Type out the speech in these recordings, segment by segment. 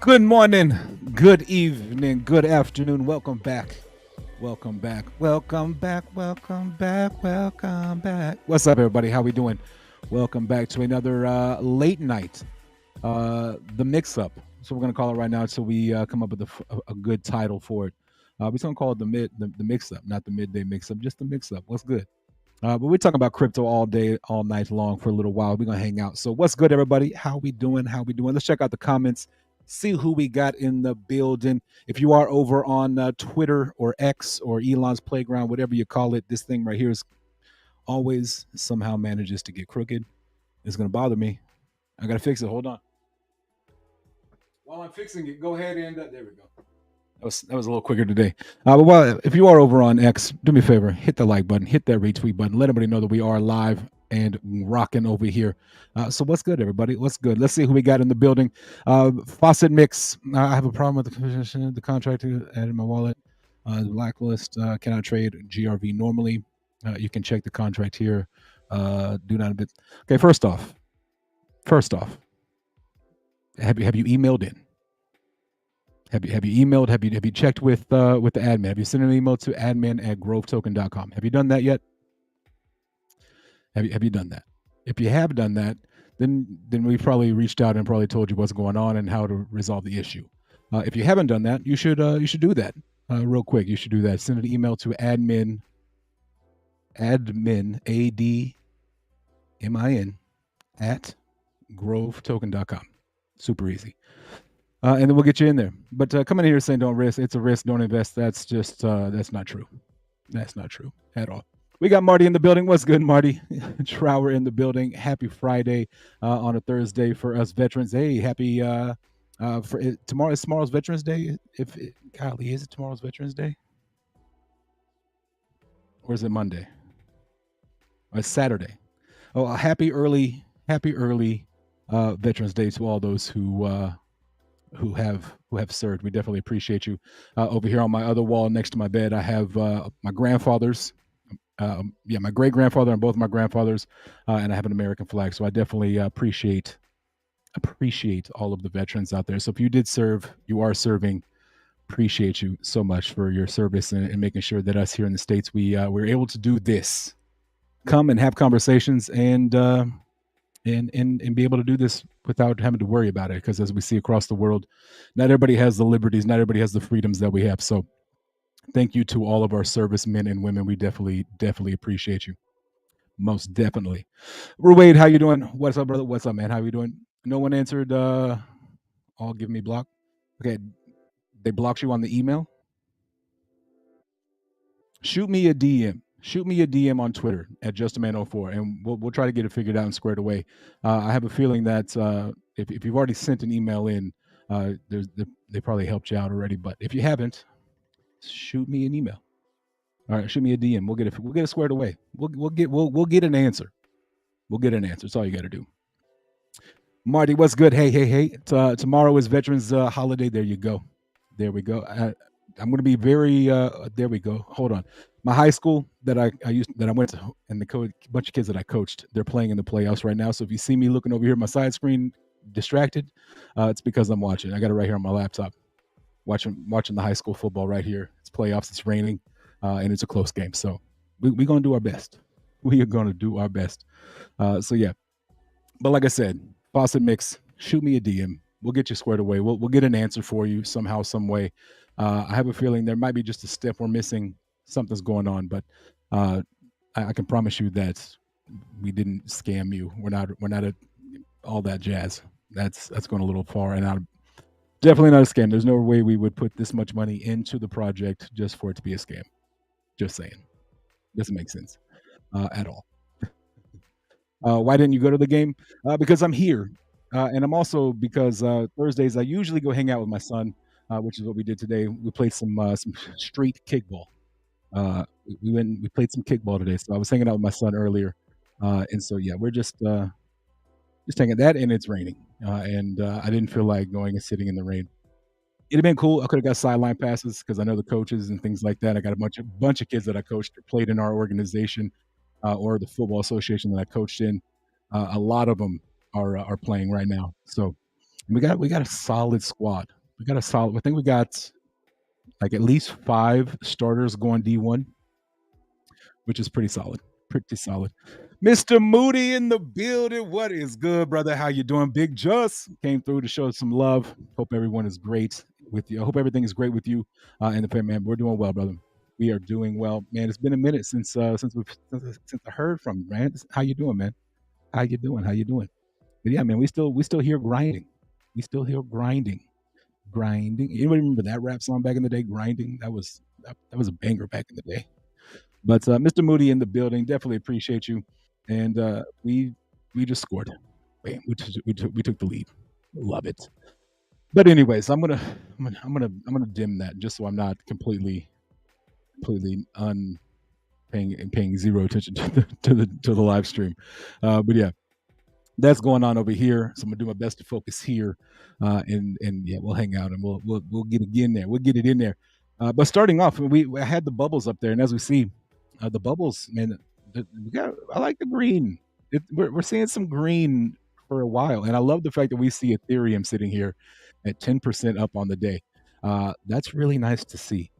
Good morning, good evening, good afternoon. Welcome back. Welcome back. Welcome back. Welcome back. Welcome back. What's up, everybody? How we doing? Welcome back to another late night, the mix-up. So we're gonna call it right now until we come up with a good title for it. We're gonna call it the mix-up, not the midday mix-up, just the mix-up. What's good? But we're talking about crypto all day, all night long for a little while. We're gonna hang out. So what's good, everybody? How we doing? How we doing? Let's check out the comments. See who we got in the building. If you are over on Twitter or X or Elon's playground, whatever you call it, this thing right here is always somehow manages to get crooked. It's gonna bother me. I gotta fix it. Hold on. While I'm fixing it, go ahead and there we go. That was a little quicker today. But while, if you are over on X, do me a favor, hit the like button, hit that retweet button, let everybody know that we are live and rocking over here. So what's good, everybody? What's good? Let's see who we got in the building. Faucet Mix. I have a problem with the contract added my wallet. Blacklist cannot trade GRV normally. You can check the contract here. Do not a bit. Okay, first off, have you emailed in? Have you emailed? Have you checked with the admin? Have you sent an email to admin@grovetoken.com? Have you done that yet? Have you done that? If you have done that, then we probably reached out and probably told you what's going on and how to resolve the issue. If you haven't done that, you should do that real quick. You should do that. Send an email to admin ADMIN at grovetoken.com. Super easy. And then we'll get you in there. But coming in here saying don't risk, it's a risk, don't invest. That's just that's not true. That's not true at all. We got Marty in the building. What's good, Marty? Trower in the building. Happy Friday on a Thursday for us veterans. Hey, happy for tomorrow's Veterans Day. Golly, is it tomorrow's Veterans Day? Or is it Monday? Or it's Saturday. Oh, happy early Veterans Day to all those who have served. We definitely appreciate you. Over here on my other wall next to my bed, I have my grandfather's. My great grandfather and both my grandfathers, and I have an American flag. So I definitely appreciate all of the veterans out there. So if you did serve, you are serving. Appreciate you so much for your service and making sure that us here in the States we're able to do this, come and have conversations and be able to do this without having to worry about it. Because as we see across the world, not everybody has the liberties, not everybody has the freedoms that we have. So thank you to all of our servicemen and women. We definitely appreciate you. Most definitely. Ruwaid, how you doing? What's up, brother? What's up, man? How you doing? No one answered. All give me block. Okay, they blocked you on the email. Shoot me a DM. Shoot me a DM on Twitter at JustAman04, and we'll try to get it figured out and squared away. I have a feeling that if you've already sent an email in, they probably helped you out already. But if you haven't, shoot me an email. All right, shoot me a DM. We'll get it squared away. We'll get an answer. We'll get an answer. That's all you got to do. Marty, what's good? Hey. Tomorrow is Veterans Holiday. There you go. There we go. I'm going to be very. There we go. Hold on. My high school that I went to, and the bunch of kids that I coached, they're playing in the playoffs right now. So if you see me looking over here at my side screen, distracted, it's because I'm watching. I got it right here on my laptop, watching the high school football right here. It's playoffs. It's raining, and it's a close game. So we're going to do our best. We are going to do our best. So yeah. But like I said, Faucet Mix, shoot me a DM. We'll get you squared away. We'll get an answer for you somehow, some way. I have a feeling there might be just a step we're missing. Something's going on, but I can promise you that we didn't scam you. We're not at all that jazz. That's going a little far, and definitely not a scam. There's no way we would put this much money into the project just for it to be a scam. Just saying, doesn't make sense at all. Why didn't you go to the game? Because I'm here, and I'm also because Thursdays I usually go hang out with my son, which is what we did today. We played some street kickball. We played some kickball today, so I was hanging out with my son earlier, and so yeah, we're just hanging that, and it's raining, and I didn't feel like going and sitting in the rain. It'd have been cool. I could have got sideline passes because I know the coaches and things like that. I got a bunch of kids that I coached that played in our organization or the football association that I coached in. A lot of them are playing right now. So We got a solid squad. We got a solid. I think we got like at least 5 starters going D1, which is pretty solid. Pretty solid. Mr. Moody in the building. What is good, brother? How you doing? Big Just came through to show some love. Hope everyone is great with you. I hope everything is great with you and the family, man. We're doing well, brother. We are doing well, man. It's been a minute since I heard from you, man. How you doing, man? How you doing? How you doing? But yeah, man, we still here grinding. We still here grinding, grinding. Anybody remember that rap song back in the day? Grinding. That was a banger back in the day. But Mr. Moody in the building, definitely appreciate you. And we just scored. Bam, we took the lead. Love it. But anyways, I'm gonna dim that just so I'm not completely paying zero attention to the live stream. But yeah, that's going on over here. So I'm gonna do my best to focus here, and yeah, we'll hang out and we'll get it in there. We'll get it in there. But starting off, I had the bubbles up there, and as we see, the bubbles, man, I like the green. We're seeing some green for a while, and I love the fact that we see Ethereum sitting here at 10% up on the day. That's really nice to see.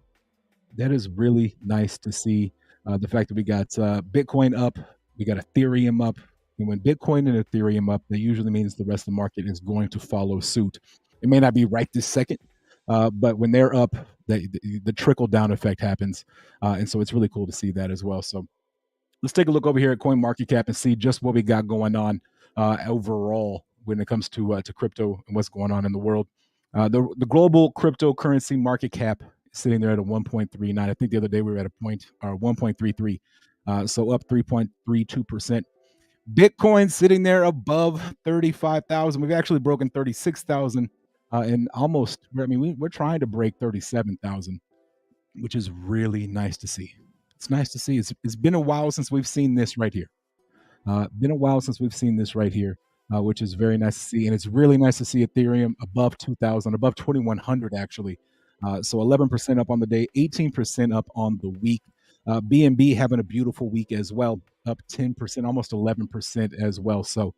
That is really nice to see. The fact that we got Bitcoin up, we got Ethereum up. And when Bitcoin and Ethereum up, that usually means the rest of the market is going to follow suit. It may not be right this second, but when they're up, the trickle down effect happens, and so it's really cool to see that as well. So let's take a look over here at CoinMarketCap and see just what we got going on overall when it comes to crypto and what's going on in the world. The global cryptocurrency market cap is sitting there at a 1.39. I think the other day we were at a point or 1.33, so up 3.32%. Bitcoin sitting there above 35,000. We've actually broken 36,000 and almost. I mean, we're trying to break 37,000, which is really nice to see. It's nice to see. It's been a while since we've seen this right here. Been a while since we've seen this right here, which is very nice to see. And it's really nice to see Ethereum above 2,000, above 2,100 actually. So 11% up on the day, 18% up on the week. BNB having a beautiful week as well, up 10%, almost 11% as well. So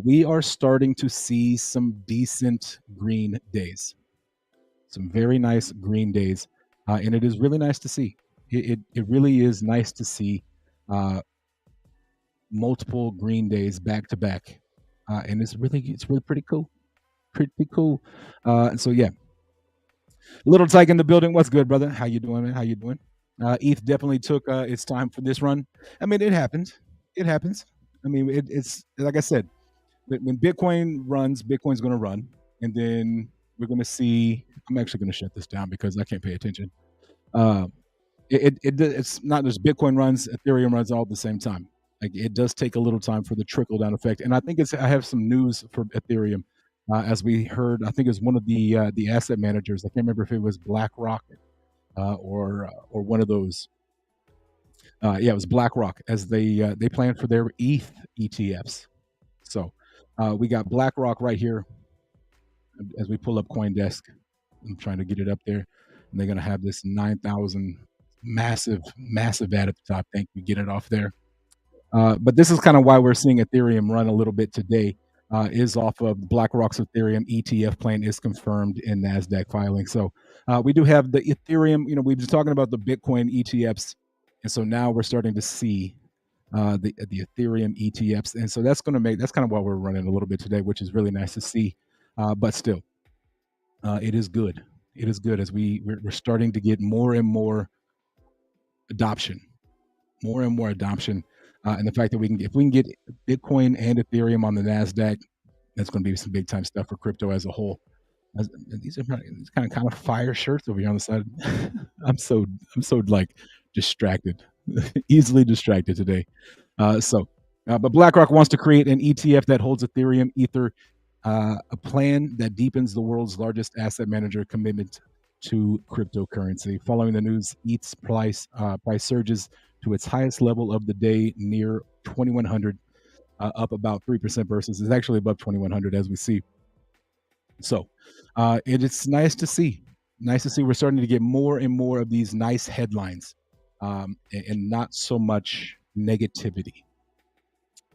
we are starting to see some decent green days, some very nice green days, and it is really nice to see. It really is nice to see uh, multiple green days back to back, and it's really pretty cool, pretty cool. And so yeah, Little Tyke in the building. What's good, brother? How you doing, man? How you doing? ETH definitely took its time for this run. I mean, it happens. It happens. I mean, it's like I said, when Bitcoin runs, Bitcoin's going to run, and then we're going to see. I'm actually going to shut this down because I can't pay attention. Uh, it's not just Bitcoin runs, Ethereum runs all at the same time. Like it does take a little time for the trickle down effect, and I think I have some news for Ethereum. As we heard, I think it was one of the asset managers. I can't remember if it was BlackRock or one of those. Yeah, it was BlackRock as they plan for their ETH ETFs. So we got BlackRock right here as we pull up CoinDesk. I'm trying to get it up there, and they're gonna have this 9,000 massive ad at the top. Thank you. Get it off there. But this is kind of why we're seeing Ethereum run a little bit today. Is off of BlackRock's Ethereum ETF plan is confirmed in Nasdaq filing. So we do have the Ethereum. You know, we've been talking about the Bitcoin ETFs, and so now we're starting to see the Ethereum ETFs, and so that's kind of why we're running a little bit today, which is really nice to see. But still, it is good. It is good as we're starting to get more and more adoption, and the fact that if we can get Bitcoin and Ethereum on the Nasdaq, that's going to be some big time stuff for crypto as a whole. These are kind of fire shirts over here on the side. I'm so like distracted, easily distracted today. But BlackRock wants to create an ETF that holds Ethereum, Ether, a plan that deepens the world's largest asset manager commitment to cryptocurrency. Following the news, ETH's price surges to its highest level of the day, near 2,100, up about 3% versus it's actually above 2,100 as we see. So it's nice to see. Nice to see we're starting to get more and more of these nice headlines, and not so much negativity.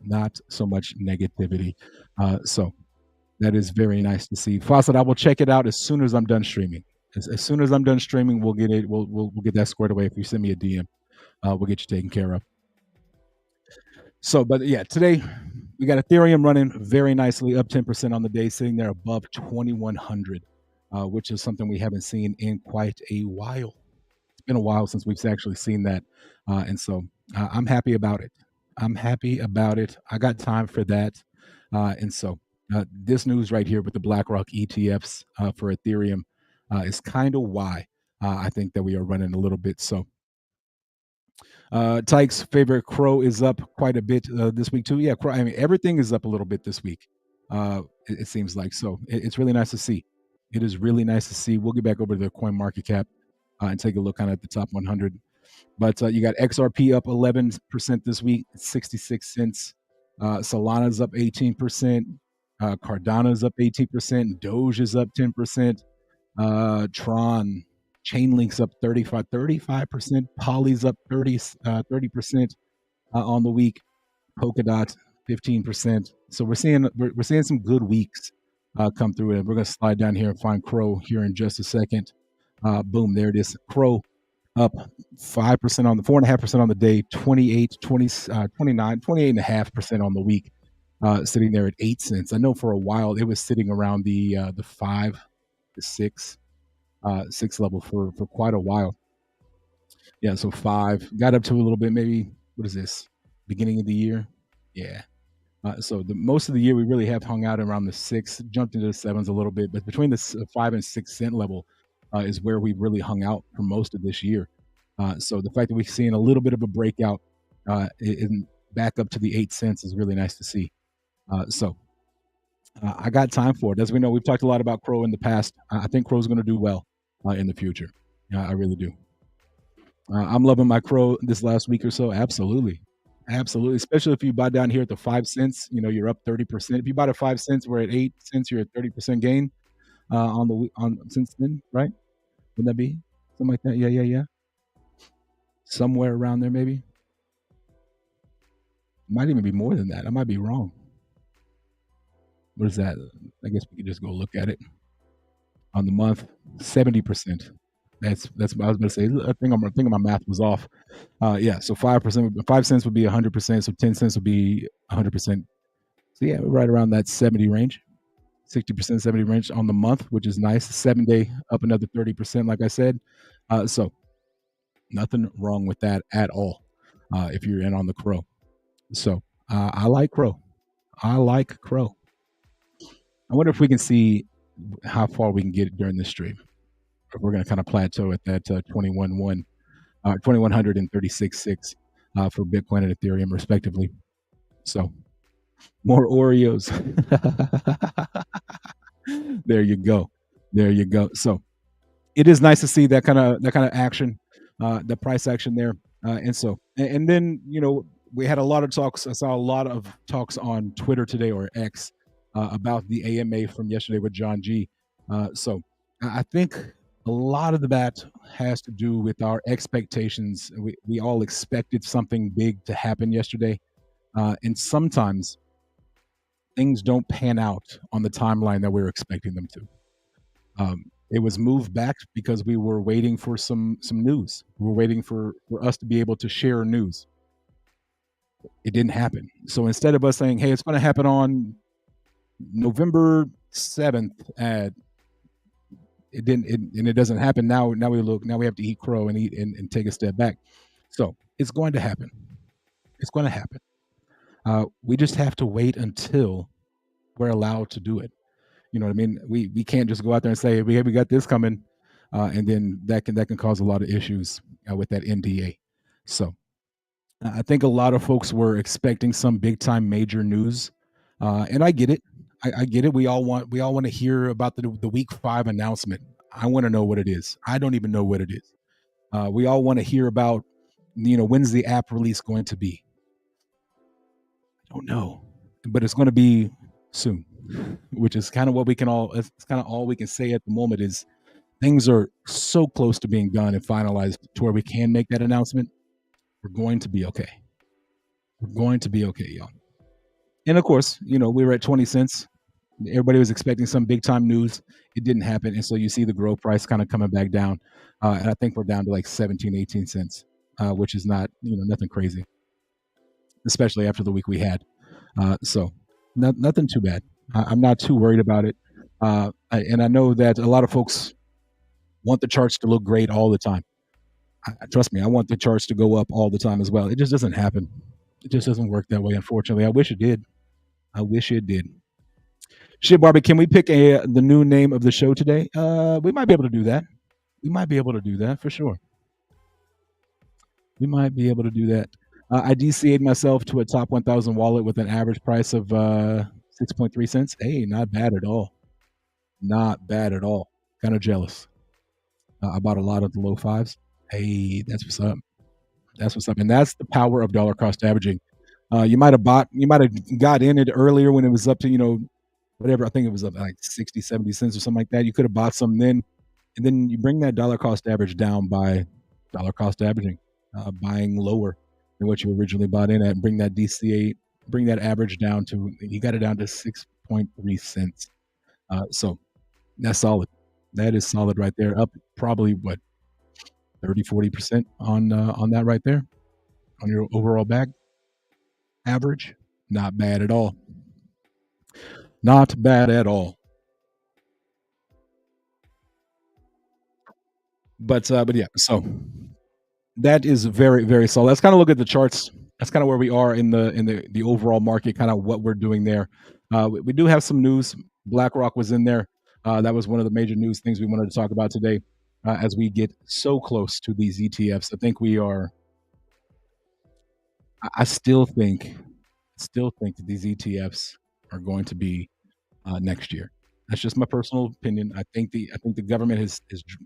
Not so much negativity. So That is very nice to see. Fawcett, I will check it out as soon as I'm done streaming. As soon as I'm done streaming, we'll get it. We'll get that squared away. If you send me a DM, we'll get you taken care of. So, but yeah, today we got Ethereum running very nicely, up 10% on the day, sitting there above 2,100, which is something we haven't seen in quite a while. It's been a while since we've actually seen that, and so I'm happy about it. I'm happy about it. I got time for that, and so this news right here with the BlackRock ETFs for Ethereum is kind of why I think that we are running a little bit. So Tyke's favorite crow is up quite a bit this week too. Yeah, crow, I mean everything is up a little bit this week. It seems like so. It's really nice to see. It is really nice to see. We'll get back over to the Coin Market Cap and take a look kind of at the top 100. But you got XRP up 11% this week, 66 cents. Solana's up 18%. Cardano's up 18%. Doge is up 10%. Tron, Chainlink's up 35%. Poly's up 30% on the week. Polkadot 15%. So we're seeing some good weeks come through, and we're gonna slide down here and find Crow here in just a second. Boom, there it is. Crow up 5% on the 4.5% on the day, 28, 20, 29, 28.5% on the week, sitting there at 8 cents. I know for a while it was sitting around the 5 to 6 level for quite a while. Yeah, so 5 got up to a little bit, maybe what is this? Beginning of the year? Yeah. So the most of the year we really have hung out around the 6, jumped into the 7s a little bit, but between the 5 and 6 cent level is where we've really hung out for most of this year. So the fact that we've seen a little bit of a breakout in back up to the 8 cents is really nice to see. So I got time for it. As we know, we've talked a lot about Crow in the past. I think Crow's going to do well in the future. I really do. I'm loving my Crow this last week or so. Absolutely. Absolutely. Especially if you buy down here at the 5 cents, you're up 30%. If you bought at 5 cents, we're at 8 cents, you're at 30% gain on since then, right? Would that be something like that? Yeah. Somewhere around there, maybe. Might even be more than that. I might be wrong. What is that? I guess we could just go look at it. On the month, 70%. That's what I was going to say. I think my math was off. Yeah, so 5%, 5 cents would be 100%. So 10 cents would be 100%. So yeah, we're right around that 70 range, 60%, 70 range on the month, which is nice. 7 day up another 30%, like I said. So nothing wrong with that at all. If you're in on the Crow, so I like Crow. I like Crow. I wonder if we can see how far we can get it during this stream. If we're going to kind of plateau at that 2136.6 for Bitcoin and Ethereum, respectively. So more Oreos. There you go. There you go. So it is nice to see that kind of action, the price action there, and then we had a lot of talks. I saw a lot of talks on Twitter today, or X, about the AMA from yesterday with John G. So I think a lot of that has to do with our expectations. We all expected something big to happen yesterday, and sometimes things don't pan out on the timeline that we're expecting them to. It was moved back because we were waiting for some news. We were waiting for us to be able to share news. It didn't happen. So instead of us saying, "Hey, it's going to happen on November 7th," it didn't, and it doesn't happen now. Now we have to eat crow and eat and take a step back. So it's going to happen. It's going to happen. We just have to wait until we're allowed to do it. You know what I mean? We can't just go out there and say we got this coming, and then that can cause a lot of issues with that NDA. So I think a lot of folks were expecting some big time major news, and I get it. I get it. We all want to hear about the week 5 announcement. I want to know what it is. I don't even know what it is. We all want to hear about, when's the app release going to be? I don't know, but it's going to be soon, which is kind of what we can all. It's kind of all we can say at the moment is things are so close to being done and finalized to where we can make that announcement. We're going to be okay. We're going to be okay, y'all. And of course, we were at 20 cents. Everybody was expecting some big time news. It didn't happen, and so you see the grow price kind of coming back down, and I think we're down to like 17, 18 cents, which is not nothing crazy, especially after the week we had. So nothing too bad. I'm not too worried about it, and I know that a lot of folks want the charts to look great all the time. Trust me, I want the charts to go up all the time as well. It just doesn't happen. It just doesn't work that way, unfortunately. I wish it did. I wish it did. Shit, Barbie, can we pick the new name of the show today? We might be able to do that. We might be able to do that for sure. We might be able to do that. I DCA'd myself to a top 1,000 wallet with an average price of 6.3 cents. Hey, not bad at all. Not bad at all. Kind of jealous. I bought a lot of the low fives. Hey, that's what's up. That's what's up. And that's the power of dollar cost averaging. You might have got in it earlier when it was up to, whatever. I think it was up like 60, 70 cents or something like that. You could have bought some then. And then you bring that dollar cost average down by dollar cost averaging, buying lower than what you originally bought in at, and bring that average down to, you got it down to 6.3 cents. So that's solid. That is solid right there. Up probably what, 30, 40% on that right there, on your overall bag average. Not bad at all. Not bad at all. But yeah, so that is very, very solid. Let's kind of look at the charts. That's kind of where we are in the overall market, kind of what we're doing there. We do have some news. BlackRock was in there. That was one of the major news things we wanted to talk about today. As we get so close to these ETFs, I think we are. I still think that these ETFs are going to be next year. That's just my personal opinion. I think the government has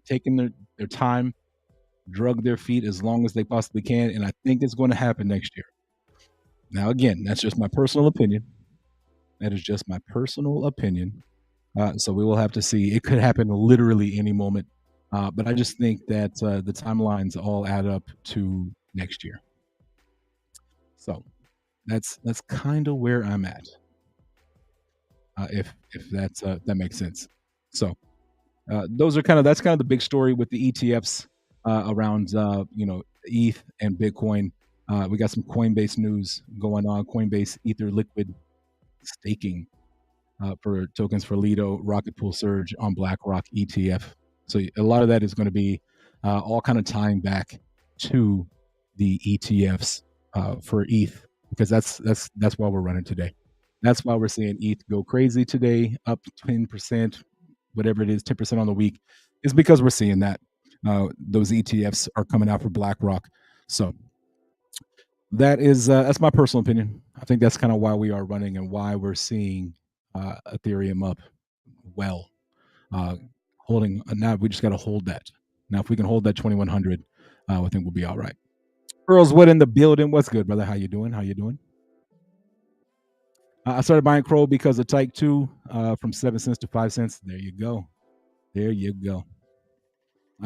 taken their time, drug their feet as long as they possibly can, and I think it's going to happen next year. Now, again, that's just my personal opinion. That is just my personal opinion. So we will have to see. It could happen literally any moment, but I just think that the timelines all add up to next year. So that's kind of where I'm at. If that makes sense. So that's kind of the big story with the ETFs around ETH and Bitcoin. We got some Coinbase news going on. Coinbase Ether Liquid staking for tokens for Lido, Rocket Pool Surge on BlackRock ETF. So a lot of that is going to be all kind of tying back to the ETFs for ETH, because that's why we're running today. That's why we're seeing ETH go crazy today, up 10%, whatever it is, 10% on the week, is because we're seeing that those ETFs are coming out for BlackRock. So that's my personal opinion. I think that's kind of why we are running and why we're seeing Ethereum up well. Holding now, we just got to hold that. Now, if we can hold that 2100, I think we'll be all right. Earl's Wood in the building. What's good, brother? How you doing? I started buying Crow because of Type 2 from 7 cents to 5 cents. There you go.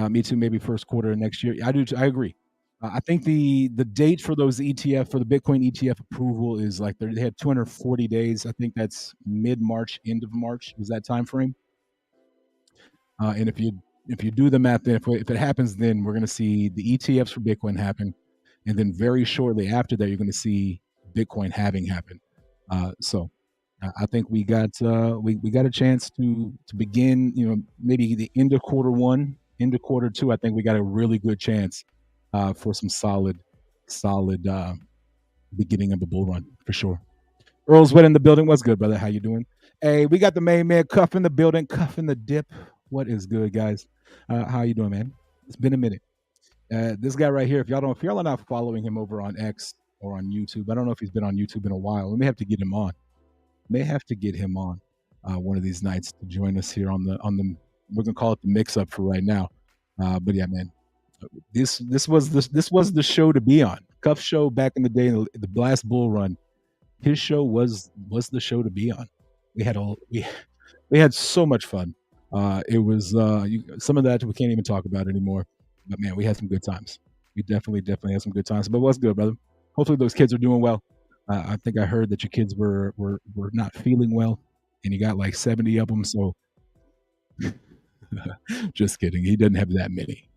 Me too, maybe first quarter of next year. I do. I agree. I think the date for those ETF, for the Bitcoin ETF approval, is like they had 240 days. I think that's mid-March, end of March was that time frame. And if you do the math, then if it happens, then we're going to see the ETFs for Bitcoin happen, and then very shortly after that, you're going to see Bitcoin halving happen. So I think we got a chance to begin. Maybe the end of quarter one, end of quarter two. I think we got a really good chance for some solid beginning of the bull run for sure. Earl's Wet in the building. What's good, brother? How you doing? Hey, we got the main man Cuff in the building. Cuff in the dip. What is good, guys? How you doing, man? It's been a minute. This guy right here. If y'all are not following him over on X or on YouTube, I don't know if he's been on YouTube in a while. We may have to get him on. One of these nights to join us here on the. We're gonna call it the mix up for right now. But yeah, man, this was the show to be on. Cuff show back in the day, in the last bull run. His show was the show to be on. We had so much fun. It was some of that we can't even talk about anymore. But man, we had some good times. We definitely had some good times. But what's good, brother? Hopefully those kids are doing well. I think I heard that your kids were not feeling well. and he got like 70 of them. So just kidding. He doesn't have that many.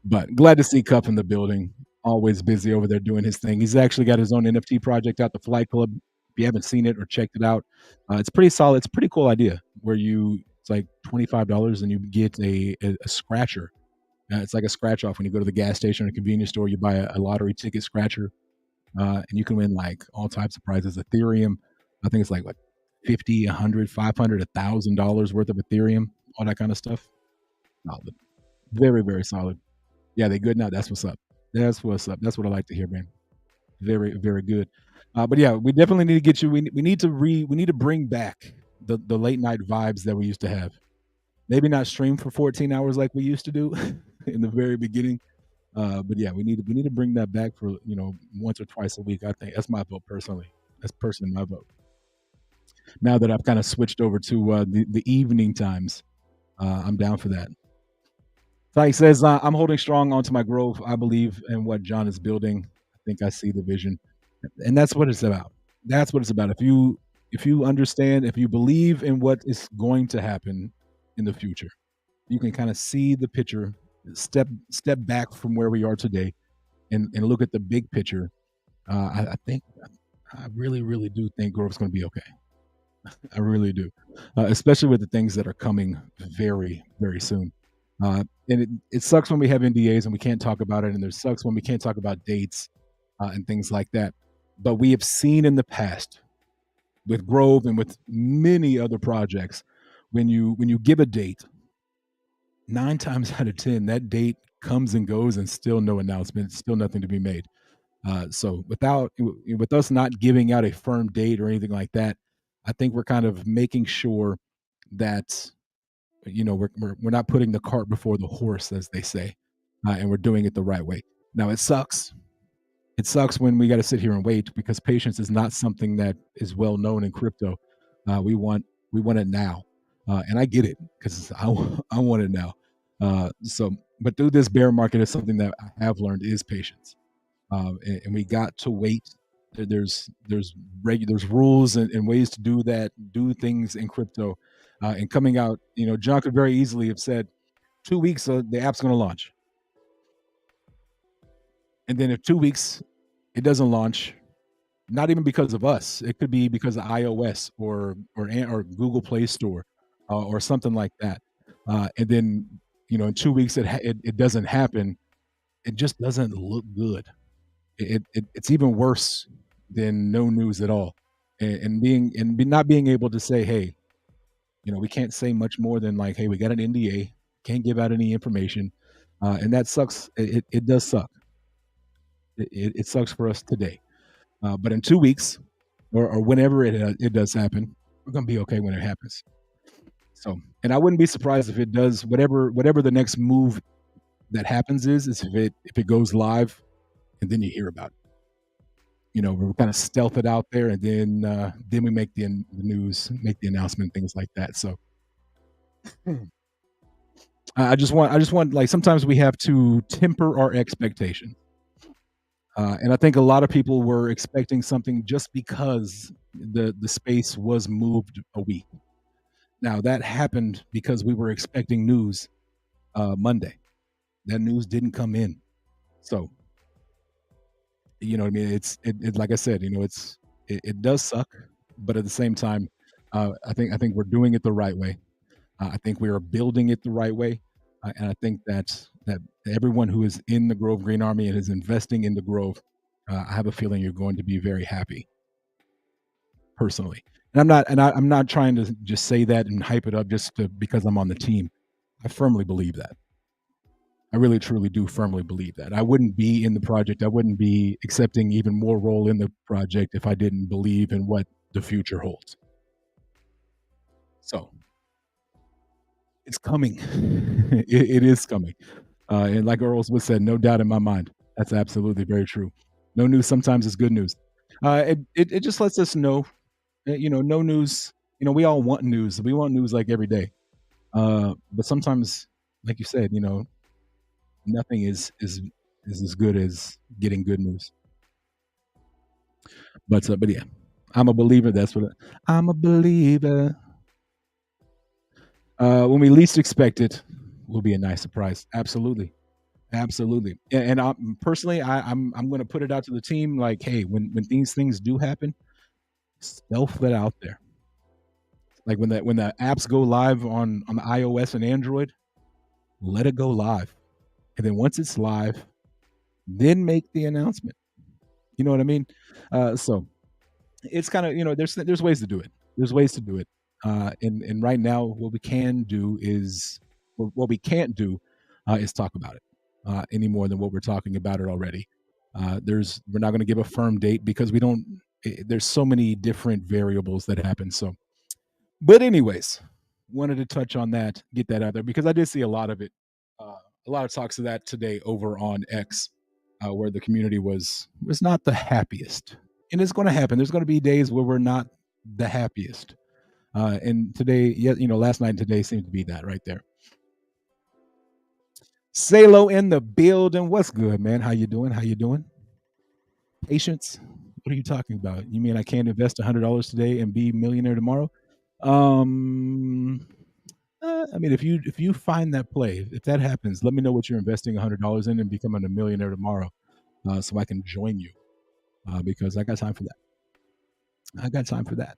But glad to see Cuff in the building. Always busy over there doing his thing. He's actually got his own NFT project out, the Flight Club. If you haven't seen it or checked it out, it's pretty solid. It's a pretty cool idea where it's like $25 and you get a scratcher. It's like a scratch off when you go to the gas station or convenience store. You buy a lottery ticket scratcher, and you can win like all types of prizes. Ethereum, I think it's like what 50, 100, 500, $1,000 worth of Ethereum, all that kind of stuff. Solid, very very solid. Yeah, they good now. That's what's up. That's what's up. That's what I like to hear, man. Very, very good. But yeah, we definitely need to get you. We need to bring back the late night vibes that we used to have. Maybe not stream for 14 hours like we used to do in the very beginning. But yeah, we need to bring that back for once or twice a week. I think that's my vote personally. That's personally my vote. Now that I've kind of switched over to the evening times, I'm down for that. Like says, I'm holding strong onto my growth. I believe in what John is building. I think I see the vision, and that's what it's about. That's what it's about. If you understand, if you believe in what is going to happen in the future, you can kind of see the picture, step back from where we are today, and look at the big picture. I think I really really do think growth's going to be okay. I really do, especially with the things that are coming very, very soon. And it sucks when we have NDAs and we can't talk about it, and it sucks when we can't talk about dates and things like that. But we have seen in the past with Grove and with many other projects, when you give a date, 9 times out of 10, that date comes and goes, and still no announcement, still nothing to be made. So with us not giving out a firm date or anything like that, I think we're kind of making sure that we're not putting the cart before the horse, as they say, and we're doing it the right way. Now it sucks. It sucks when we got to sit here and wait because patience is not something that is well known in crypto. We want it now, and I get it because I want it now. But through this bear market, is something that I have learned is patience, and we got to wait. There's rules and ways to do things in crypto, and coming out. John could very easily have said 2 weeks, the app's going to launch, and then if 2 weeks it doesn't launch, not even because of us, it could be because of iOS or Google Play Store, or something like that, and then in 2 weeks it doesn't happen. It just doesn't look good. It's even worse than no news at all, not being able to say, hey, we can't say much more than like, hey, we got an NDA, can't give out any information, and that sucks. It does suck. It sucks for us today, but in 2 weeks, or whenever it does happen, we're gonna be okay when it happens. So, and I wouldn't be surprised if it does whatever the next move that happens is if it goes live and then you hear about it. We're kind of stealth it out there, and then we make the news, make the announcement, things like that. So I just want like sometimes we have to temper our expectation, and I think a lot of people were expecting something just because the space was moved a week. Now that happened because we were expecting news Monday. That news didn't come in, so you know what I mean. Like I said, it does suck, but at the same time, I think we're doing it the right way. I think we are building it the right way, and I think that everyone who is in the Grove Green Army and is investing in the Grove, I have a feeling you're going to be very happy personally. And I'm not trying to just say that and hype it up because I'm on the team. I firmly believe that. I really truly do firmly believe that. I wouldn't be in the project. I wouldn't be accepting even more role in the project if I didn't believe in what the future holds. So it's coming. It is coming. And like Earls was said, no doubt in my mind. That's absolutely very true. No news sometimes is good news. It just lets us know, no news. We all want news. We want news like every day. But sometimes, like you said, nothing is as good as getting good news. But yeah, I'm a believer. That's what I'm a believer. When we least expect it, will be a nice surprise. Absolutely, absolutely. And personally, I'm going to put it out to the team. Like, hey, when these things do happen, stealth it out there. Like when the apps go live on the iOS and Android, let it go live, and then once it's live, then make the announcement. You know what I mean? So it's kind of, there's ways to do it. There's ways to do it. And right now, what we can do is what we can't do is talk about it any more than what we're talking about it already. We're not going to give a firm date because we don't. There's so many different variables that happen. So, but anyways, wanted to touch on that, get that out there because I did see a lot of talks of that today over on X, where the community was not the happiest, and it's going to happen. There's going to be days where we're not the happiest, and today, yeah, last night and today seems to be that right there. Salo in the building. What's good, man? How you doing? How you doing? Patience. What are you talking about? You mean I can't invest $100 today and be a millionaire tomorrow? Um, I mean, if you find that play, if that happens, let me know what you're investing $100 in and becoming a millionaire tomorrow, so I can join you because I got time for that. I got time for that.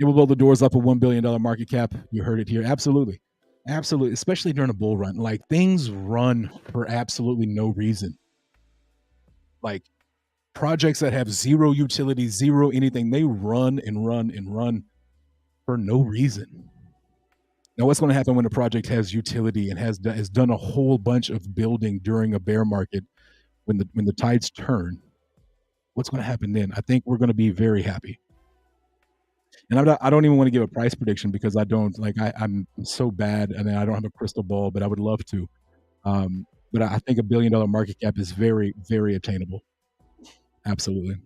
It will blow the doors up a $1 billion market cap. You heard it here. Absolutely, absolutely. Especially during a bull run, like things run for absolutely no reason. Like projects that have zero utility, zero anything, they run and run and run for no reason. Now, what's going to happen when a project has utility and has done a whole bunch of building during a bear market when the tides turn? What's going to happen then? I think we're going to be very happy. And I don't even want to give a price prediction because I don't like I'm so bad and I don't have a crystal ball, but I would love to. But I think $1 billion market cap is very very attainable. Absolutely,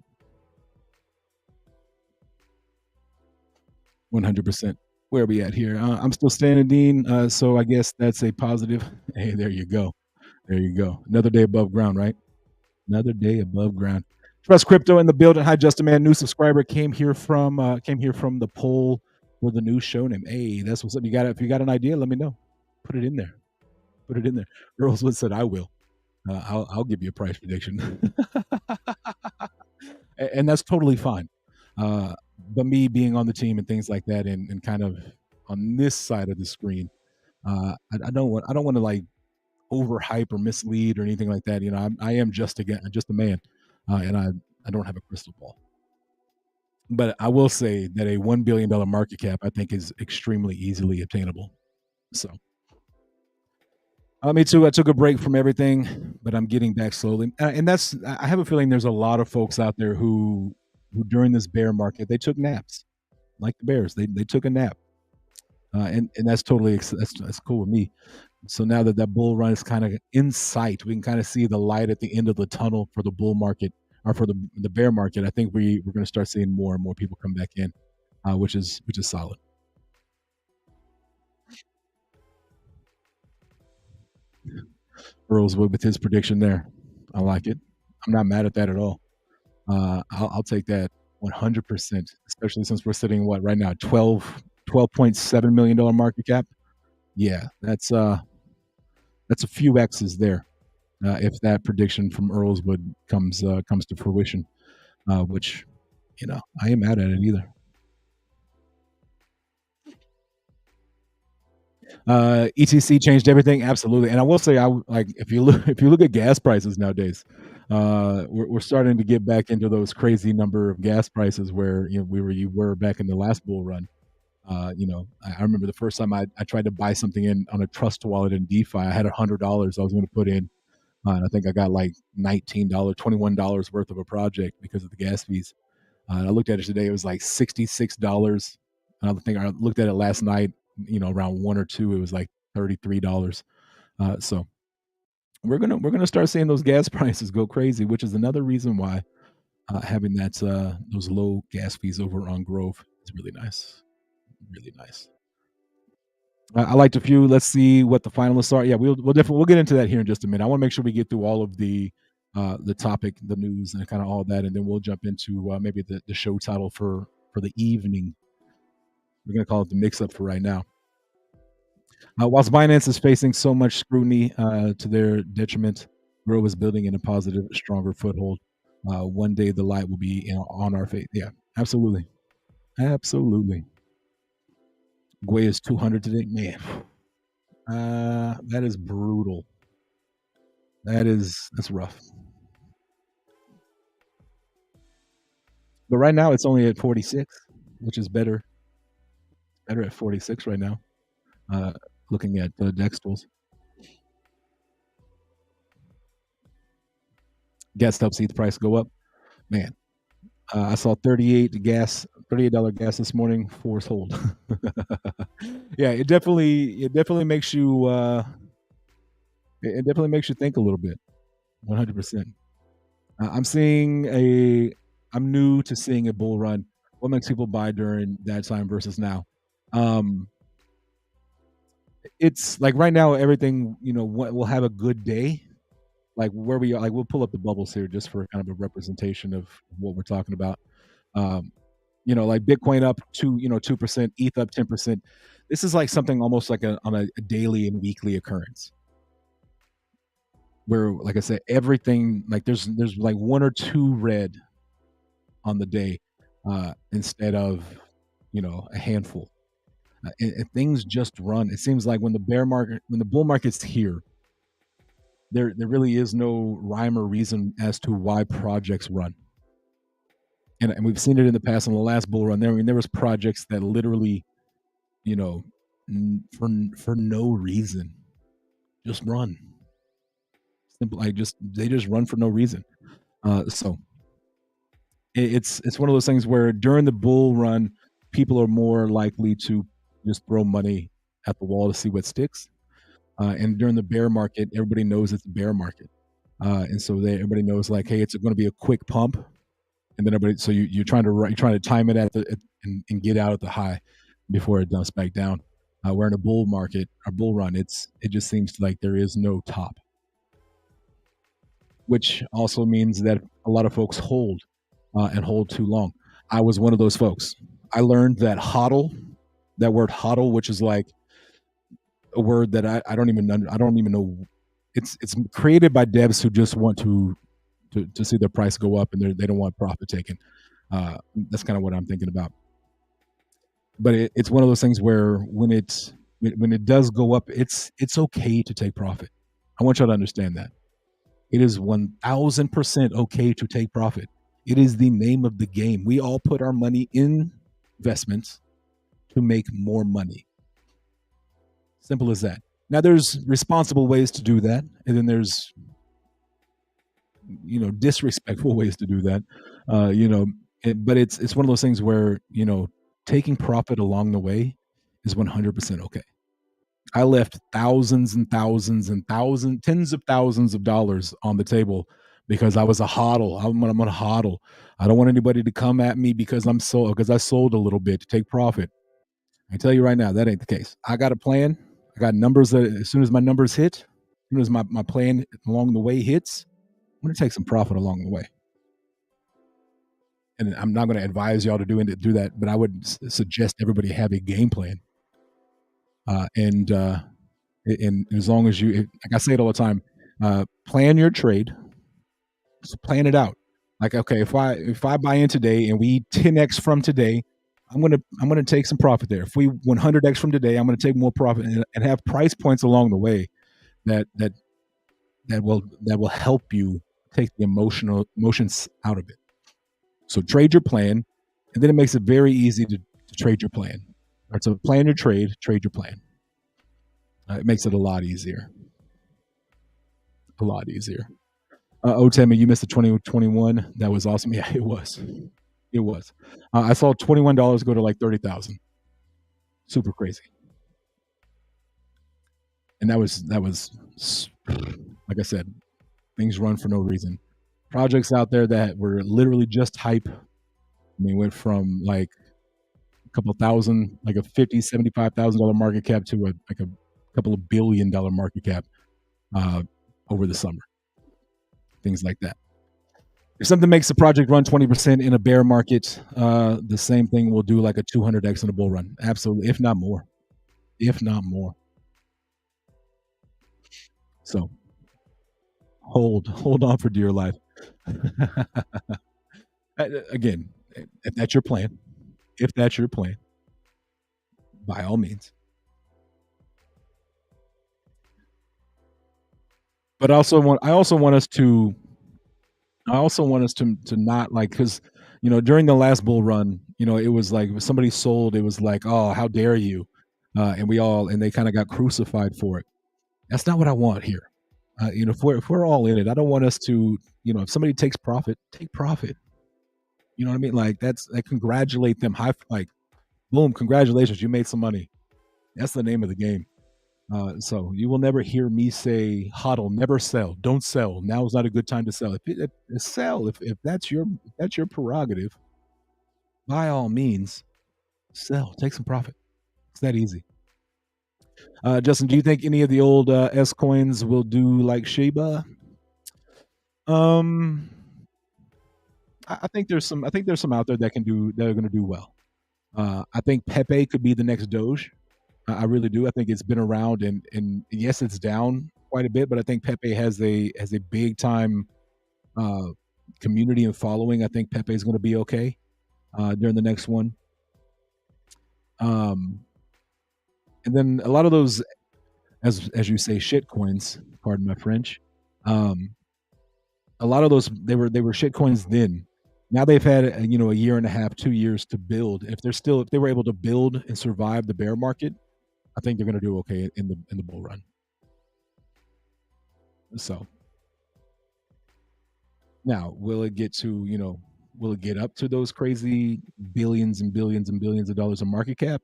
100%. Where are we at here? I'm still standing, Dean. So I guess that's a positive. Hey, there you go. There you go. Another day above ground, right? Another day above ground. Trust crypto in the building. Hi, JustAman. New subscriber came here from the poll for the new show name. Hey, that's what's up. You got If you got an idea, let me know. Put it in there. Put it in there. Earlswood said, "I will. I'll give you a price prediction," and that's totally fine. Uh, but me being on the team and things like that, and kind of on this side of the screen, I don't want to like overhype or mislead or anything like that. I am just a man, and I don't have a crystal ball. But I will say that a $1 billion market cap I think is extremely easily attainable. So me too. I took a break from everything, but I'm getting back slowly, and I have a feeling there's a lot of folks out there who during this bear market they took naps like the bears. They took a nap, and that's totally that's cool with me. So now that bull run is kind of in sight, we can kind of see the light at the end of the tunnel for the bull market or for the bear market. I think we're going to start seeing more and more people come back in, which is solid. Earl's with his prediction there. I like it. I'm not mad at that at all. I'll take that 100%, especially since we're sitting what right now 12.7 million dollar market cap. Yeah, that's a few X's there. If that prediction from Earlswood comes to fruition, which I ain't mad at it either. ETC changed everything, absolutely. And I will say, like if you look at gas prices nowadays, we're starting to get back into those crazy number of gas prices where you were back in the last bull run. I remember the first time I tried to buy something in on a trust wallet in DeFi. I had $100 I was going to put in, and I think I got like $19, $21 worth of a project because of the gas fees. I looked at it today; it was like $66. And I think I looked at it last night. Around 1 or 2, it was like $33. So we're gonna start seeing those gas prices go crazy, which is another reason why having those low gas fees over on Grove is really nice, really nice. I liked a few. Let's see what the finalists are. Yeah, we'll definitely we'll get into that here in just a minute. I want to make sure we get through all of the the topic, the news, and kind of all that, and then we'll jump into maybe the show title for the evening. We're gonna call it the mix-up for right now. Whilst Binance is facing so much scrutiny to their detriment, Grow is building in a positive, stronger foothold. One day the light will be on our face. Yeah, absolutely, absolutely. Gwei is 200 today, man. That is brutal. That's rough. But right now it's only at 46, which is better. Better at 46 right now. Uh, Looking at the Dex tools, gas helps see the price go up. Man, I saw $38 gas this morning. Force hold. Yeah, it definitely makes you it definitely makes you think a little bit. 100%. I'm seeing a. I'm new to seeing a bull run. What makes people buy during that time versus now? Um, it's like right now, everything will have a good day. Like where we are, like we'll pull up the bubbles here just for kind of a representation of what we're talking about. Um, like Bitcoin up 2%, ETH up 10%. This is like something almost like on a daily and weekly occurrence where, like I said, everything like there's like one or two red on the day instead of a handful. And things just run. It seems like when the bull market's here, there really is no rhyme or reason as to why projects run. And we've seen it in the past. In the last bull run, there was projects that literally, you know, for no reason, just run. Simple, like just they just run for no reason. So it's one of those things where during the bull run, people are more likely to just throw money at the wall to see what sticks. And during the bear market, everybody knows it's a bear market, and so everybody knows like, hey, it's going to be a quick pump, and then everybody. So you're trying to time it and get out at the high before it dumps back down. Where in a bull market or bull run, it just seems like there is no top, which also means that a lot of folks hold and hold too long. I was one of those folks. I learned that that word hodl, which is like a word that I don't even know. It's created by devs who just want to see their price go up and they don't want profit taken. That's kind of what I'm thinking about. But it's one of those things where when it does go up, it's okay to take profit. I want y'all to understand that it is 1,000% okay to take profit. It is the name of the game. We all put our money in investments to make more money. Simple as that. Now, there's responsible ways to do that, and then there's disrespectful ways to do that. But it's one of those things where taking profit along the way is 100% okay. I left thousands and thousands and tens of thousands of dollars on the table because I was a hodl. I'm gonna hodl. I don't want anybody to come at me because I sold a little bit to take profit. I tell you right now, that ain't the case. I got a plan. I got numbers that as soon as my numbers hit, as soon as my plan along the way hits, I'm gonna take some profit along the way. And I'm not gonna advise y'all to do that, but I would suggest everybody have a game plan. And as long as like I say it all the time, plan your trade. So plan it out. Like, okay, if I buy in today and we 10x from today, I'm gonna take some profit there. If we 100x from today, I'm gonna take more profit and have price points along the way that will help you take the emotions out of it. So trade your plan, and then it makes it very easy to trade your plan. All right, so plan your trade your plan. It makes it a lot easier. A lot easier. Tammy, you missed the 2021. That was awesome. Yeah, it was. It was. I saw $21 go to like 30,000. Super crazy. And that was like I said, things run for no reason. Projects out there that were literally just hype. I mean, went from like a couple thousand, like a $50,000-$75,000 market cap to a couple of $1 billion market cap over the summer. things like that. If something makes the project run 20% in a bear market, the same thing will do like a 200x in a bull run. Absolutely, if not more. If not more. So hold on for dear life. Again, if that's your plan, if that's your plan, by all means. But I also want us to not like because during the last bull run, it was like if somebody sold, it was like, oh, how dare you, and they kind of got crucified for it. That's not what I want here. If we're all in it, I don't want us to, if somebody takes profit, take profit. You know what I mean? Like I congratulate them. Like, boom, congratulations, you made some money. That's the name of the game. So you will never hear me say hodl, never sell, don't sell. Now is not a good time to sell. Sell if that's your prerogative, by all means, sell, take some profit. It's that easy. Justin, do you think any of the old S coins will do like Shiba? Um, I think there's some. I think there's some out there that are going to do well. I think Pepe could be the next Doge. I really do. I think it's been around, and yes, it's down quite a bit, but I think Pepe has a big time uh, community and following. I think Pepe is going to be okay during the next one. Um, and then a lot of those, as you say, shit coins. Pardon my French. Um, a lot of those they were shit coins then. Now they've had a year and a half, 2 years to build. If they were able to build and survive the bear market, I think they're going to do okay in the bull run. So now, will it get up to those crazy billions and billions and billions of dollars of market cap?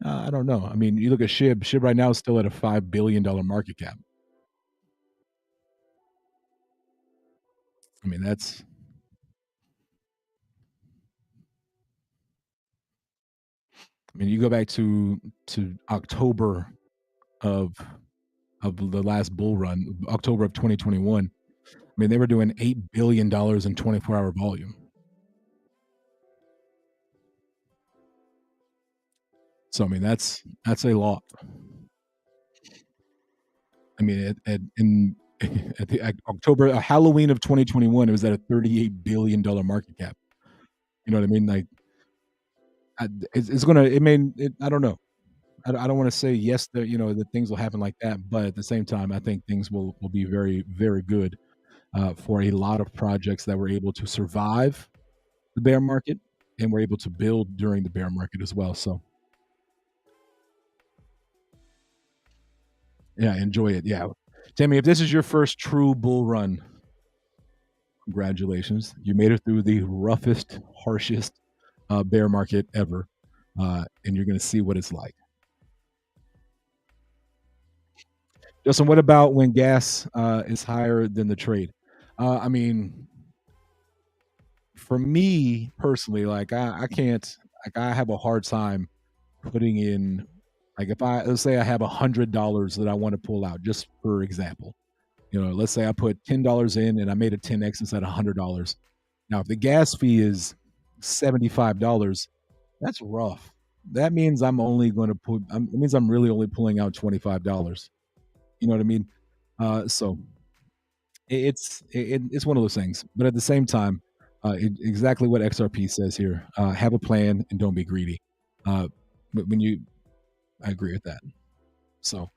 I don't know. I mean, you look at SHIB. SHIB right now is still at a $5 billion market cap. I mean, that's. I mean, you go back to October of the last bull run, October of 2021. I mean, they were doing $8 billion in 24-hour volume. So I mean, that's a lot. I mean, at the October Halloween of 2021, it was at a $38 billion market cap. You know what I mean? Like, it's gonna. It may. I don't know. I don't want to say yes that that things will happen like that, but at the same time, I think things will be very very good for a lot of projects that were able to survive the bear market and were able to build during the bear market as well. So yeah, enjoy it. Yeah, Tammy, if this is your first true bull run, congratulations. You made it through the roughest, harshest bear market ever, and you're going to see what it's like. Justin, what about when gas is higher than the trade? I mean, for me personally, like I can't, like I have a hard time putting in, like if let's say I have $100 that I want to pull out, just for example, let's say I put $10 in and I made a 10x instead of $100. Now, if the gas fee is $75, that's rough. That means I'm only going to put. It means I'm really only pulling out $25. You know what I mean? So it's one of those things. But at the same time, exactly what XRP says here: have a plan and don't be greedy. But I agree with that. So,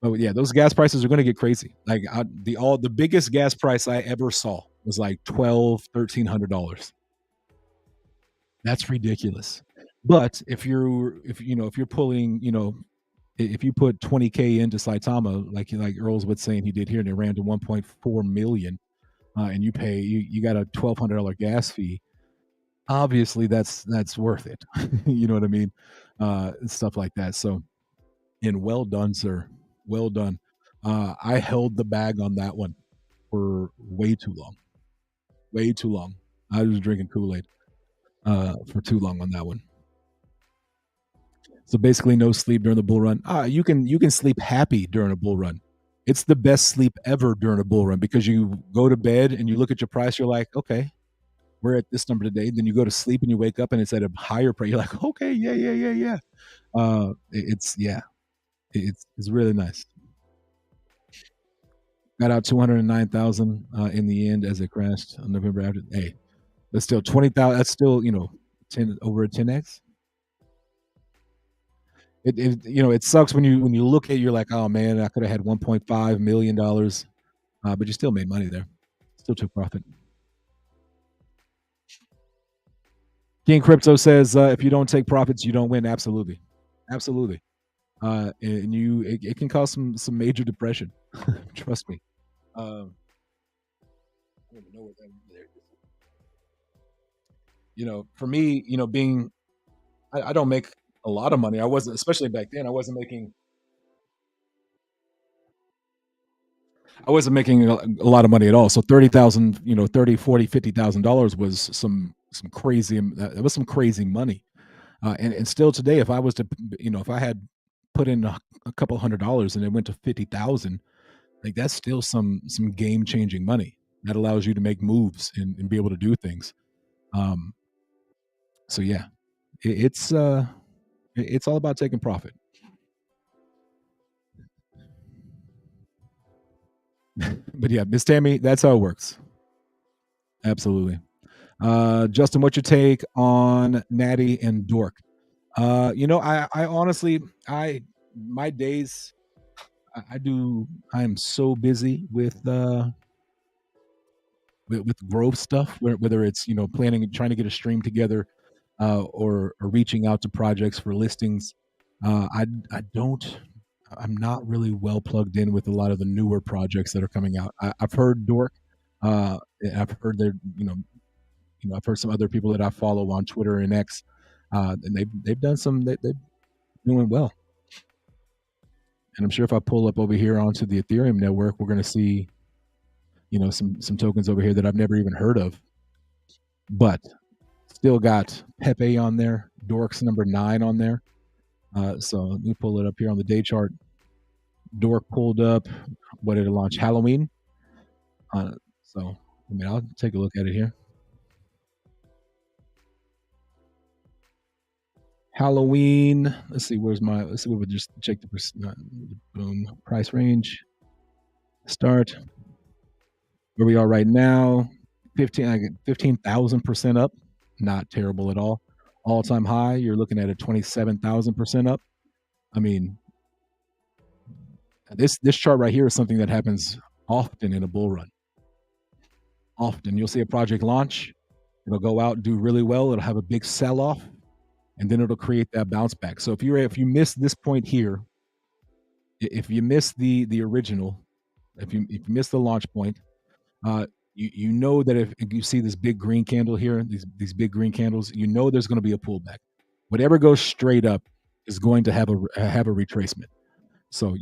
but yeah, those gas prices are going to get crazy. Like the biggest gas price I ever saw was like 1,200 $1,300. That's ridiculous. But if you're pulling, if you put 20K into Saitama, like Earl's was saying he did here, and it ran to 1.4 million, and you got a $1,200 gas fee. Obviously, that's worth it. You know what I mean? Stuff like that. So, and well done, sir. Well done. I held the bag on that one for way too long. Way too long. I was drinking Kool-Aid for too long on that one. So basically, no sleep during the bull run. You can sleep happy during a bull run. It's the best sleep ever during a bull run because you go to bed and you look at your price, you're like, "Okay, we're at this number today." Then you go to sleep and you wake up and it's at a higher price. You're like, "Okay, yeah, yeah, yeah, yeah." It's yeah, it's really nice. Got out 209,000 in the end as it crashed on November after. Hey, that's still 20,000. That's still 10 over a 10x. It sucks when you look at it, you're like, oh man, I could have had $1.5 million, but you still made money there. Still took profit. King Crypto says, if you don't take profits, you don't win. Absolutely, absolutely. And it can cause some major depression. Trust me. Um, I don't even know what that there. For me, being I don't make a lot of money. I wasn't, especially back then. I wasn't making a lot of money at all. So 30,000, 30, 40, $50,000 was some crazy. That was some crazy money. And still today, if I was to, if I had put in a couple $100 and it went to 50,000, like that's still some game changing money that allows you to make moves and be able to do things. Um, so yeah, it, it's uh, it's all about taking profit. But yeah, Miss Tammy, that's how it works. Absolutely. Justin, what's your take on Natty and Dork? I honestly, I my days, I do. I am so busy with growth stuff, whether it's planning and trying to get a stream together, or reaching out to projects for listings. I don't. I'm not really well plugged in with a lot of the newer projects that are coming out. I've heard Dork. I've heard that I've heard some other people that I follow on Twitter and X, and they've done they're doing well. And I'm sure if I pull up over here onto the Ethereum network, we're going to see some tokens over here that I've never even heard of, but still got Pepe on there, Dork's number 9 on there. So let me pull it up here on the day chart. Dork pulled up. What did it launch? Halloween. So I'll take a look at it here. Halloween. Let's see. Let's see. We'll just check boom price range. Start where we are right now. 15,000% up. Not terrible at all. All time high. You're looking at a 27,000% up. I mean, this chart right here is something that happens often in a bull run. Often you'll see a project launch, it'll go out, do really well, it'll have a big sell off, and then it'll create that bounce back. So if you miss this point here, if you miss the original, if you miss the launch point, you know that if you see this big green candle here, these big green candles, there's going to be a pullback. Whatever goes straight up is going to have a retracement. So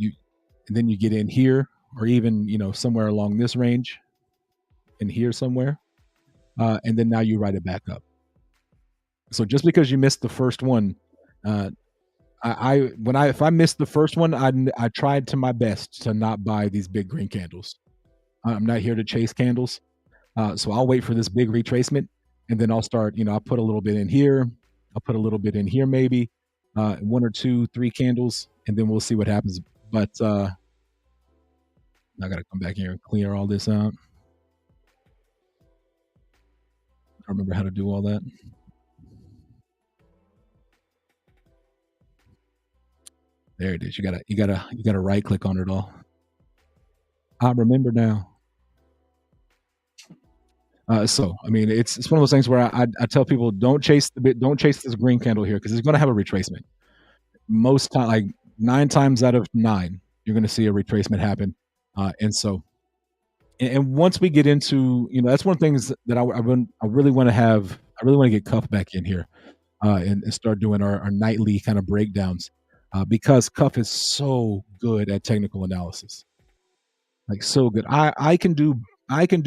and then you get in here, or even somewhere along this range, in here somewhere, and then now you write it back up. So just because you missed the first one, uh, if I missed the first one, I tried to my best to not buy these big green candles. I'm not here to chase candles, so I'll wait for this big retracement, and then I'll start. I'll put a little bit in here, I'll put a little bit in here, maybe one or two, three candles, and then we'll see what happens. But I got to come back here and clear all this out. I remember how to do all that. There it is. You gotta right click on it all. I remember now. So I mean, it's one of those things where I tell people don't chase don't chase this green candle here because it's going to have a retracement. Most time, like 9 times out of 9, you're going to see a retracement happen. And so, and once we get into, that's one of the things that I really want to have. I really want to get Cuff back in here, and start doing our nightly kind of breakdowns, because Cuff is so good at technical analysis, like so good. I can do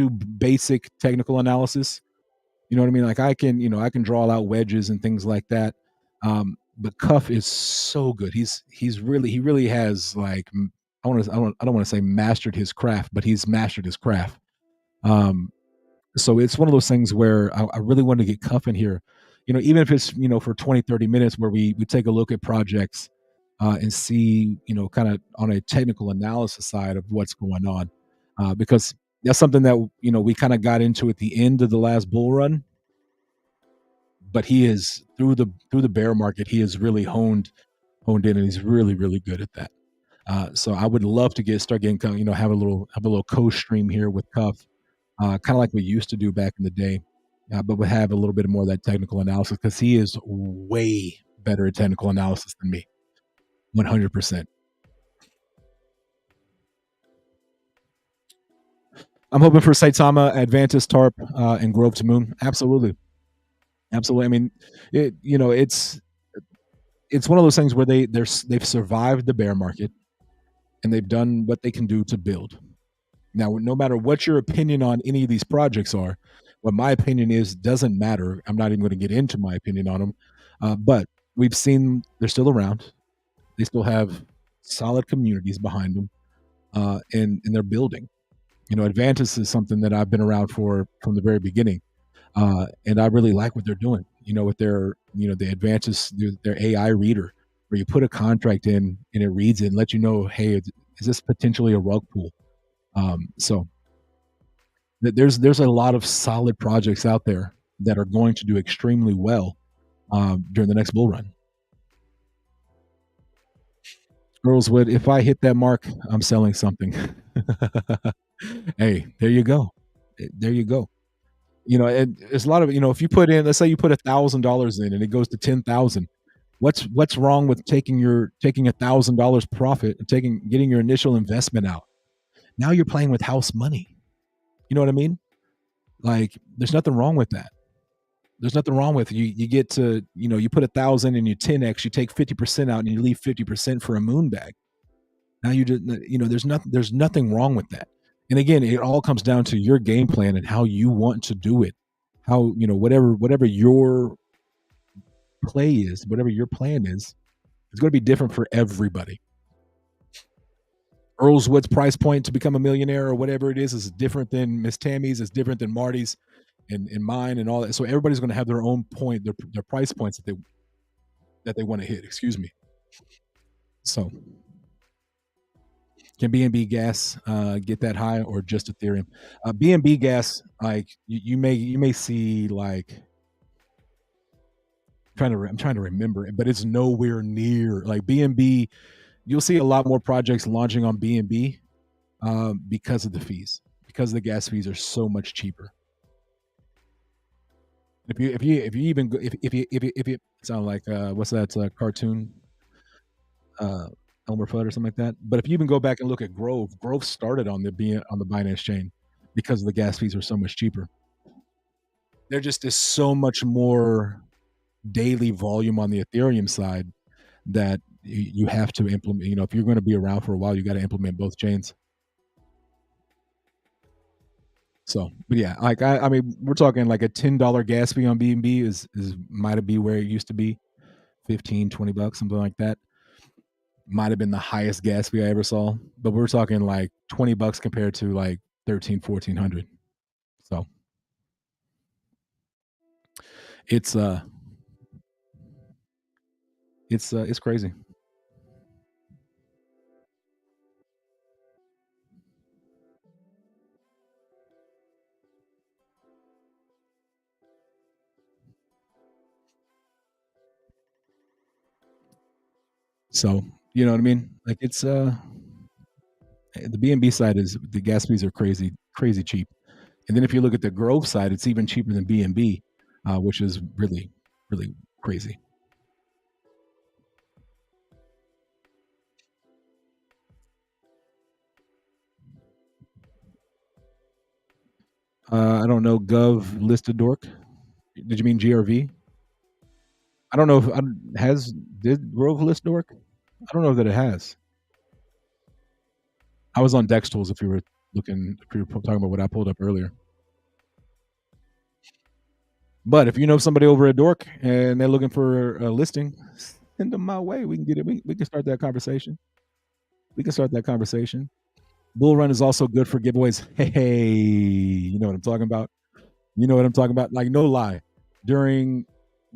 basic technical analysis. You know what I mean? Like I can draw out wedges and things like that. But Cuff is so good. He really has like I don't want to say mastered his craft, but he's mastered his craft. Um, so it's one of those things where I really want to get Cuff in here, even if it's for 20, 30 minutes, where we take a look at projects and see, kind of on a technical analysis side of what's going on, because that's something that we kind of got into at the end of the last bull run. But he is through the bear market, he has really honed in, and he's really really good at that. So I would love to get start getting have a little co-stream here with Cuff, kind of like we used to do back in the day, but we have a little bit more of that technical analysis because he is way better at technical analysis than me. 100%. I'm hoping for Saitama, Advantis, Tarp, and Grove to Moon. Absolutely, absolutely. I mean, it's one of those things where they've survived the bear market and they've done what they can do to build. Now, no matter what your opinion on any of these projects are, what my opinion is doesn't matter. I'm not even going to get into my opinion on them, but we've seen they're still around. They still have solid communities behind them, and they're building. Advantis is something that I've been around for from the very beginning, and I really like what they're doing. With the Advantis, their AI reader, where you put a contract in and it reads it and lets you know, hey, is this potentially a rug pull? So there's a lot of solid projects out there that are going to do extremely well during the next bull run. Girlswood, if I hit that mark, I'm selling something. Hey, there you go. There you go. And it's a lot of if you put in, let's say you put $1,000 in and it goes to 10,000. What's wrong with taking $1,000 profit and getting your initial investment out? Now you're playing with house money. You know what I mean? Like, there's nothing wrong with that. There's nothing wrong with you. You get to, you put 1,000 and you 10x, you take 50% out and you leave 50% for a moon bag. Now you just, there's nothing wrong with that. And again, it all comes down to your game plan and how you want to do it. How, whatever your play is, whatever your plan is, it's going to be different for everybody. Earlswood's price point to become a millionaire or whatever it is different than Miss Tammy's, is different than Marty's and mine and all that. So everybody's going to have their own point, their price points that they want to hit. Excuse me. So can BNB gas get that high or just Ethereum? BNB gas, like you may see like I'm trying to remember it, but it's nowhere near like BNB. You'll see a lot more projects launching on BNB because of the fees, because the gas fees are so much cheaper. If you even if you sound like what's that cartoon Elmer Fudd or something like that. But if you even go back and look at Grove started on the Binance chain because the gas fees are so much cheaper. There just is so much more daily volume on the Ethereum side that you have to implement. If you're going to be around for a while, you got to implement both chains. So, but yeah, like I mean, we're talking like a $10 gas fee on BNB is might be where it used to be, 15, $20, something like that. Might have been the highest gas fee I ever saw, but we're talking like $20 compared to like 13, 1400. So it's it's crazy. So you know what I mean? Like it's the BNB side is the gas fees are crazy, crazy cheap. And then if you look at the Grove side, it's even cheaper than BNB, which is really, really crazy. I don't know. Gov listed dork. Did you mean GRV? I don't know if did Grove list dork. I don't know that it has. I was on Dex Tools. If you were talking about what I pulled up earlier. But if you know somebody over at Dork and they're looking for a listing, send them my way. We can get it. We can start that conversation. We can start that conversation. Bull Run is also good for giveaways. Hey, you know what I'm talking about? You know what I'm talking about? Like, no lie. During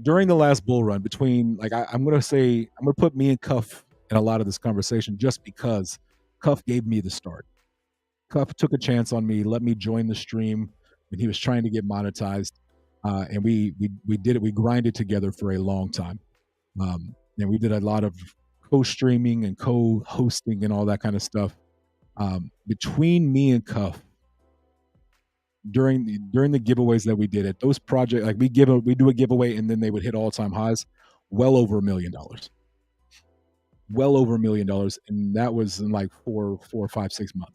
during the last bull run, between like I'm gonna say I'm gonna put me and Cuff in a lot of this conversation just because Cuff gave me the start. Cuff took a chance on me, let me join the stream when he was trying to get monetized, and we did it. We grinded together for a long time, and we did a lot of co-streaming and co-hosting and all that kind of stuff. Between me and Cuff, during the giveaways that we did at those projects, like we do a giveaway and then they would hit all-time highs, well over $1 million, well over $1 million, and that was in like 4, 5, 6 months.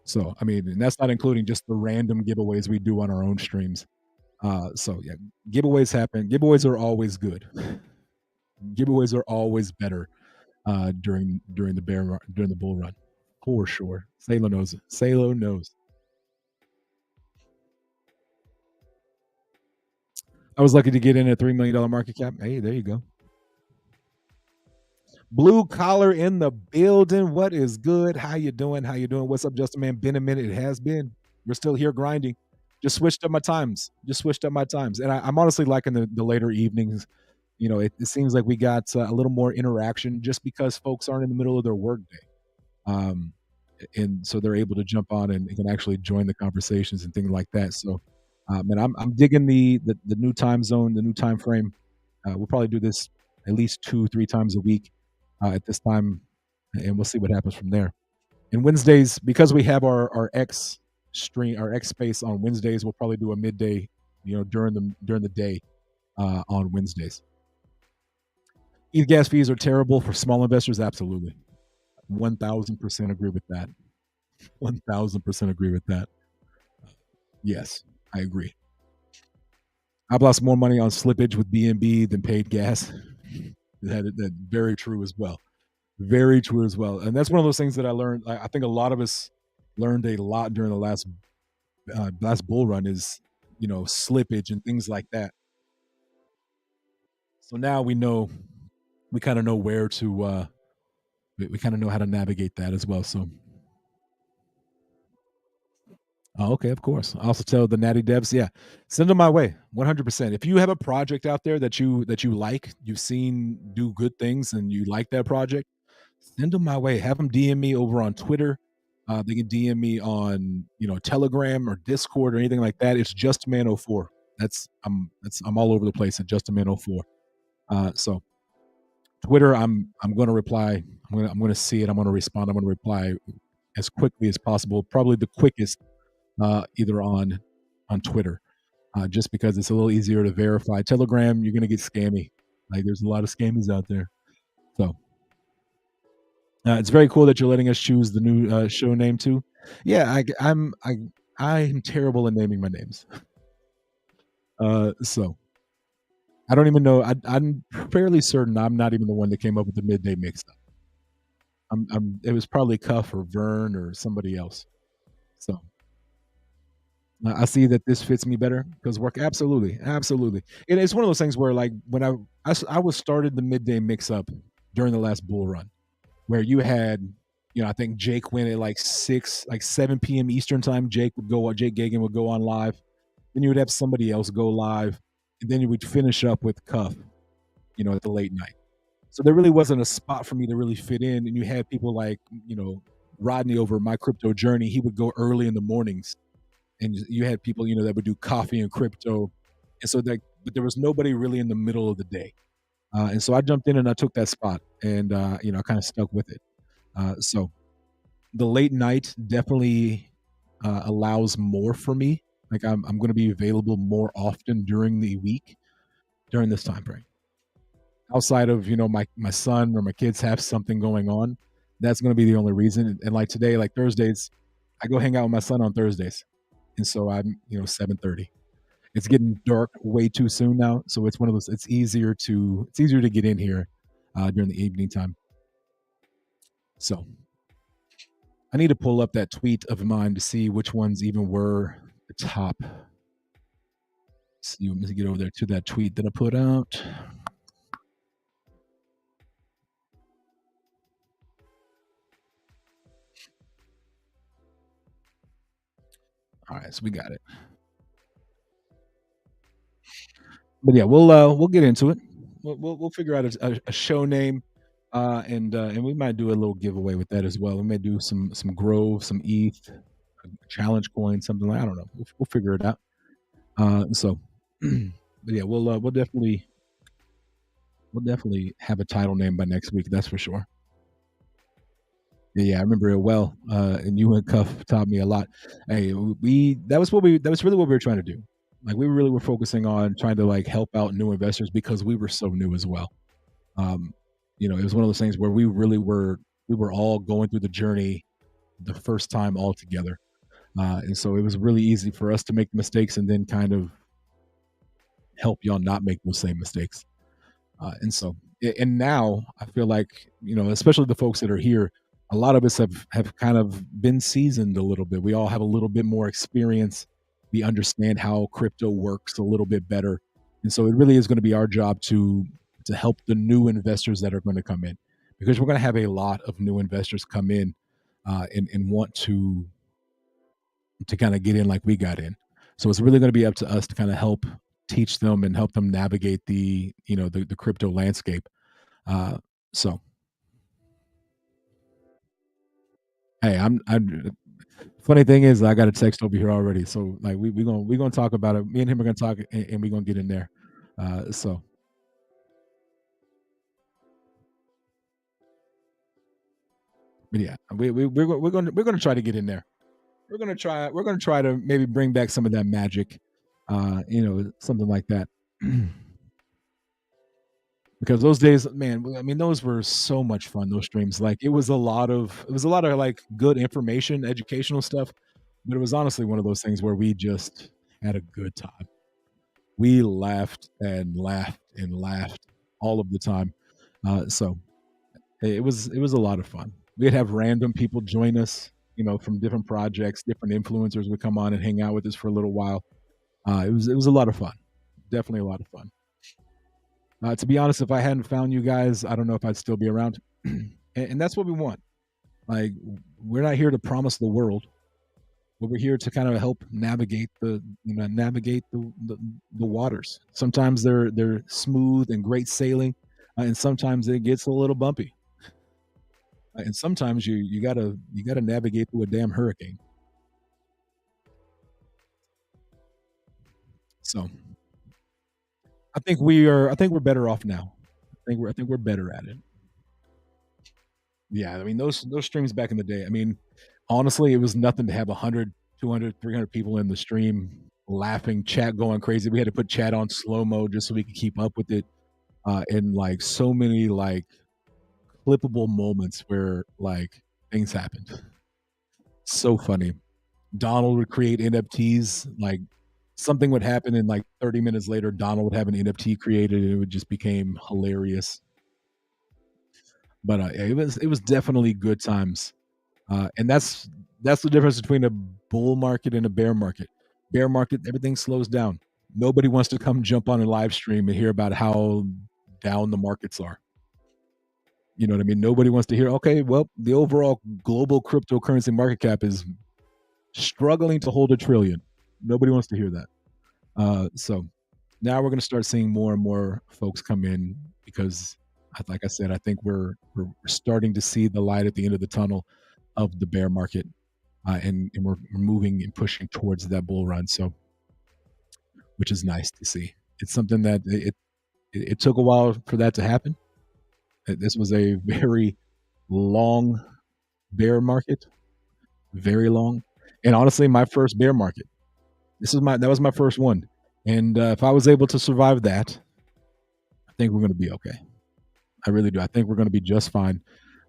So I mean, and that's not including just the random giveaways we do on our own streams. So yeah, giveaways happen. Giveaways are always good. Giveaways are always better during the bull run, for sure. Salo knows. Salo knows. I was lucky to get in at $3 million market cap. Hey, there you go. Blue collar in the building. What is good? How you doing? How you doing? What's up, Justin Man? Been a minute. It has been. We're still here grinding. Just switched up my times. Just switched up my times. And I'm honestly liking the later evenings. You know, it seems like we got a little more interaction just because folks aren't in the middle of their workday. Um, and so they're able to jump on and can actually join the conversations and things like that. So, and I'm digging the new time zone, the new time frame. We'll probably do this at least 2, 3 times a week at this time, and we'll see what happens from there. And Wednesdays, because we have our X stream, our X space on Wednesdays, we'll probably do a midday, during the day on Wednesdays. E-gas fees are terrible for small investors. Absolutely, 1,000% agree with that. 1,000% agree with that. Yes, I agree. I've lost more money on slippage with BNB than paid gas. That very true as well. Very true as well. And that's one of those things that I learned. I think a lot of us learned a lot during the last bull run is slippage and things like that. So now we kind of know where to we kind of know how to navigate that as well. So okay, of course. I also tell the natty devs, yeah, send them my way, 100%. If you have a project out there that you like, you've seen do good things, and you like that project, send them my way. Have them DM me over on Twitter. They can DM me on Telegram or Discord or anything like that. It's JustAman04. I'm all over the place at JustAman04. So Twitter, I'm going to reply. I'm going to see it. I'm going to respond. I'm going to reply as quickly as possible. Probably the quickest, either on Twitter, just because it's a little easier to verify. Telegram, you're going to get scammy. Like, there's a lot of scammies out there. So it's very cool that you're letting us choose the new show name too. Yeah, I'm terrible at naming my names. So I don't even know. I'm fairly certain I'm not even the one that came up with the midday mix up. It was probably Cuff or Vern or somebody else. So I see that this fits me better because work. Absolutely, absolutely. And it's one of those things where, like, when I was started the midday mix up during the last bull run, where you had, I think Jake went at like 7 p.m. Eastern time. Jake Gagan would go on live. Then you would have somebody else go live, and then you would finish up with Cuff, at the late night. So there really wasn't a spot for me to really fit in. And you had people like, Rodney over My Crypto Journey. He would go early in the mornings, and you had people, that would do coffee and crypto. And so but there was nobody really in the middle of the day. And so I jumped in and I took that spot, and I kind of stuck with it. So the late night definitely allows more for me. Like, I'm going to be available more often during the week during this time frame. Outside of my son or my kids have something going on, that's going to be the only reason. And like today, like Thursdays, I go hang out with my son on Thursdays, and so I'm 7:30. It's getting dark way too soon now, so it's one of those. It's easier to get in here during the evening time. So I need to pull up that tweet of mine to see which ones even were the top. See, let me get over there to that tweet that I put out. All right, so we got it. But yeah, we'll get into it. We'll figure out a show name, and we might do a little giveaway with that as well. We may do some Grove, some ETH, a challenge coin, something like I don't know. We'll figure it out. So, but yeah, we'll definitely have a title name by next week. That's for sure. Yeah, I remember it well. And you and Cuff taught me a lot. Hey, we that was really what we were trying to do. Like we really were focusing on trying to like help out new investors because we were so new as well. Um, it was one of those things where we were all going through the journey the first time all together. And so it was really easy for us to make mistakes and then kind of help y'all not make those same mistakes. And now I feel like, especially the folks that are here, a lot of us have kind of been seasoned a little bit. We all have a little bit more experience. We understand how crypto works a little bit better. And so it really is going to be our job to help the new investors that are going to come in, because we're going to have a lot of new investors come in and want to kind of get in like we got in. So it's really going to be up to us to kind of help teach them and help them navigate the crypto landscape. So hey, I'm funny thing is I got a text over here already. So like we gonna talk about it. Me and him are gonna talk and we're gonna get in there. So but yeah, we're gonna try to get in there. We're gonna try to maybe bring back some of that magic, something like that. Because those days, man, I mean, those were so much fun. Those streams, like it was a lot of like good information, educational stuff, but it was honestly one of those things where we just had a good time. We laughed and laughed and laughed all of the time. So it was a lot of fun. We'd have random people join us, from different projects, different influencers would come on and hang out with us for a little while. It was a lot of fun, definitely a lot of fun. To be honest, if I hadn't found you guys, I don't know if I'd still be around. And that's what we want. Like, we're not here to promise the world, but we're here to kind of help navigate the waters. Sometimes they're smooth and great sailing, and sometimes it gets a little bumpy. And sometimes you gotta navigate through a damn hurricane. So I think we're better off now. I think we're better at it. Yeah, I mean those streams back in the day. I mean, honestly, it was nothing to have 100, 200, 300 people in the stream laughing, chat going crazy. We had to put chat on slow mo just so we could keep up with it. And like so many like clippable moments where like things happened. So funny. Donald would create NFTs, like something would happen and like 30 minutes later Donald would have an NFT created and it would just became hilarious. But yeah, it was definitely good times. And that's the difference between a bull market and a bear market. Bear market, everything slows down. Nobody wants to come jump on a live stream and hear about how down the markets are. You know what I mean? Nobody wants to hear, okay, well, the overall global cryptocurrency market cap is struggling to hold a trillion. Nobody wants to hear that. So now we're going to start seeing more and more folks come in because, like I said, I think we're starting to see the light at the end of the tunnel of the bear market, and we're moving and pushing towards that bull run. So, which is nice to see. It's something that it took a while for that to happen. This was a very long bear market, very long, and honestly, my first bear market. That was my first one, and if I was able to survive that, I think we're going to be okay. I really do. I think we're going to be just fine,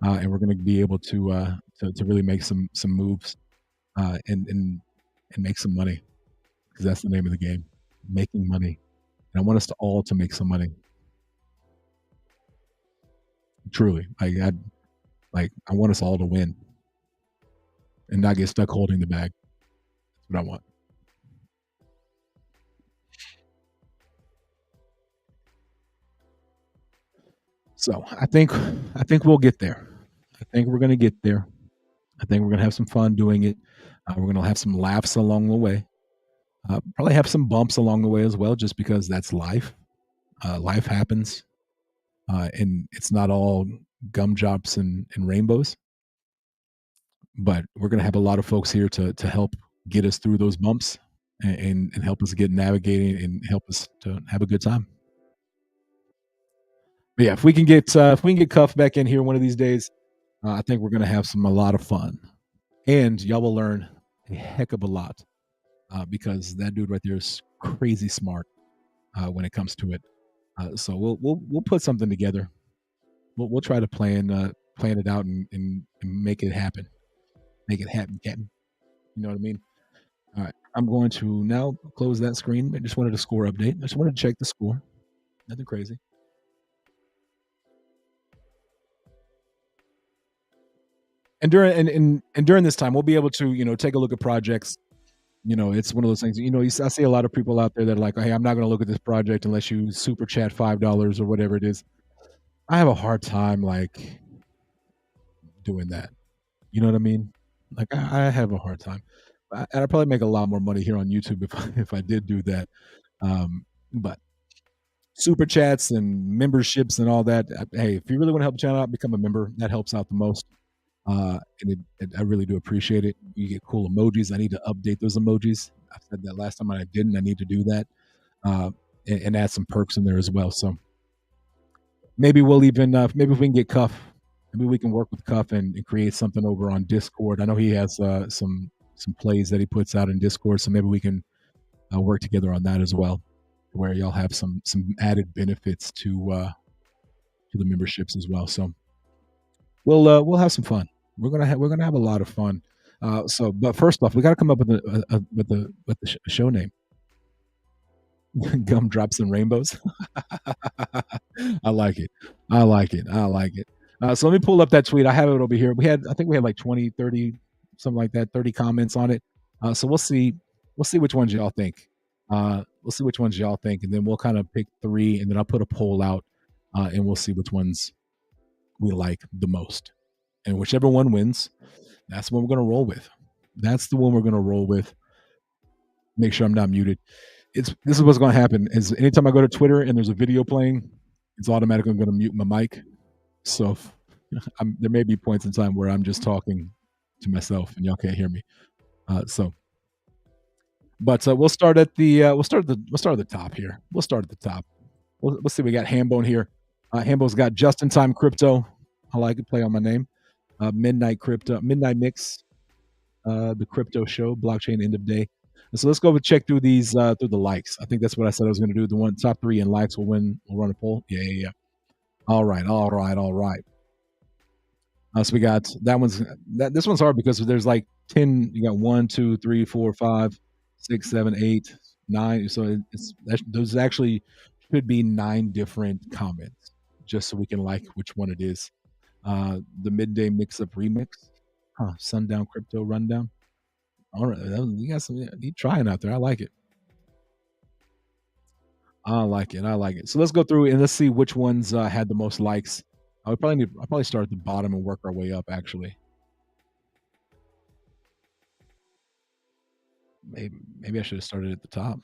and we're going to be able to really make some moves, and make some money, because that's the name of the game, making money. And I want us to all to make some money. Truly, I want us all to win and not get stuck holding the bag. That's what I want. So I think we'll get there. I think we're going to get there. I think we're gonna have some fun doing it. We're gonna have some laughs along the way. Probably have some bumps along the way as well, just because that's life. Life happens, and it's not all gumdrops and rainbows. But we're gonna have a lot of folks here to help get us through those bumps and help us get navigating and help us to have a good time. But yeah, if we can get Cuff back in here one of these days, I think we're gonna have a lot of fun, and y'all will learn a heck of a lot because that dude right there is crazy smart when it comes to it. So we'll put something together. We'll try to plan it out and make it happen. Make it happen, Captain. You know what I mean? All right. I'm going to now close that screen. I just wanted a score update. I just wanted to check the score. Nothing crazy. And during this time, we'll be able to take a look at projects. It's one of those things. I see a lot of people out there that are like, "Hey, I'm not going to look at this project unless you super chat $5 or whatever it is." I have a hard time like doing that. You know what I mean? Like I have a hard time. And I'd probably make a lot more money here on YouTube if if I did do that. But super chats and memberships and all that. Hey, if you really want to help the channel out, become a member. That helps out the most. I really do appreciate it. You get cool emojis. I need to update those emojis. I said that last time and I didn't. I need to do that uh, and add some perks in there as well. So maybe we'll even maybe if we can get Cuff, maybe we can work with Cuff and create something over on Discord. I know he has some plays that he puts out in Discord, so maybe we can work together on that as well, where y'all have some added benefits to the memberships as well. So we'll have some fun. We're gonna have a lot of fun. But first off, we got to come up with a show name. Gumdrops and rainbows. I like it. I like it. I like it. So let me pull up that tweet. I have it over here. I think we had like 20, 30, something like that, 30 comments on it. So we'll see which ones y'all think. We'll see which ones y'all think, and then we'll kind of pick three, and then I'll put a poll out, and we'll see which ones we like the most. And whichever one wins, that's the one we're gonna roll with. That's the one we're gonna roll with. Make sure I'm not muted. This is what's gonna happen is anytime I go to Twitter and there's a video playing, it's automatically gonna mute my mic. So there may be points in time where I'm just talking to myself and y'all can't hear me. But we'll start at the top here. We'll start at the top. We'll see. We got Hambone here. Hambone's got just in time crypto. I like it. Play on my name. Midnight Mix, the crypto show, blockchain end of day. And so let's go and check through these through the likes. I think that's what I said I was going to do. The one top three in likes will win. We'll run a poll. Yeah. All right. So we got this one's hard because there's like 10. You got 1, 2, 3, 4, 5, 6, 7, 8, 9. So those actually should be 9 different comments just so we can like which one it is. The midday mix up remix. Sundown crypto rundown. All right, you got some. You trying out there. I like it. I like it. So let's go through and let's see which ones had the most likes. I'll probably start at the bottom and work our way up. Actually, maybe I should have started at the top.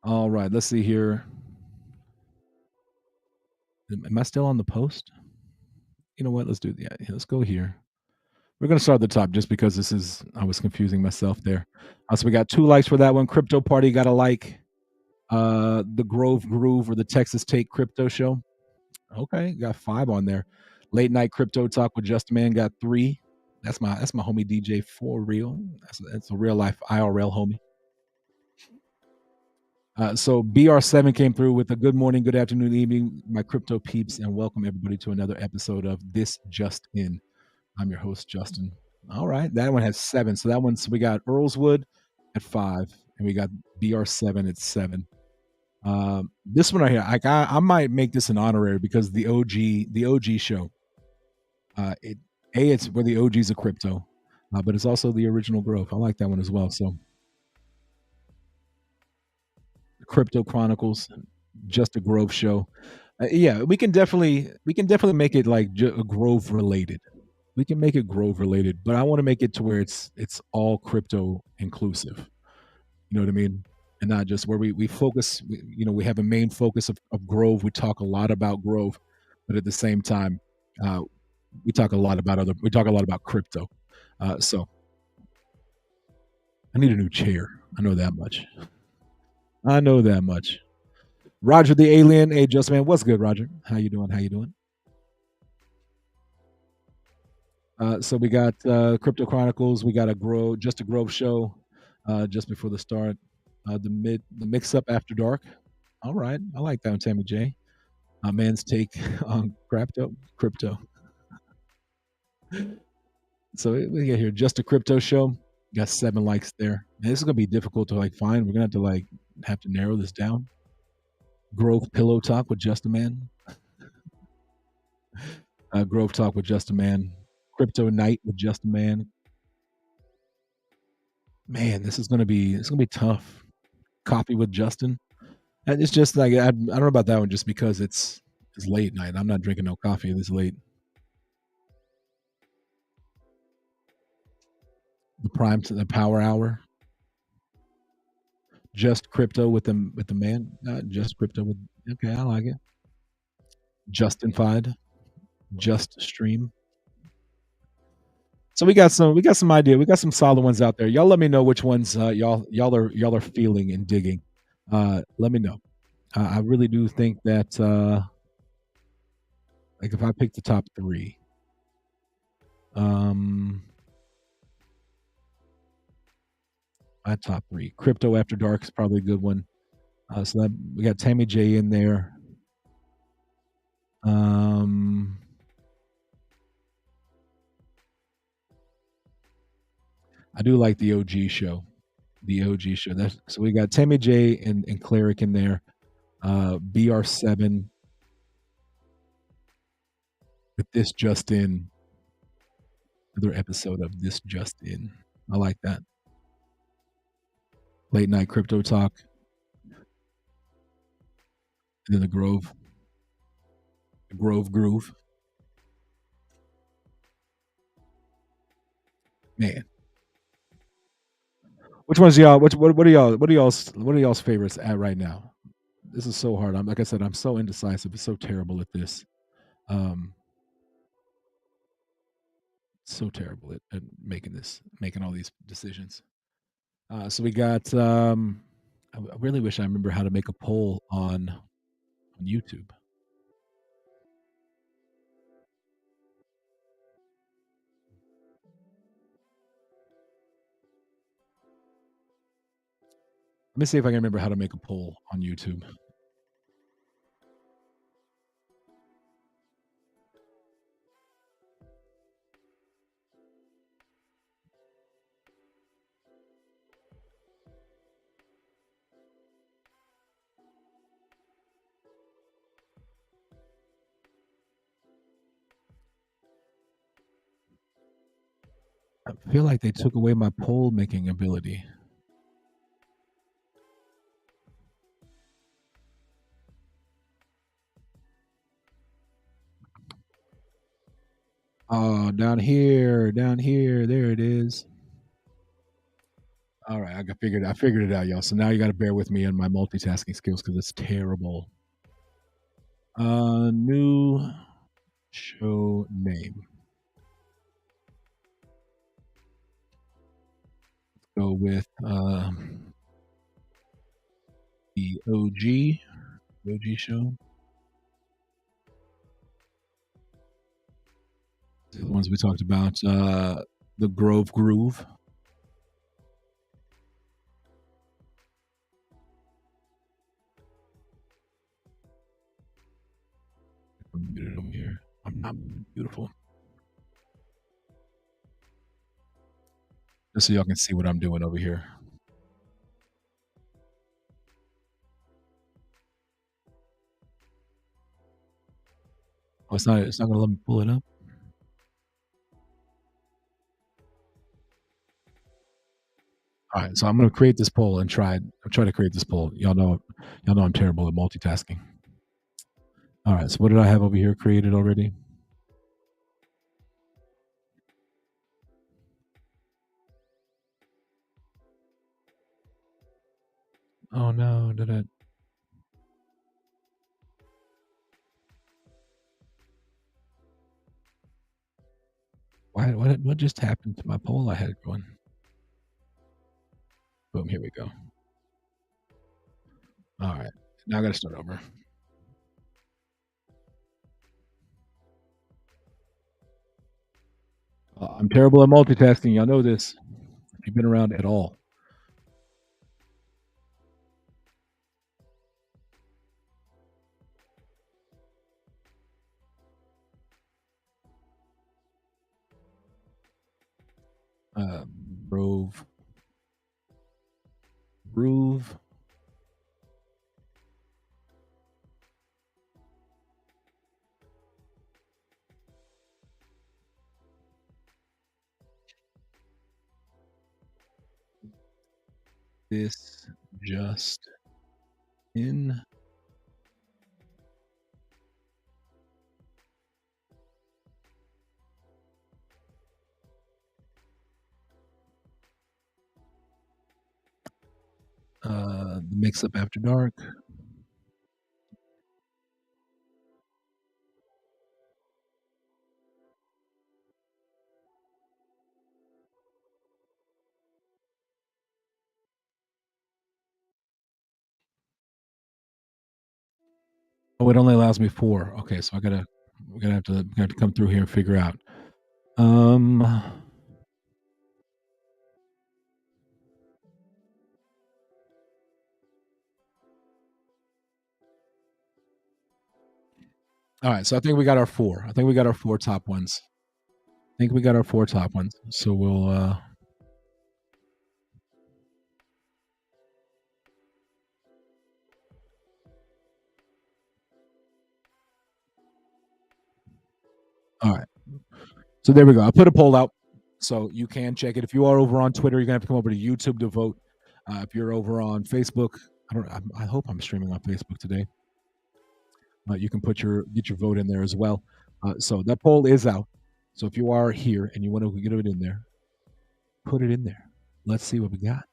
All right, let's see here. Am I still on the post? You know what? Let's do let's go here. We're gonna start at the top just because I was confusing myself there. So we got 2 likes for that one. Crypto Party got a like. The Grove Groove or the Texas Take Crypto Show. Okay, got 5 on there. Late Night Crypto Talk with JustAman got 3. That's my homie DJ for real. That's a real life IRL homie. So BR7 came through with a good morning, good afternoon, evening, my crypto peeps, and welcome everybody to another episode of This Just In. I'm your host, Justin. All right, that one has 7. So we got Earlswood at 5, and we got BR7 at 7. This one right here, I might make this an honorary because the OG show. It's where the OGs of crypto, but it's also the original Grove. I like that one as well. So, Crypto Chronicles, just a Grove show. Yeah, we can definitely make it like Grove related. We can make it Grove related, but I want to make it to where it's all crypto inclusive. You know what I mean? And not just where we focus. We have a main focus of Grove. We talk a lot about Grove, but at the same time, uh, we talk a lot about crypto. So I need a new chair. I know that much. I know that much. Roger the alien. Hey, just man, what's good, Roger? How you doing? How you doing? So we got Crypto Chronicles. We got a Grove show just before the start. The mix up after dark. All right, I like that one, Tammy J. Man's take on crypto. So we get here just a crypto show. Got 7 likes there. And this is gonna be difficult to like find. We're gonna have to narrow this down. Grove Pillow Talk with Just a Man. Grove Talk with Just a Man. Crypto Night with Just a Man. Man, it's gonna be tough. Coffee with Justin. And it's just like I don't know about that one just because it's late night. I'm not drinking no coffee this late. The power hour. Just crypto with the man. Just crypto with okay, I like it. Justified. Just stream. So we got some idea. We got some solid ones out there. Y'all let me know which ones y'all are feeling and digging. Let me know. I really do think that like if I pick the top 3, um my top 3. Crypto After Dark is probably a good one. So that we got Tammy J in there. Um I do like the OG show. The OG show. That's so we got Tammy J and Cleric in there. BR7 with this just in. Another episode of this just in. I like that. Late night crypto talk. And then the Grove. The Grove Groove. Man. Which one's y'all? What are y'all's favorites at right now? This is so hard. Like I said, I'm so indecisive. It's so terrible at this. Um, so terrible at making all these decisions. So we got. I really wish I remember how to make a poll on YouTube. Let me see if I can remember how to make a poll on YouTube. I feel like they took away my poll making ability. Oh, down here, there it is. All right, I figured it out, y'all. So now you got to bear with me on my multitasking skills because it's terrible. New show name. Go with the OG show. The ones we talked about. The Grove Groove. I'm muted over here. I'm not beautiful. Just so y'all can see what I'm doing over here. Oh, it's not gonna let me pull it up. All right, so I'm gonna create this poll and try to create this poll. Y'all know I'm terrible at multitasking. All right. So what did I have over here created already? Oh no! Did it? Why? What just happened to my poll I had going? Boom! Here we go. All right. Now I got to start over. I'm terrible at multitasking. Y'all know this. If you've been around at all. Grove. Groove. This just in. The mix up after dark. Oh, it only allows me 4. Okay, so we're gonna have to come through here and figure out. Um. All right, so I think we got our 4. I think we got our 4 top ones. I think we got our 4 top ones. So we'll. All right. So there we go. I put a poll out, so you can check it. If you are over on Twitter, you're gonna have to come over to YouTube to vote. If you're over on Facebook, I hope I'm streaming on Facebook today. You can get your vote in there as well. So that poll is out. So if you are here and you want to get it in there, put it in there. Let's see what we got.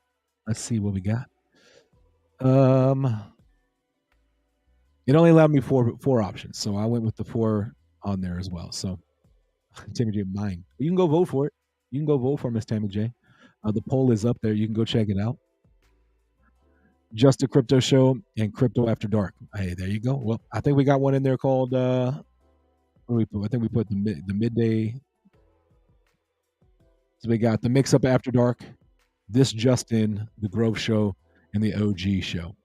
Let's see what we got. It only allowed me four options, so I went with the 4 on there as well. So Tammy J, mine. You can go vote for it. You can go vote for Miss Tammy J. The poll is up there. You can go check it out. Just a Crypto Show and Crypto After Dark. Hey, there you go. Well, I think we got one in there called. What do we put? I think we put the midday. So we got the Mix Up After Dark, this Justin, the Grove Show, and the OG Show.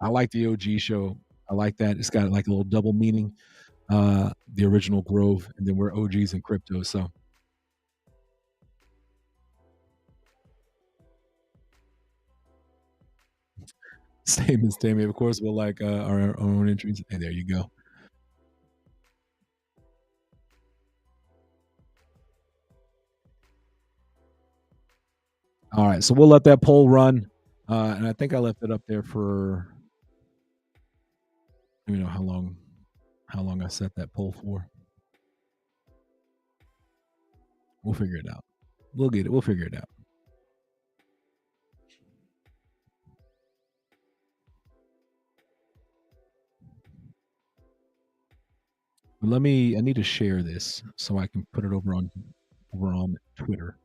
I like the OG Show. I like that. It's got like a little double meaning. The original Grove, and then we're OGs in crypto. So same as Tammy. Of course, we'll like our own entries. And there you go. All right, so we'll let that poll run, and I think I left it up there for how long I set that poll for. We'll figure it out. We'll get it. We'll figure it out. But I need to share this so I can put it over on Twitter.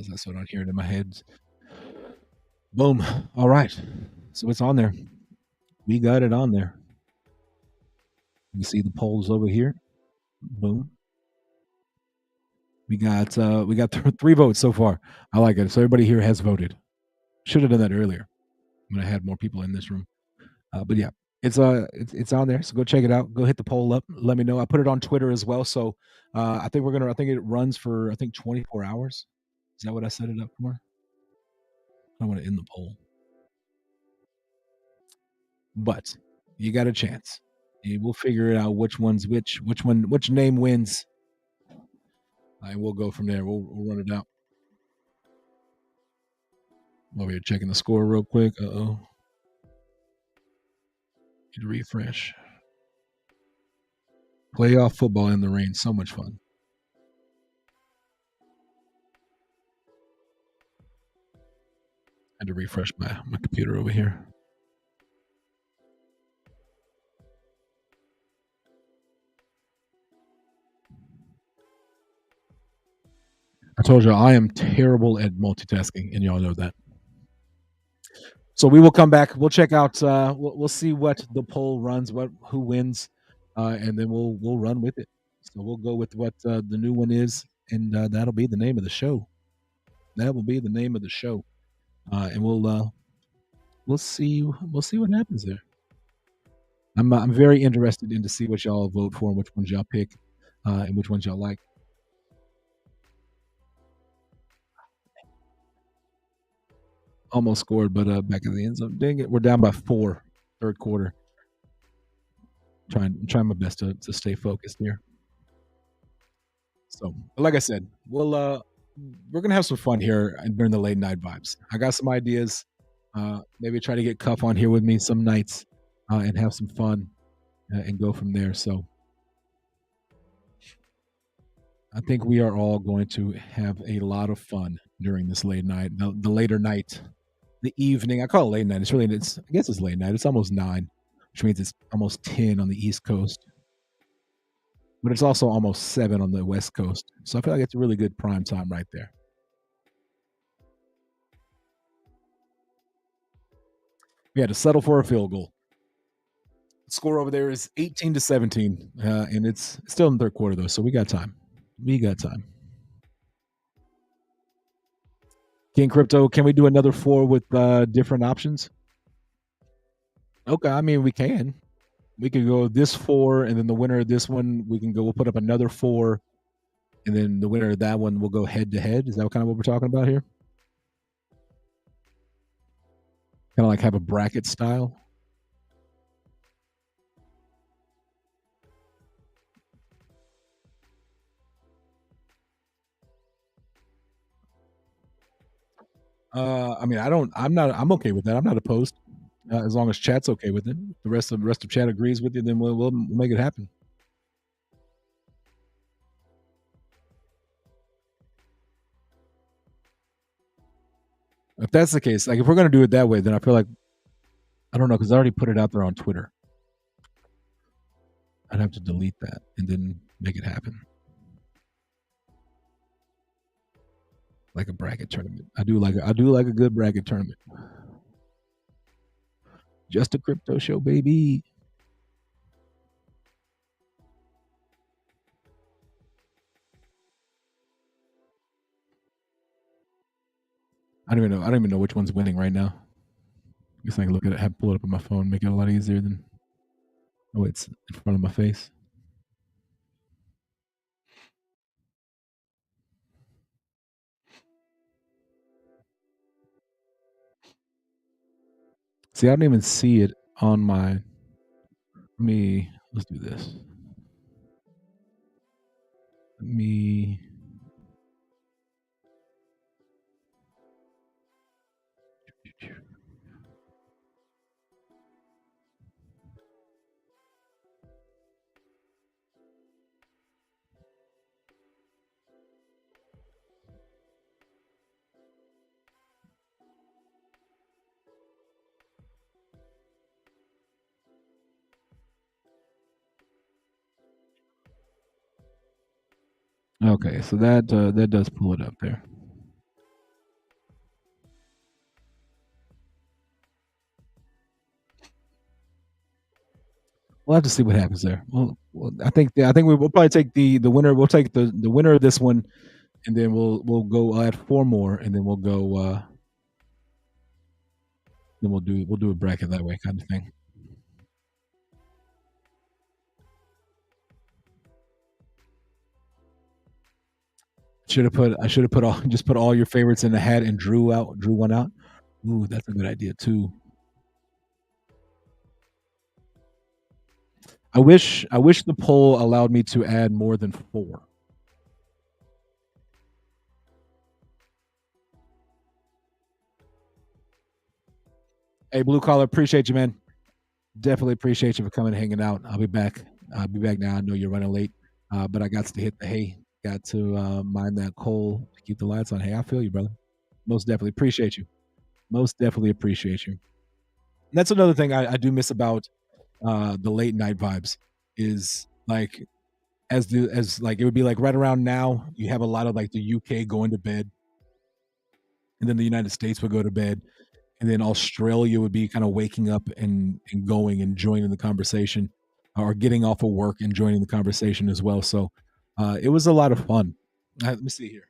pause that so I don't hear it in my head. Boom. All right. So it's on there. We got it on there. You see the polls over here. Boom. We got 3 votes so far. I like it. So everybody here has voted. Should have done that earlier when I had more people in this room. But yeah, it's on there. So go check it out. Go hit the poll up. Let me know. I put it on Twitter as well. So I think it runs for 24 hours. Is that what I set it up for? I want to end the poll, but you got a chance. We'll figure it out which one's which name wins, and we'll go from there. We'll run it out. Over here checking the score real quick. Need to refresh. Playoff football in the rain, so much fun. I had to refresh my computer over here. I told you I am terrible at multitasking, and y'all know that. So we will come back. We'll check out. We'll see what the poll runs, who wins, and then we'll run with it. So we'll go with what the new one is, and that'll be the name of the show. That will be the name of the show, and we'll see what happens there. I'm very interested in to see what y'all vote for and which ones y'all pick, and which ones y'all like. Almost scored, but back in the end zone. Dang it, we're down by 4, third quarter. Trying my best to stay focused here. So, like I said, we're gonna have some fun here during the late night vibes. I got some ideas. Maybe try to get Cuff on here with me some nights and have some fun and go from there. So, I think we are all going to have a lot of fun during this late night, the later night, the evening. I call it late night. I guess it's late night. It's almost 9, which means it's almost 10 on the East Coast. But it's also almost 7 on the West Coast. So I feel like it's a really good prime time right there. We had to settle for a field goal. The score over there is 18-17, and it's still in the third quarter though, so we got time. We got time. King Crypto, can we do another 4 with different options? Okay, I mean we can. We could go this 4, and then the winner of this one, we'll put up another 4, and then the winner of that one will go head to head. Is that kind of what we're talking about here? Kind of like have a bracket style. I mean, I'm okay with that. I'm not opposed as long as chat's okay with it. The rest of chat agrees with you, then we'll make it happen. If that's the case, like if we're gonna do it that way, then I feel like I don't know because I already put it out there on Twitter. I'd have to delete that and then make it happen. Like a bracket tournament. I do like a good bracket tournament. Just a crypto show, baby. I don't even know which one's winning right now. I guess I can look at it, pull it up on my phone, make it a lot easier than. Oh, it's in front of my face. See, I don't even see it on my. Let's do this. Let me. Okay, so that does pull it up there. we'll have to see what happens there. Well, I think we'll probably take the winner. We'll take the winner of this one, and then we'll go add four more, and then we'll go. Then we'll do a bracket that way, kind of thing. I should have put all just put all your favorites in the hat and drew one out. Ooh, that's a good idea too. I wish the poll allowed me to add more than four. Hey, blue collar, appreciate you, man. Definitely appreciate you for coming and hanging out. I'll be back. I'll be back now. I know you're running late, but I got to hit the hay. Got to mine that coal to keep the lights on. Hey, I feel you, brother. Most definitely appreciate you. Most definitely appreciate you. And that's another thing I do miss about the late night vibes is like as like it would be like right around now you have a lot of like the UK going to bed, and then the United States would go to bed, and then Australia would be kind of waking up and going and joining the conversation, or getting off of work and joining the conversation as well. So it was a lot of fun. Let me see here.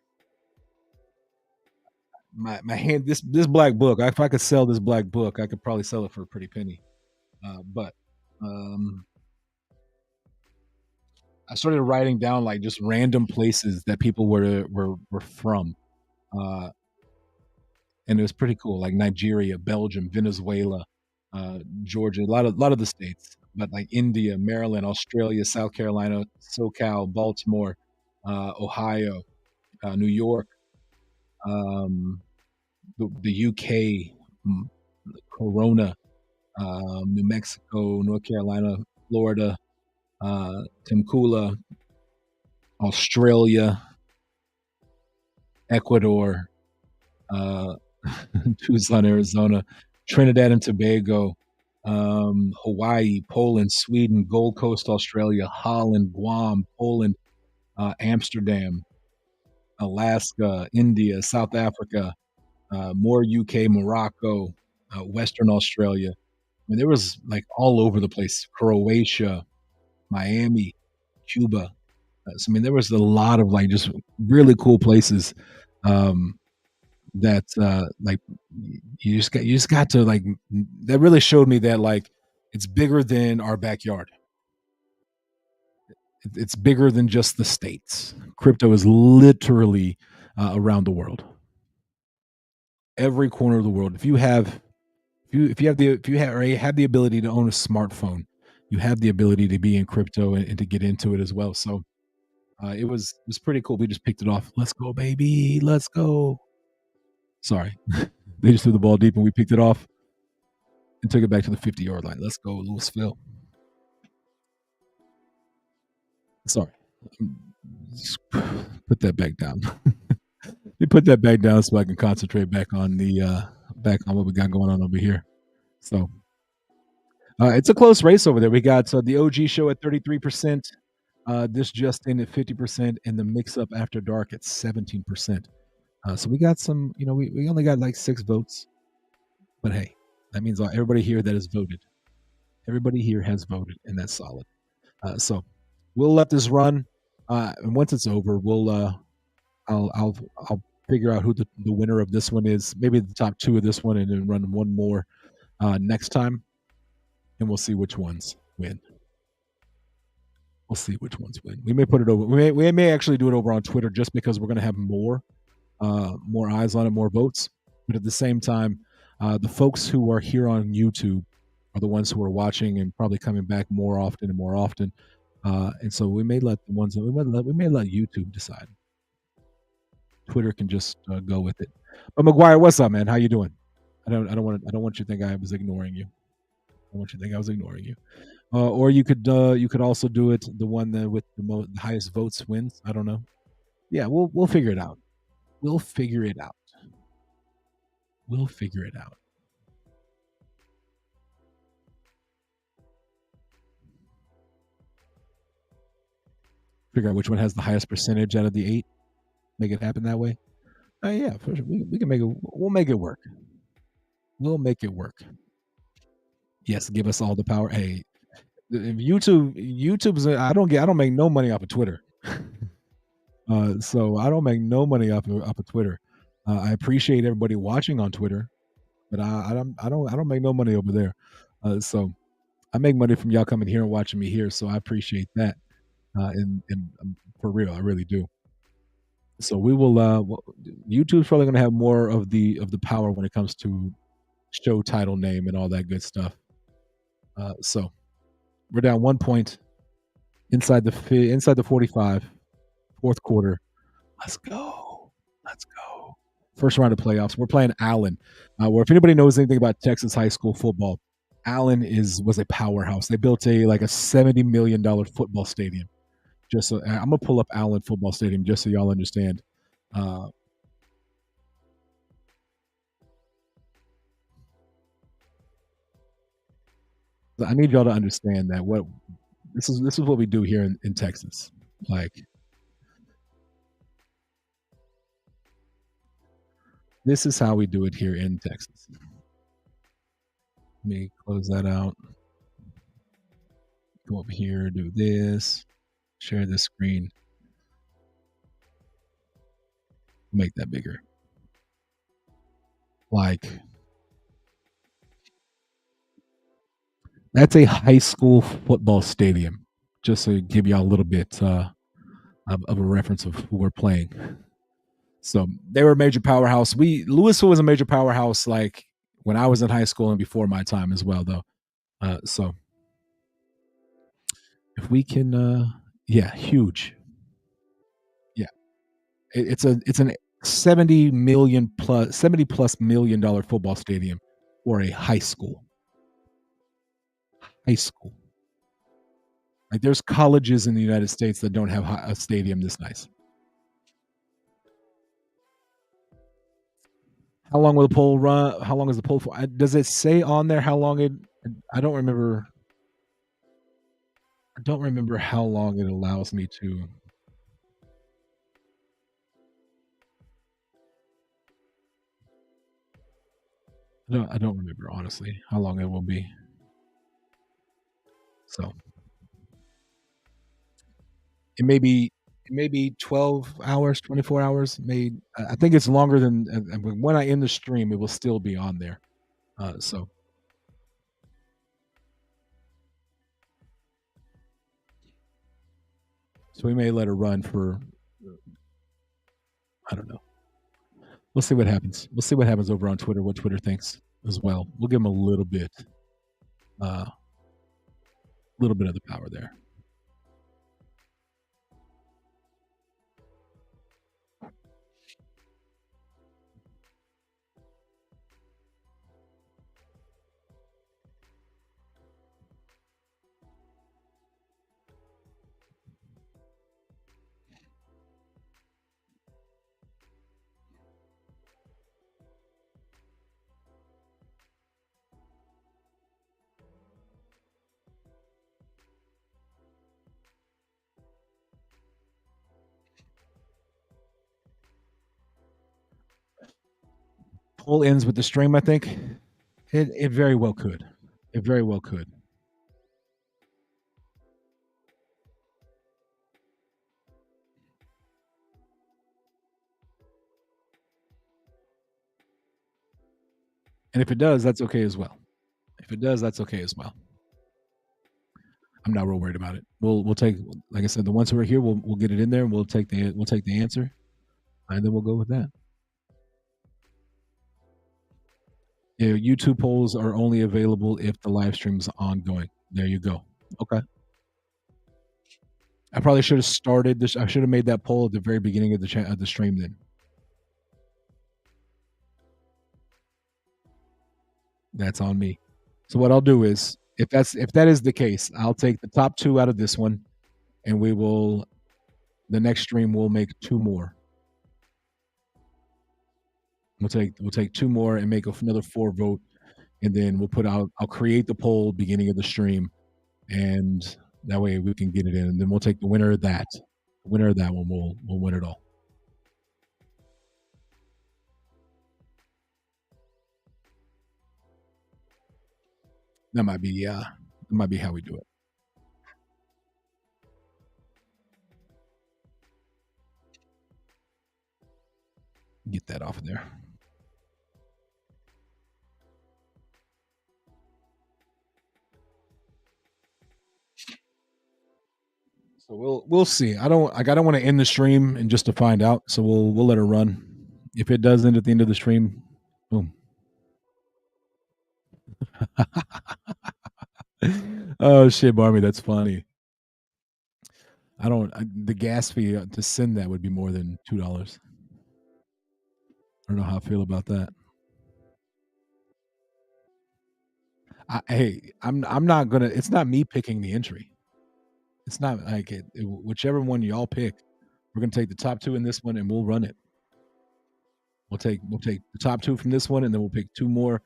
My hand this black book. If I could sell this black book, I could probably sell it for a pretty penny. But um, I started writing down like just random places that people were from, uh, and it was pretty cool. Like Nigeria, Belgium, Venezuela, Georgia, a lot of the states, but like India, Maryland, Australia, South Carolina, SoCal, Baltimore, Ohio, New York, um, the UK, Corona, New Mexico, North Carolina, Florida, Temecula, Australia, Ecuador, uh, Tucson, Arizona, Trinidad and Tobago, Hawaii, Poland, Sweden, Gold Coast, Australia, Holland, Guam, Poland, Amsterdam, Alaska, India, South Africa, more UK, Morocco, Western Australia. I mean, there was like all over the place. Croatia, Miami, Cuba. So, I mean, there was a lot of like just really cool places. Um, that like you just got to like that really showed me that like it's bigger than our backyard. It's bigger than just the states. Crypto is literally around the world, every corner of the world. If you have the ability to own a smartphone, you have the ability to be in crypto and to get into it as well. So it was pretty cool. We just picked it off. Let's go, baby. Let's go. Sorry, they just threw the ball deep and we picked it off and took it back to the 50-yard line. Let's go, Louisville. Sorry. Just put that back down. You put that back down so I can concentrate back on what we got going on over here. So it's a close race over there. We got the OG show at 33%, this just in at 50%, and the mix up after dark at 17%. So we got some, we only got like 6 votes, but hey, that means everybody here that has voted. Everybody here has voted, and that's solid. So we'll let this run, and once it's over, I'll figure out who the winner of this one is. Maybe the top two of this one, and then run one more next time, and we'll see which ones win. We'll see which ones win. We may put it over. We may actually do it over on Twitter just because we're going to have more eyes on it, more votes. But at the same time, the folks who are here on YouTube are the ones who are watching and probably coming back more often and more often. And so we may let the ones that we may let YouTube decide. Twitter can just go with it. But McGuire, what's up, man? How you doing? I don't want you to think I was ignoring you. I want you to think I was ignoring you. Or you could also do it the one that with the highest votes wins. I don't know. Yeah, we'll figure it out. We'll figure it out. We'll figure it out. Figure out which one has the highest percentage out of the 8. Make it happen that way. Yeah, for sure. We can make it. We'll make it work. We'll make it work. Yes, give us all the power. Hey, If YouTube's I don't make no money off of Twitter. So I don't make no money off of Twitter. I appreciate everybody watching on Twitter, but I don't make no money over there. So I make money from y'all coming here and watching me here, so I appreciate that. And for real, I really do. So we will. YouTube's probably going to have more of the power when it comes to show title name and all that good stuff. So we're down 1 point inside the 45, fourth quarter. Let's go. Let's go. First round of playoffs. We're playing Allen. Where if anybody knows anything about Texas high school football, Allen was a powerhouse. They built a $70 million football stadium. Just so I'm gonna pull up Allen Football Stadium just so y'all understand. Uh, I need y'all to understand that what this is what we do here in Texas. Like this is how we do it here in Texas. Let me close that out. Go up here, do this, share this screen, make that bigger. Like that's a high school football stadium. Just to give y'all a little bit of a reference of who we're playing. So they were a major powerhouse. Louisville was a major powerhouse like when I was in high school and before my time as well, though. So if we can, yeah, huge. Yeah, it's an 70 plus $70 million football stadium for a high school. High school. Like there's colleges in the United States that don't have a stadium this nice. How long will the poll run? How long is the poll for? Does it say on there how long it? I don't remember. I don't remember how long it allows me to. I don't remember honestly how long it will be. So it may be 12 hours, 24 hours. I think it's longer than when I end the stream, it will still be on there. So we may let it run for I don't know. We'll see what happens. We'll see what happens over on Twitter. What Twitter thinks as well. We'll give them a little bit of the power there. Poll ends with the stream. I think it very well could. It very well could. And if it does, that's okay as well. If it does, that's okay as well. I'm not real worried about it. We'll take, like I said, the ones who are here, we'll get it in there. We'll take the answer, and then we'll go with that. Yeah, YouTube polls are only available if the live stream is ongoing. There you go. Okay. I probably should have started this. I should have made that poll at the very beginning of the stream. Then that's on me. So what I'll do is, if that is the case, I'll take the top two out of this one, and we will. The next stream we'll make two more. We'll take two more and make another 4 vote, and then we'll put out. I'll create the poll beginning of the stream, and that way we can get it in, and then we'll take the winner of that. The winner of that one will win it all. That might be how we do it. Get that off of there. So we'll see. I don't want to end the stream and just to find out. So we'll let it run. If it does end at the end of the stream, boom. Oh shit, Barmy, that's funny. The gas fee to send that would be more than $2. I don't know how I feel about that. Hey, I'm not gonna. It's not me picking the entry. It's not like whichever one y'all pick. We're gonna take the top two in this one, and we'll run it. We'll take the top two from this one, and then we'll pick two more,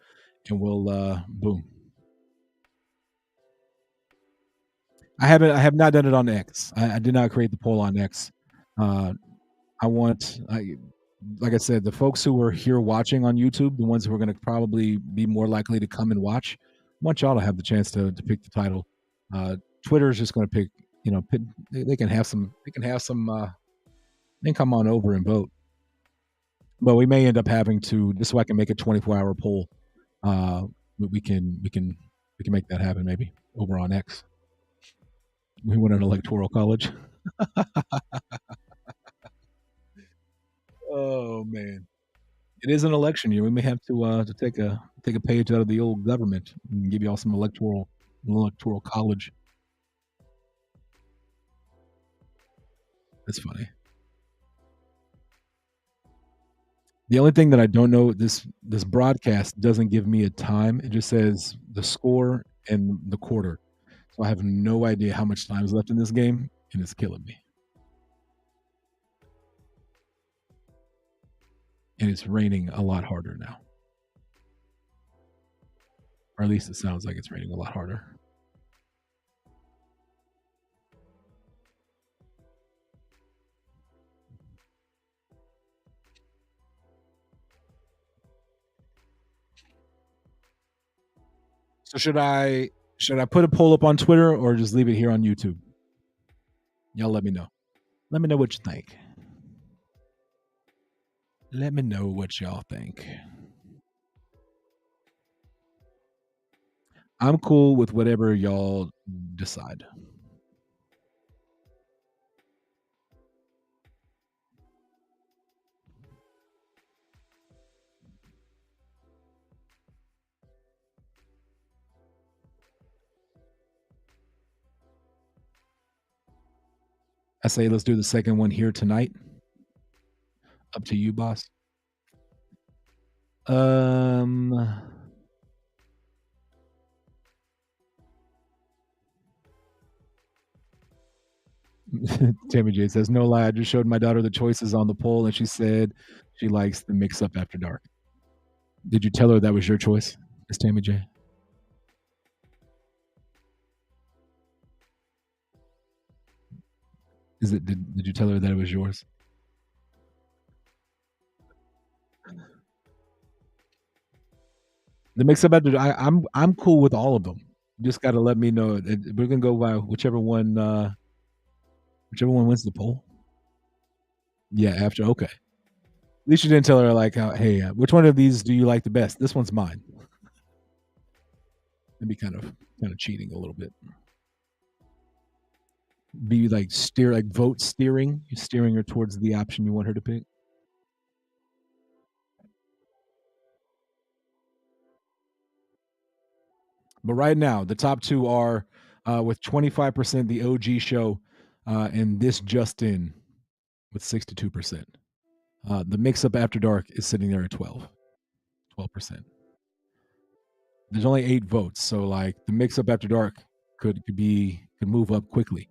and we'll boom. I have not done it on X. I did not create the poll on X. Uh, I want, like I said, the folks who are here watching on YouTube, the ones who are going to probably be more likely to come and watch, I want y'all to have the chance to pick the title. Twitter is just going to pick, they can have some, they can come on over and vote. But we may end up having to, just so I can make a 24-hour poll. We can make that happen maybe over on X. We want an electoral college. Oh man, it is an election year. We may have to take a page out of the old government and give you all some electoral college. That's funny. The only thing that I don't know, this broadcast doesn't give me a time. It just says the score and the quarter. So I have no idea how much time is left in this game, and it's killing me. And it's raining a lot harder now. Or at least it sounds like it's raining a lot harder. So should I put a poll up on Twitter or just leave it here on YouTube? Y'all let me know. Let me know what you think. Let me know what y'all think. I'm cool with whatever y'all decide. I say let's do the second one here tonight. Up to you, boss. Tammy J says, no lie, I just showed my daughter the choices on the poll and she said she likes the mix up after dark. Did you tell her that was your choice, Miss Tammy J? Did you tell her that it was yours? The mix up after I'm cool with all of them. You just gotta let me know. We're gonna go by whichever one wins the poll. Yeah, after okay. At least you didn't tell her like, hey, which one of these do you like the best? This one's mine. It'd be kind of cheating a little bit. Be like vote steering. You're steering her towards the option you want her to pick. But right now, the top two are with 25% the OG show, and this just in with 62%. The mix up after dark is sitting there at 12%. There's only 8 votes, so like the mix up after dark could move up quickly.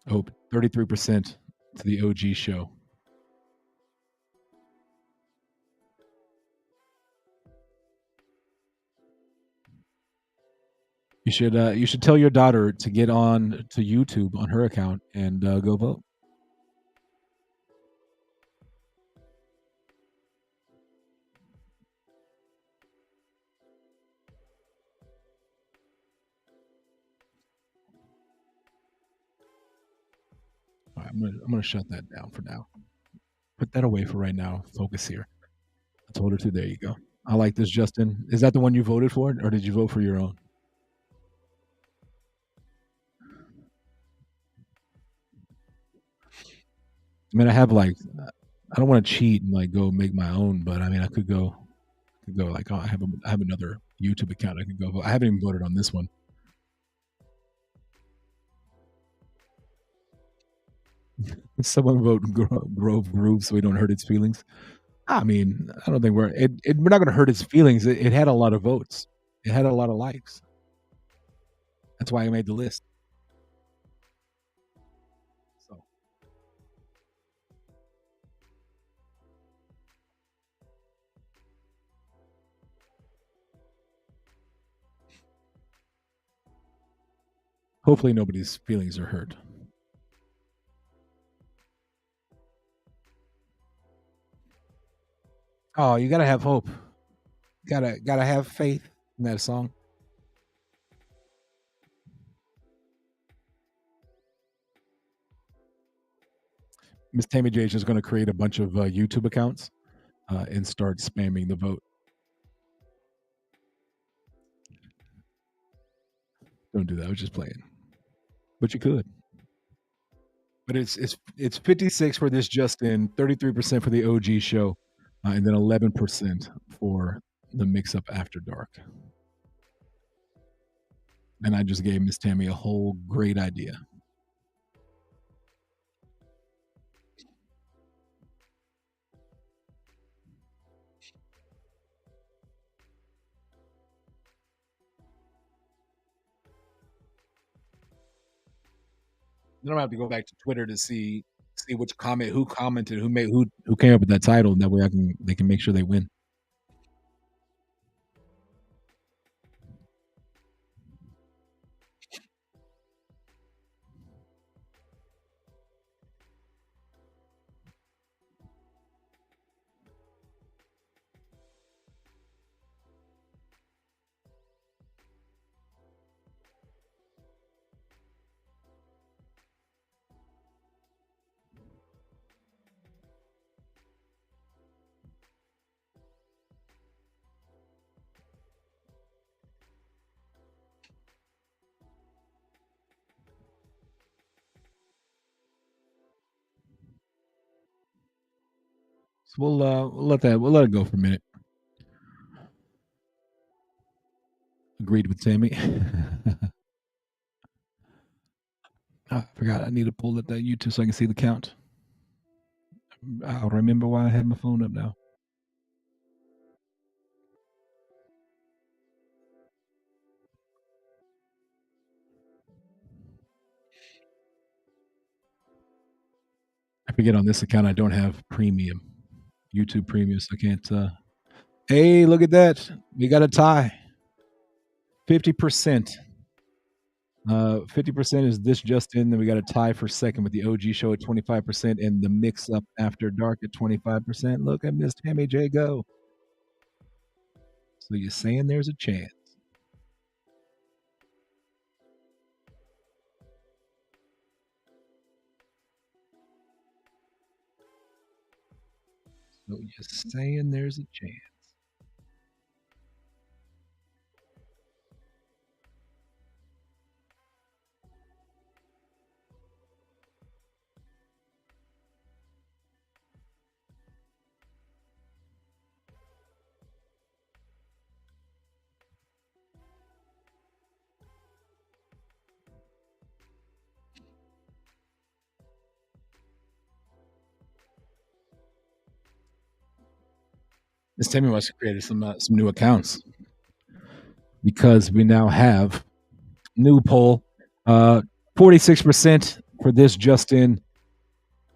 Hope 33% to the OG show. You should tell your daughter to get on to YouTube on her account and go vote. I'm gonna shut that down for now. Put that away for right now. Focus here. I told her to. There you go. I like this, Justin. Is that the one you voted for, or did you vote for your own? I mean, I have like, I don't want to cheat and like go make my own, but I mean, I could go like, oh, I have another YouTube account. I could go. I haven't even voted on this one. Someone vote Grove Groove so we don't hurt its feelings. I mean, I don't think we're not going to hurt its feelings. It had a lot of votes. It had a lot of likes. That's why I made the list. So hopefully nobody's feelings are hurt. Oh, you gotta have hope. Gotta have faith in that song. Miss Tammy J is just going to create a bunch of YouTube accounts and start spamming the vote. Don't do that. I was just playing, but you could. But it's 56 for this Justin, 33% for the OG show, and then 11% for the mix up after dark. And I just gave Miss Tammy a whole great idea. Then I'm gonna have to go back to Twitter to see which comment, who commented, who came up with that title, and that way they can make sure they win. So we'll let it go for a minute. Agreed with Tammy. I forgot I need to pull up that YouTube so I can see the count. I'll remember why I had my phone up now. I forget on this account I don't have premium, YouTube premium, so I can't. Hey, look at that! We got a tie. 50%. 50% is this just in. Then we got a tie for second with the OG show at 25% and the mix up after dark at 25%. Look at Miss Tammy J go. So you're saying there's a chance. So you're saying there's a chance. Miss Tammy must have created some new accounts because we now have new poll. 46% for this just in,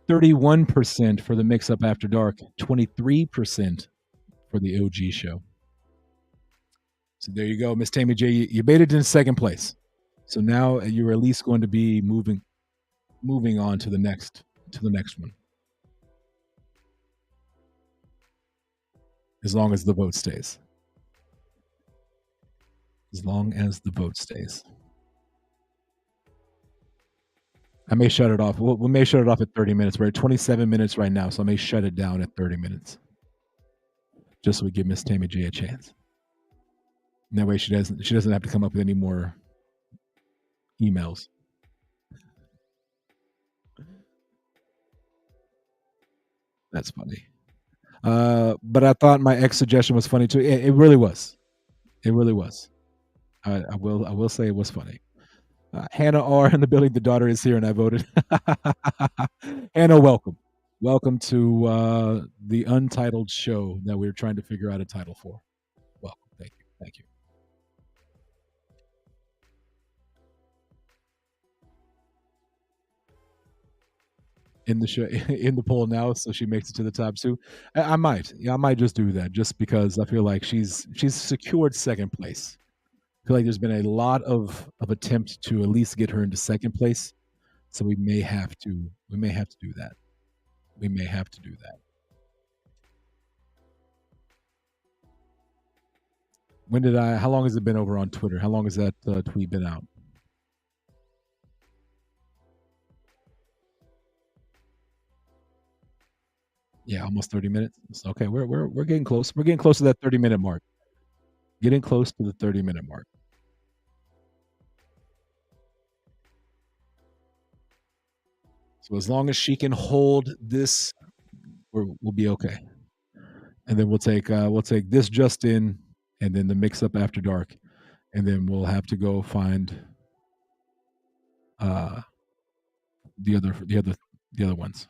31% for the mix up after dark, 23% for the OG show. So there you go, Miss Tammy J. You made it in second place. So now you're at least going to be moving on to the next one, as long as the vote stays. As long as the vote stays. I may shut it off. We may shut it off at 30 minutes. We're at 27 minutes right now, so I may shut it down at 30 minutes, just so we give Miss Tammy J a chance. And that way she doesn't have to come up with any more emails. That's funny. But I thought my ex suggestion was funny too. It really was. It really was. I will say it was funny. Hannah R in the building. The daughter is here, and I voted. Hannah, welcome. Welcome to the untitled show that we're trying to figure out a title for. Welcome. Thank you. Thank you. In the show, in the poll now, so she makes it to the top two. I might, yeah, I might just do that, just because I feel like she's secured second place. I feel like there's been a lot of attempt to at least get her into second place, so we may have to do that. We may have to do that. When did I? How long has it been over on Twitter? How long has that tweet been out? Yeah, almost 30 minutes. Okay, we're getting close. We're getting close to that 30-minute mark. Getting close to the 30-minute mark. So as long as she can hold this, we'll be okay. And then we'll take this just in, and then the mix up after dark, and then we'll have to go find uh the other ones.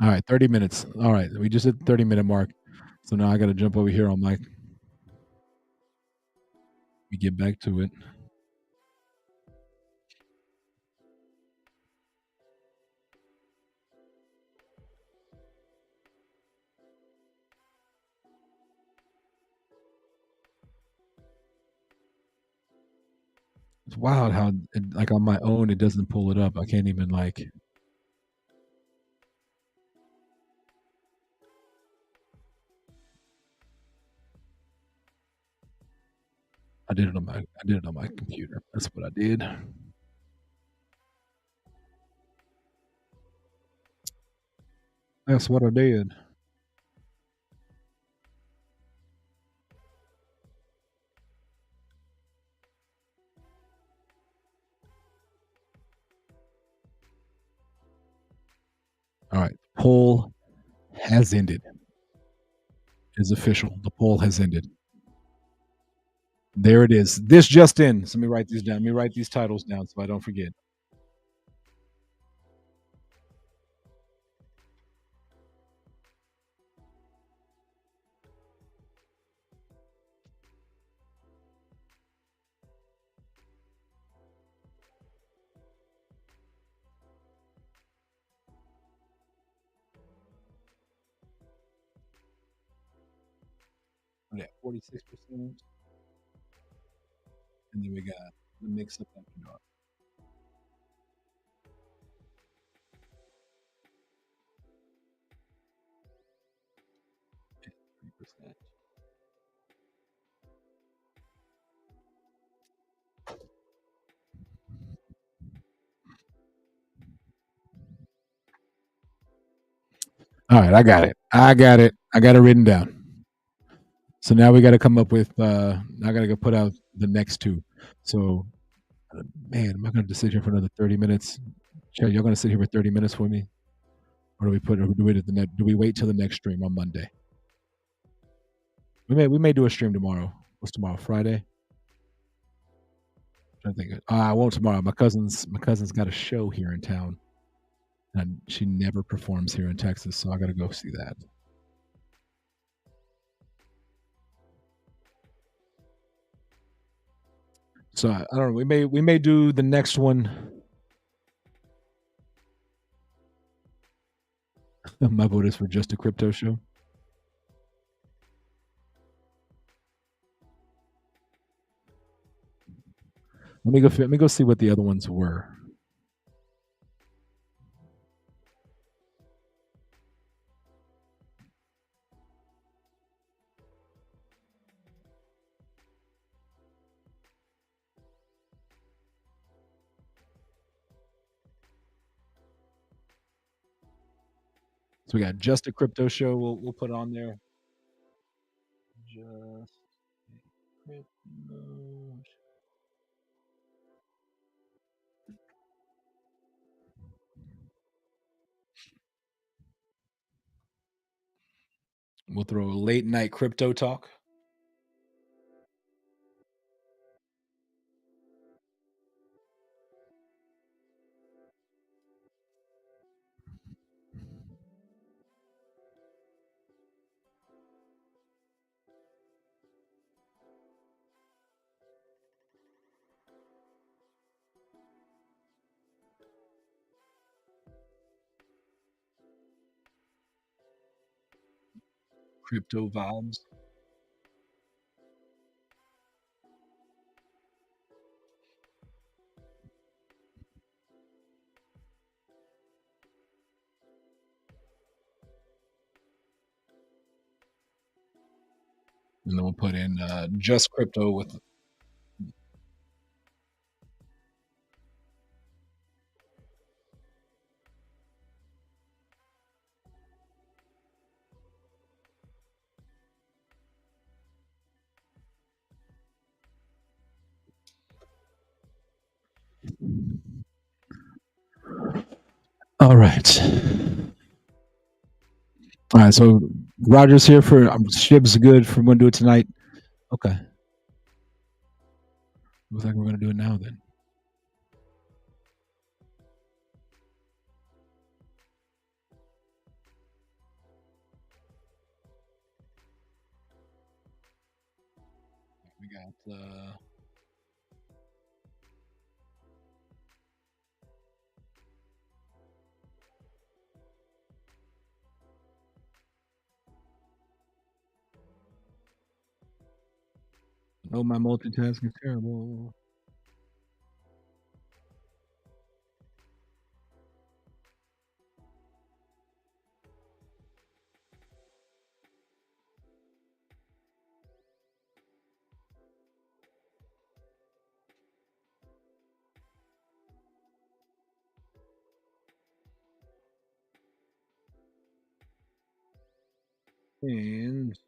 All right, 30 minutes. All right, we just hit the 30-minute mark. So now I got to jump over here on Mike. We get back to it. It's wild how like on my own it doesn't pull it up. I can't even like. I did it on my computer. That's what I did. That's what I did. All right, poll has ended. Is official. The poll has ended. There it is. This just in. So let me write these down. Let me write these titles down so I don't forget. Yeah, 46%. And then we got the mix up after dark. 3%. All right, I got it. I got it. I got it written down. So now we got to come up with. I got to go put out the next two. So, man, am I going to sit here for another 30 minutes? Chad, you're going to sit here for 30 minutes for me, or do we put? Or do we do we wait till the next stream on Monday? We may do a stream tomorrow. What's tomorrow? Friday. I'm trying to think. I won't tomorrow. My cousin's got a show here in town, and she never performs here in Texas, so I got to go see that. So I don't know. We may do the next one. My vote is for just a crypto show. Let me go see what the other ones were. So we got Just a Crypto Show. We'll put on there. Just a Crypto. We'll throw a late night crypto talk. Crypto vibes. And then we'll put in just crypto with. All right. All right. So Roger's here for Shib's good for we're gonna do it tonight. Okay. Looks like we're gonna do it now then. We got oh, my multitasking is terrible. And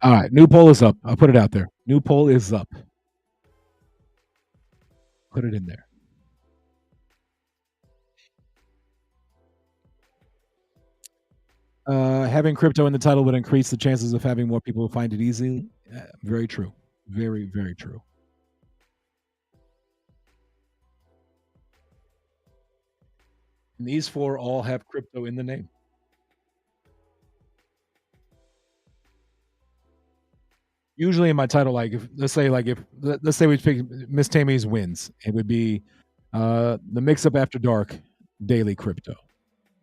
all right, new poll is up. I'll put it out there. New poll is up. Put it in there. Having crypto in the title would increase the chances of having more people find it easy. Very true. Very, very true. And these four all have crypto in the name. Usually in my title, like if let's say let's say we pick Miss Tammy's wins, it would be the mix up after dark daily crypto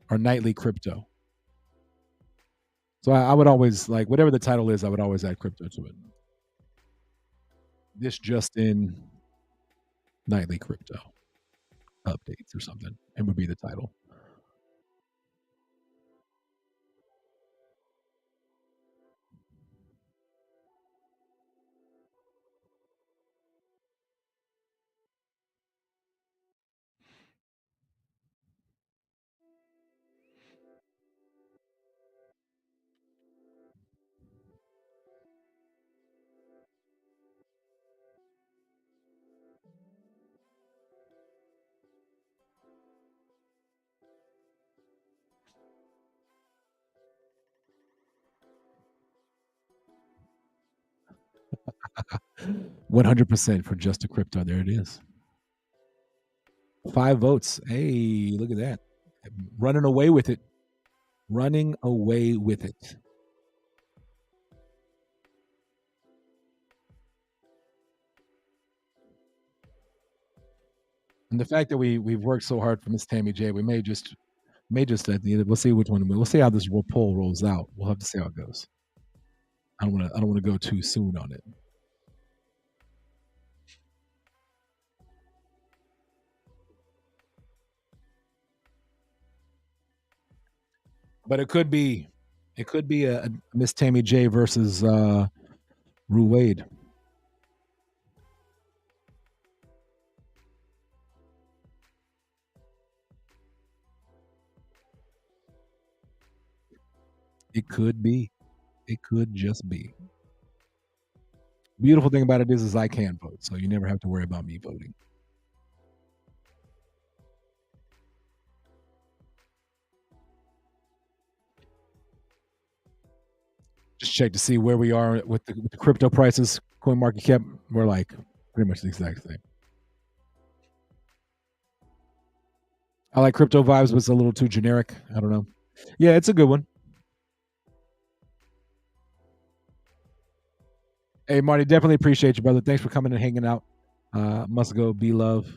or nightly crypto. So I would always like whatever the title is, I would always add crypto to it. This just in nightly crypto updates or something. It would be the title. 100% for just a crypto. There it is. 5 votes. Hey, look at that. Running away with it. Running away with it. And the fact that we've worked so hard for Miss Tammy J, we may just at the end. We'll see which one. We'll see how this poll rolls out. We'll have to see how it goes. I don't want to go too soon on it. But it could be a Miss Tammy J versus Rue Wade. It could be. It could just be. Beautiful thing about it is I can vote, so you never have to worry about me voting. Just check to see where we are with the crypto prices, coin market cap. We're like pretty much the exact same. I like crypto vibes, but it's a little too generic. I don't know. Yeah, it's a good one. Hey, Marty, definitely appreciate you, brother. Thanks for coming and hanging out. Must go. Be love.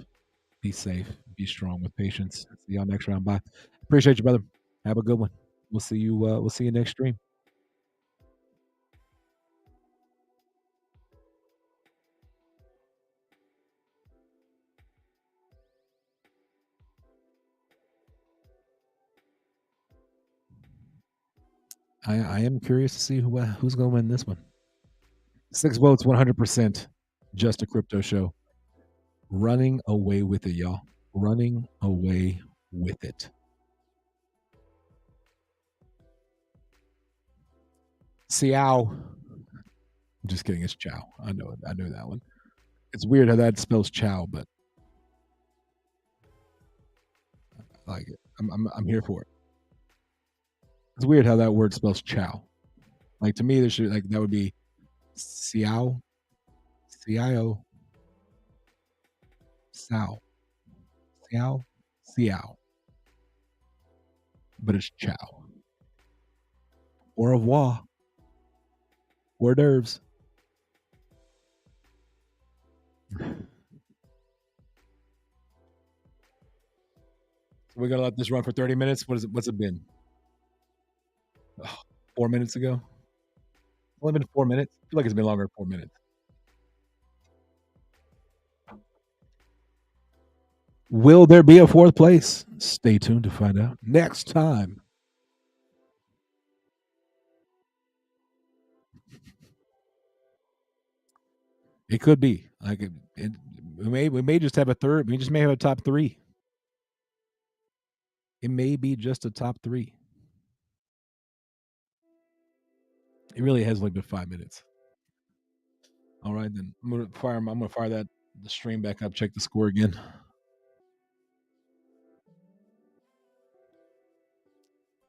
Be safe. Be strong with patience. See y'all next round. Bye. Appreciate you, brother. Have a good one. We'll see you. We'll see you next stream. I am curious to see who's going to win this one. 6 votes, 100%. Just a crypto show. Running away with it, y'all. Running away with it. Xiao. I'm just kidding. It's Chow. I know it. I knew that one. It's weird how that spells Chow, but I like it. I'm here for it. It's weird how that word spells Chow. Like to me, there should like that would be Xiao, Cio, Sao, Xiao, Xiao, but it's Chow. Au revoir. Hors d'oeuvres. We're gonna let this run for 30 minutes. What's it been? Oh, 4 minutes ago? It's only been 4 minutes. I feel like it's been longer than 4 minutes. Will there be a fourth place? Stay tuned to find out next time. It could be like we may just have a third. We just may have a top three. It may be just a top three. It really has like been 5 minutes. All right, then I'm gonna fire the stream back up. Check the score again.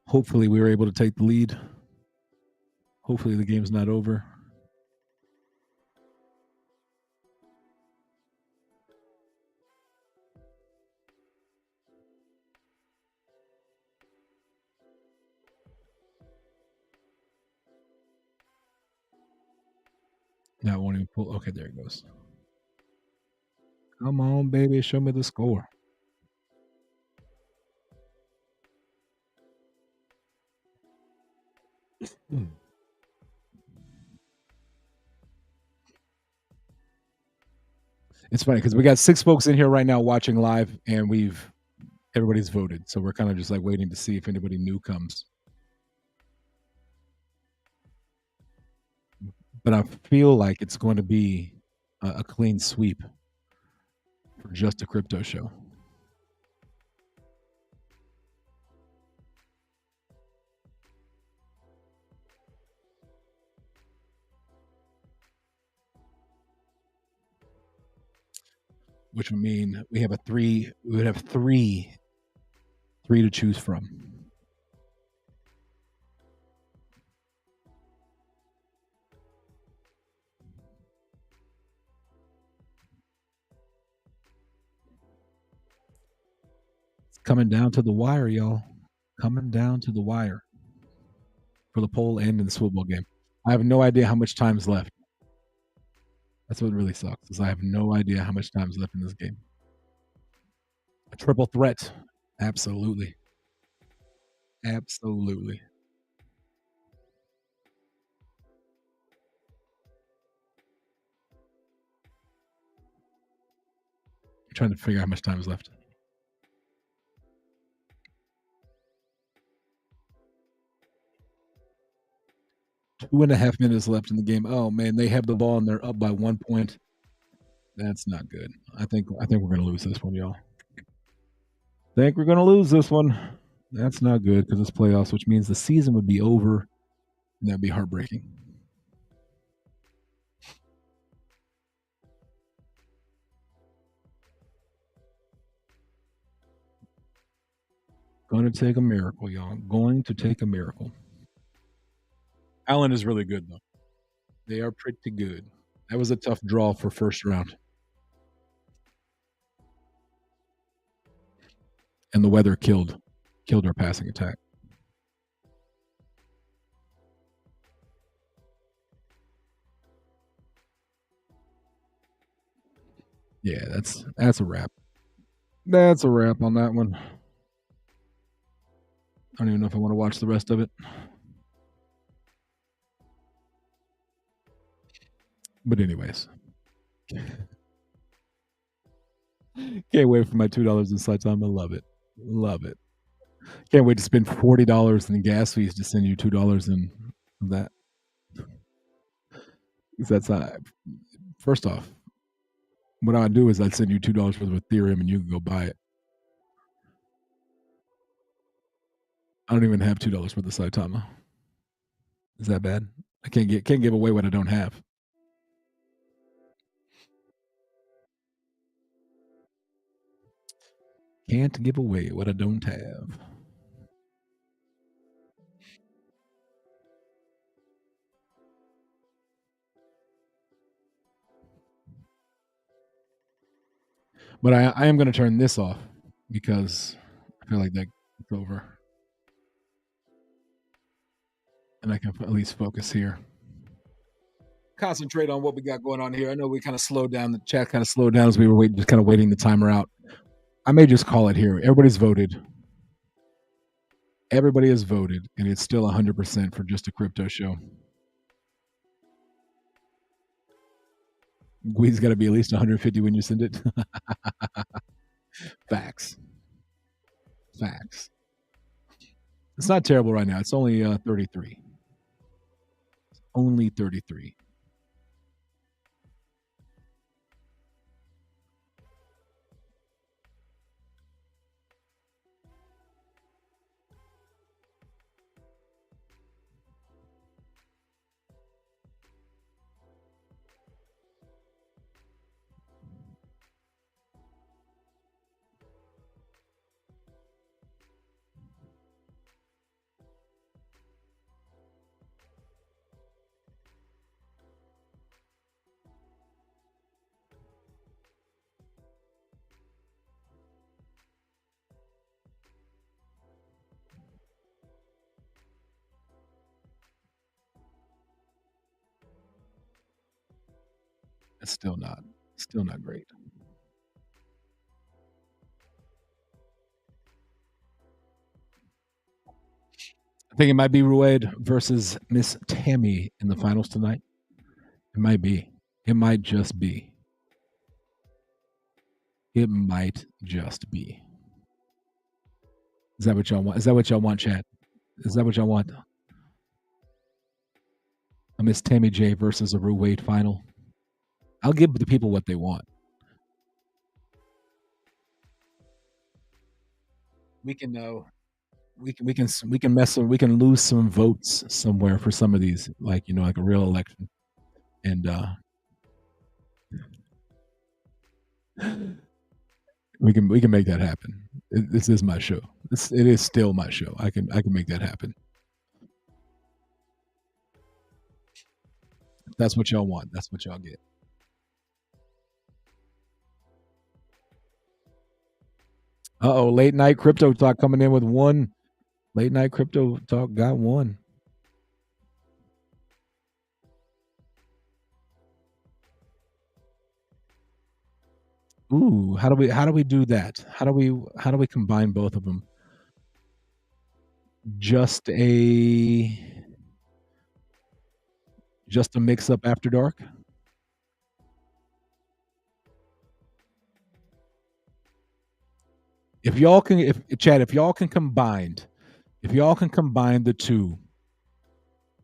Hopefully, we were able to take the lead. Hopefully, the game's not over. Now it won't even pull. Okay, there it goes. Come on, baby, show me the score. It's funny because we got 6 folks in here right now watching live, and everybody's voted, so we're kind of just like waiting to see if anybody new comes. But I feel like it's going to be a clean sweep for just a crypto show. Which would mean we would have three to choose from. It's coming down to the wire, y'all. Coming down to the wire for the poll and in this football game. I have no idea how much time's left. That's what really sucks, is I have no idea how much time's left in this game. A triple threat. Absolutely. Absolutely. I'm trying to figure out how much time is left. Two and a half minutes left in the game. Oh man, they have the ball and they're up by 1 point. That's not good. I think we're gonna lose this one, y'all. Think we're gonna lose this one. That's not good because it's playoffs, which means the season would be over, and that'd be heartbreaking. Going to take a miracle, y'all. Going to take a miracle. Allen is really good though. They are pretty good. That was a tough draw for first round. And the weather killed our passing attack. Yeah, that's a wrap. That's a wrap on that one. I don't even know if I want to watch the rest of it. But anyways. Can't wait for my $2 in side time. I love it. Love it. Can't wait to spend $40 in gas fees to send you $2 in that. That's first off, what I'd do is I'd send you $2 worth of Ethereum and you can go buy it. I don't even have $2 worth of Saitama. Is that bad? I can't give away what I don't have. Can't give away what I don't have. But I am going to turn this off because I feel like that's over. And I can at least focus here. Concentrate on what we got going on here. I know we kind of slowed down. The chat kind of slowed down as we were just kind of waiting the timer out. I may just call it here. Everybody's voted. Everybody has voted, and it's still 100% for Just a Crypto Show. Gwee's got to be at least 150 when you send it. Facts. Facts. It's not terrible right now. It's only 33. Only 33. It's still not great. I think it might be Rued versus Miss Tammy in the finals tonight. It might be. It might just be. It might just be. Is that what y'all want? Is that what y'all want, chat? Is that what y'all want? A Miss Tammy J versus a Rued final. I'll give the people what they want. We can know. We can lose some votes somewhere for some of these, like like a real election, and we can make that happen. This is my show. It is still my show. I can make that happen. That's what y'all want. That's what y'all get. Uh-oh, late night crypto talk coming in with one. Late night crypto talk got one. Ooh, how do we do that? How do we combine both of them? Just a just a mix up after dark? If y'all can if Chad, if y'all can combine the two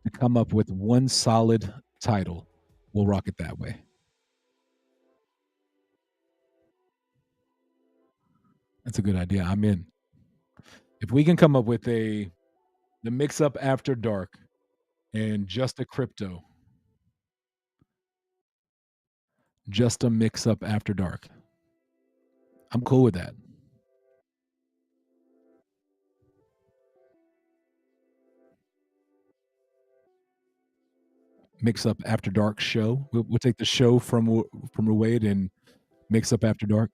to come up with one solid title, we'll rock it that way. That's a good idea. I'm in. If we can come up with the mix up after dark and just a mix up after dark. I'm cool with that. Mix up after dark show. We'll take the show from Ruwaid and mix up after dark.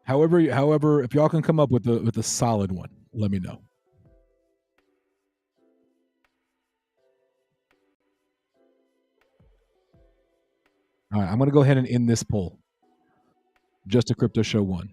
However, if y'all can come up with a solid one, let me know. All right, I'm gonna go ahead and end this poll. Just a crypto show one.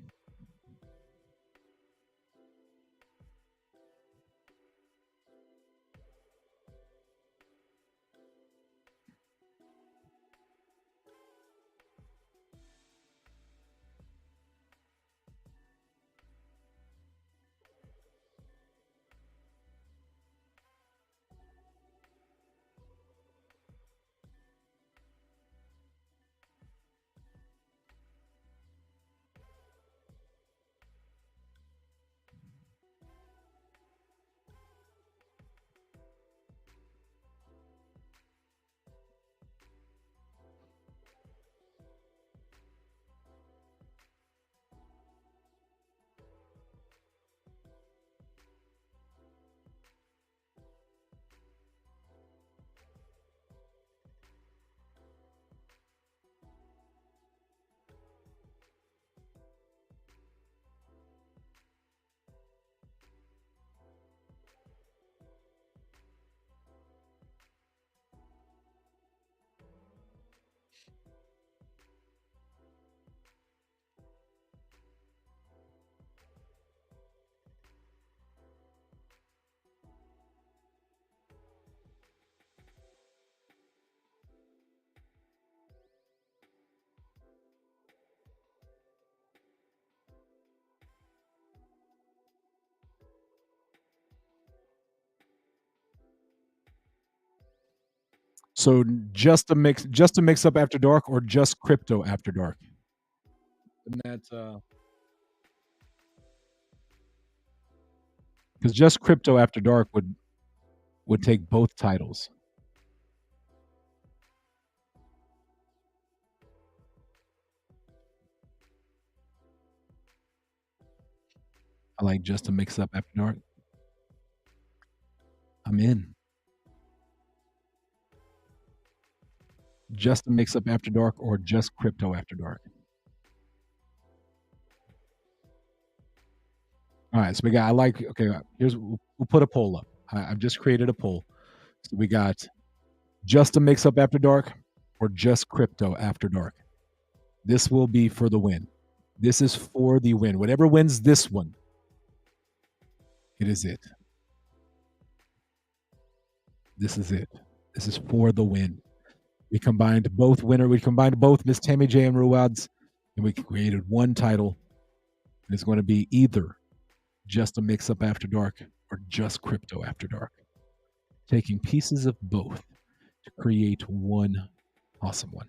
So just a mix up after dark, or just crypto after dark. And that's because just crypto after dark would take both titles. I like just a mix up after dark. I'm in. Just a mix up after dark, or just crypto after dark. All right, so we got. I like. Okay, here's we'll put a poll up. I've just created a poll. So we got just a mix up after dark, or just crypto after dark. This will be for the win. This is for the win. Whatever wins this one, it is it. This is it. This is for the win. We combined both winner. We combined both Miss Tammy J and Ruwads, and we created one title. And it's going to be either just a mix up after dark or just crypto after dark. Taking pieces of both to create one awesome one.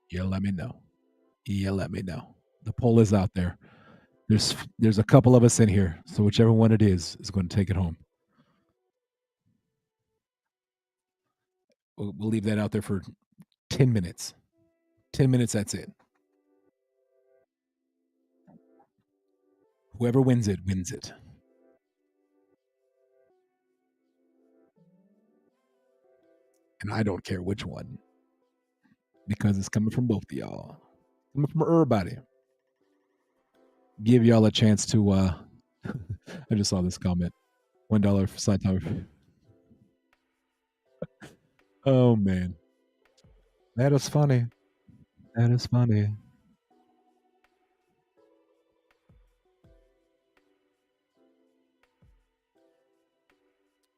Yeah, let me know. Yeah, let me know. The poll is out there. There's a couple of us in here, so whichever one it is going to take it home. We'll leave that out there for 10 minutes. 10 minutes, that's it. Whoever wins it, wins it. And I don't care which one. because it's coming from both of y'all. Coming from everybody. Give y'all a chance to I just saw this comment. $1 for side time. Oh man. That is funny. That is funny.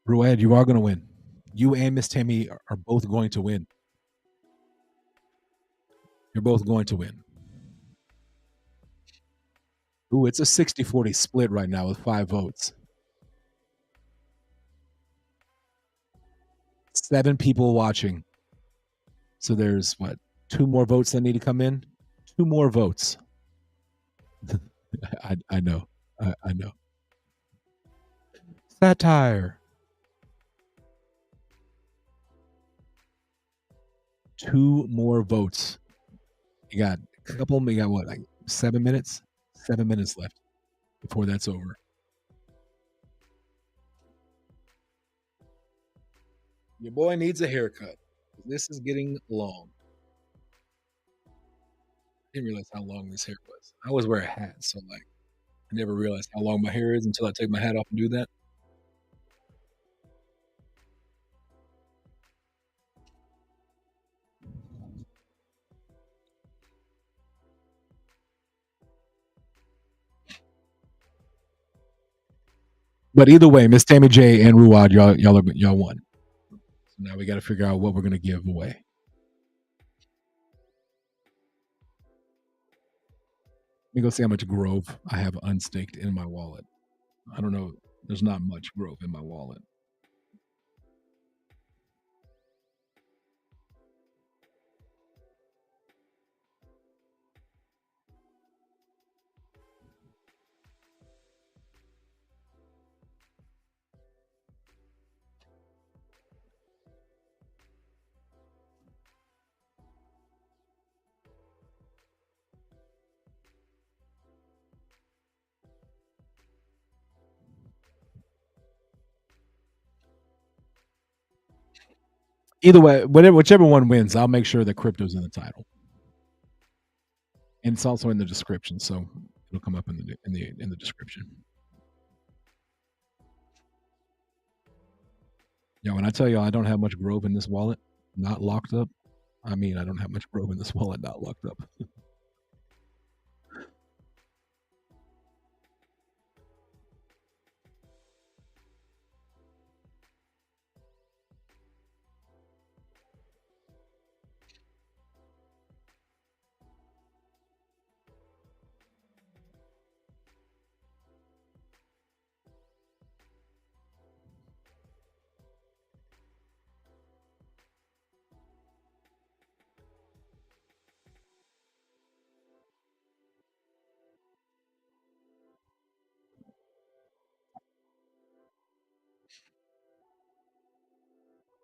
Rued, you are gonna win. You and Miss Tammy are both going to win. You're both going to win. Ooh, it's a 60-40 split right now with 5 votes. 7 people watching. So there's what? 2 more votes that need to come in? 2 more votes. I know. I know. Satire. 2 more votes. You got a couple. You got what? Like 7 minutes? 7 minutes left before that's over. Your boy needs a haircut. This is getting long. I didn't realize how long this hair was. I always wear a hat, so like I never realized how long my hair is until I take my hat off and do that. But either way, Miss Tammy J and Ruad, y'all won. So now we got to figure out what we're gonna give away. Let me go see how much Grove I have unstaked in my wallet. I don't know. There's not much Grove in my wallet. Either way, whichever one wins, I'll make sure that crypto's in the title, and it's also in the description, so it'll come up in the description. Yeah, when I tell you I don't have much Grove in this wallet, not locked up, I mean I don't have much Grove in this wallet, not locked up.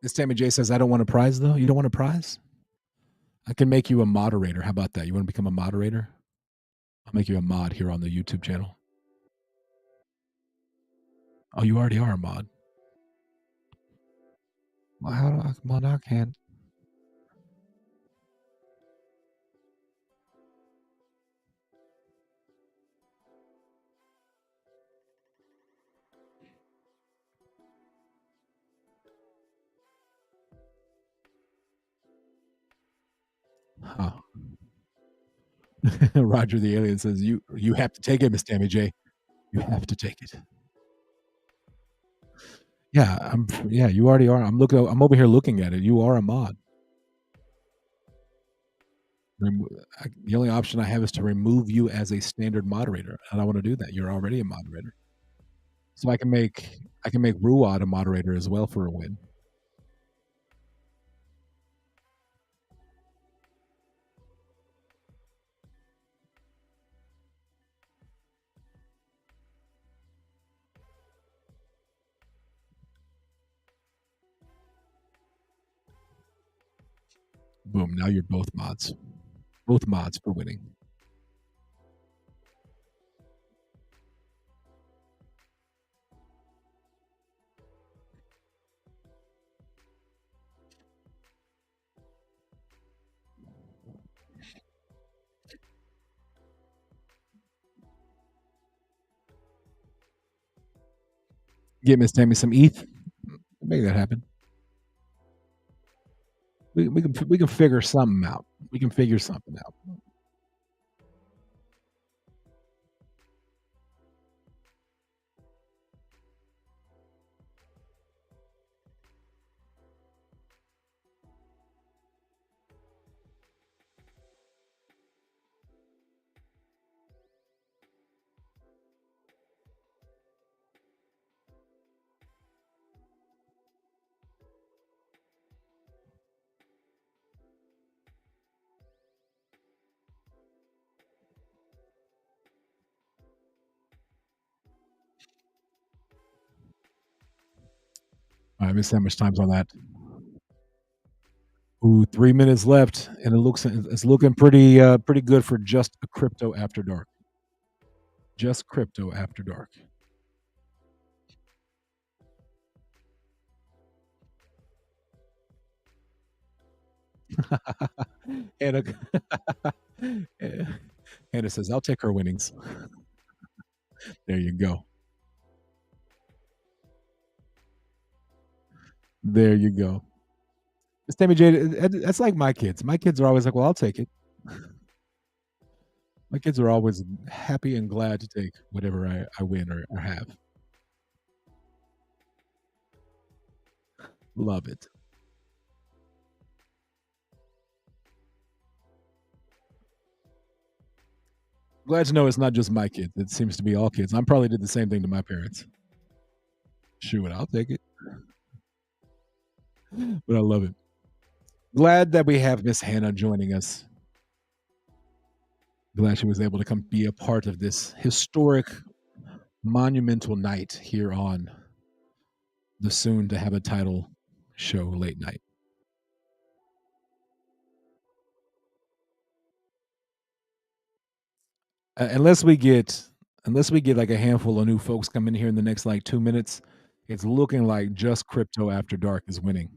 This Tammy J says I don't want a prize though. You don't want a prize? I can make you a moderator. How about that? You want to become a moderator? I'll make you a mod here on the YouTube channel. Oh, you already are a mod. Well, how do I? Well, now I can't. Huh. Roger the alien says you have to take it, Miss Tammy J. You have to take it. Yeah, you already are. I'm over here looking at it. You are a mod. The only option I have is to remove you as a standard moderator. I don't want to do that. You're already a moderator. So I can make Ruad a moderator as well for a win. Boom. Now you're both mods. Both mods for winning. Get Miss Tammy some ETH. Make that happen. We can figure something out. We can figure something out. All right, Miss how much time's on that? Ooh, 3 minutes left, and it's looking pretty good for just a crypto after dark. Just crypto after dark. and Hannah says, "I'll take her winnings." There you go. There you go. Miss Tammy J, that's like my kids. My kids are always like, "Well, I'll take it." My kids are always happy and glad to take whatever I win or have. Love it. Glad to know it's not just my kids. It seems to be all kids. I probably did the same thing to my parents. Shoot, I'll take it. But I love it. Glad that we have Miss Hannah joining us. Glad she was able to come be a part of this historic, monumental night here on the soon to have a title show late night. Unless we get like a handful of new folks come in here in the next like 2 minutes, it's looking like just crypto after dark is winning.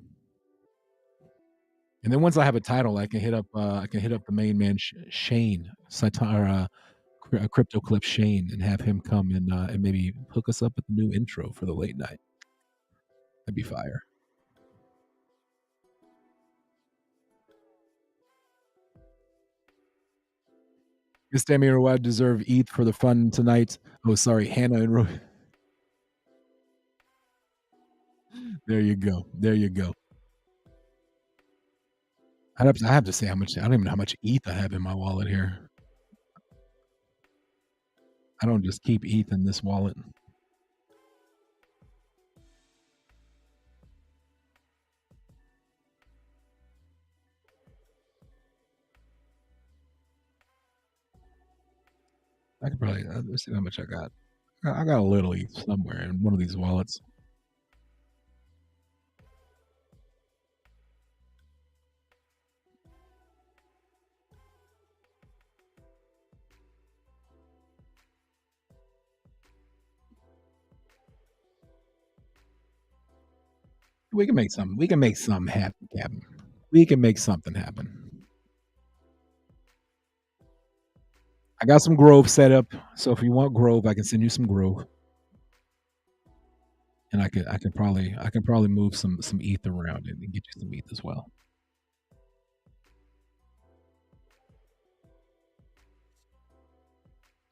And then once I have a title, I can hit up the main man Shane Crypto Clip Shane and have him come and maybe hook us up with the new intro for the late night. That'd be fire. Miss Tammy and Roy deserve ETH for the fun tonight. Oh, sorry, Hannah and Roy. There you go. There you go. I have to say how much I don't even know how much ETH I have in my wallet here. I don't just keep ETH in this wallet. I could probably let's see how much I got. I got a little ETH somewhere in one of these wallets. We can make some. We can make something happen. We can make something happen. I got some Grove set up, so if you want Grove, I can send you some Grove, and I can probably move some ETH around and get you some ETH as well.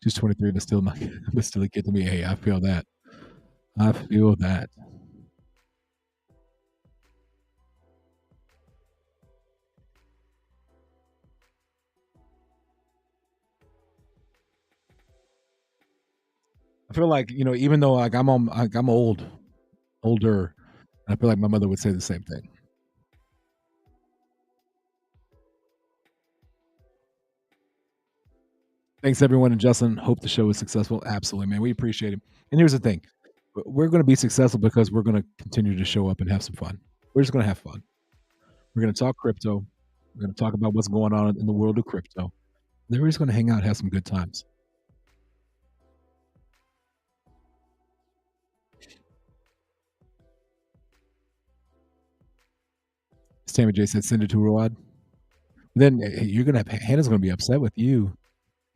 She's 23, but still not, but still a kid to me. Hey, I feel that. I feel that. I feel like even though I'm older, I feel like my mother would say the same thing. Thanks everyone, and Justin. Hope the show is successful. Absolutely, man. We appreciate it. And here's the thing: we're going to be successful because we're going to continue to show up and have some fun. We're just going to have fun. We're going to talk crypto. We're going to talk about what's going on in the world of crypto. Then we're just going to hang out, and have some good times. Tammy J said, "Send it to Rod." Then you're gonna have Hannah's going to be upset with you.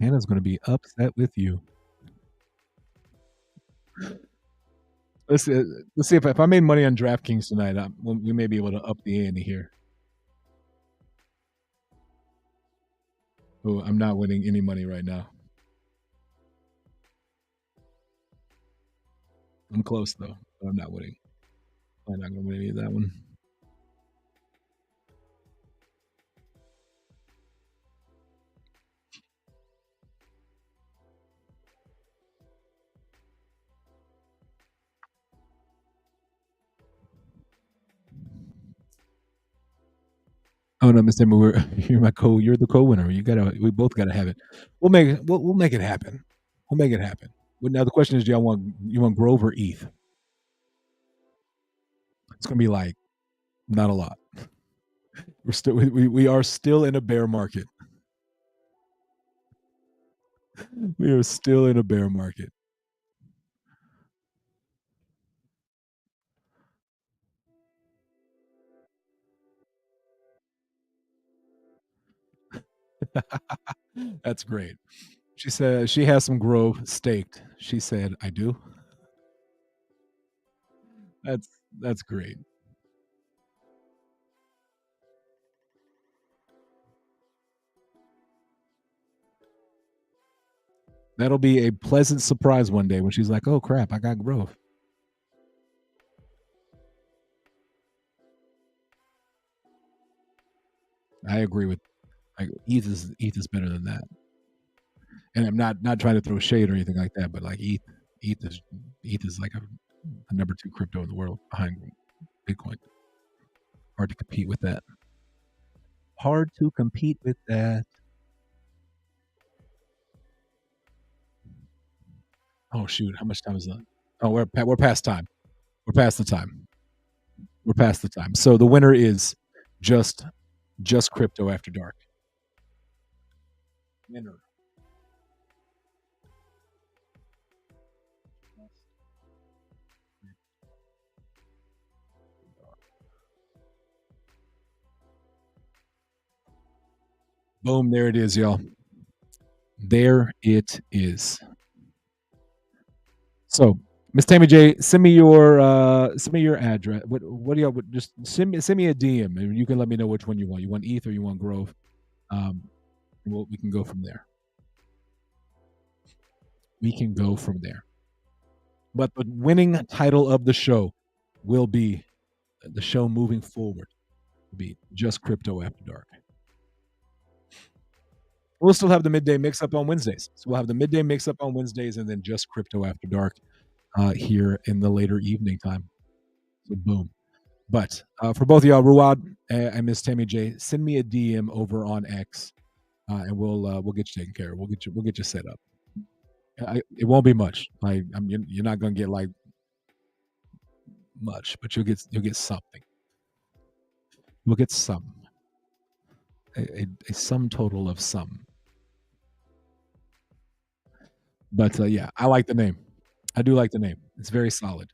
Hannah's going to be upset with you. Let's see, let's see if I made money on DraftKings tonight, we may be able to up the ante here. Oh, I'm not winning any money right now. I'm close though, but I'm not winning. I'm not gonna win any of that one. Oh no, Miss Emma, you're my you're the co-winner. We both gotta have it. We'll make it happen. We'll make it happen. But now the question is, do y'all want you want Grove or ETH? It's gonna be like not a lot. We are still in a bear market. We are still in a bear market. That's great. She said she has some Grove staked. She said, "I do." That's that's great. That'll be a pleasant surprise one day when she's like, "Oh crap, I got Grove." I agree with ETH is better than that. And I'm not trying to throw shade or anything like that, but like ETH is ETH is like a number two crypto in the world behind Bitcoin. Hard to compete with that. Hard to compete with that. Oh shoot, how much time is that? Oh, we're past time. We're past the time. We're past the time. So the winner is just just crypto after dark. Winner. Boom, there it is, y'all. There it is. So, Miss Tammy J, send me your address. What do y'all just send me a DM and you can let me know which one you want. You want ETH or you want Grove? Um, we can go from there. We can go from there. But the winning title of the show will be the show moving forward. Will be just crypto after dark. We'll still have the midday mix up on Wednesdays. So we'll have the midday mix up on Wednesdays and then just crypto after dark here in the later evening time. So boom. But for both of y'all, Ruad and Miss Tammy J, send me a DM over on X, and we'll get you taken care of. We'll get you set up. It won't be much. You're not gonna get like much, but you'll get something. You'll get some a sum total of some. But yeah, I like the name. I do like the name. It's very solid.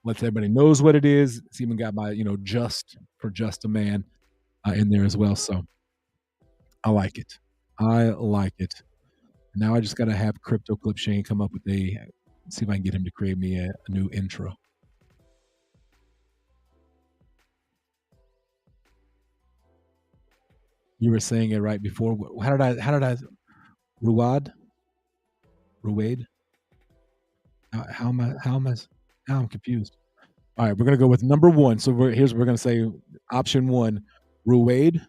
Lets everybody knows what it is. It's even got my just for just a man in there as well. So I like it. I like it. Now I just got to have Crypto Clip Shane come up with see if I can get him to create me a new intro. You were saying it right before. How did I, Ruad? Ruade? Now I'm confused. All right, we're going to go with number one. So we're going to say option one, Ruade,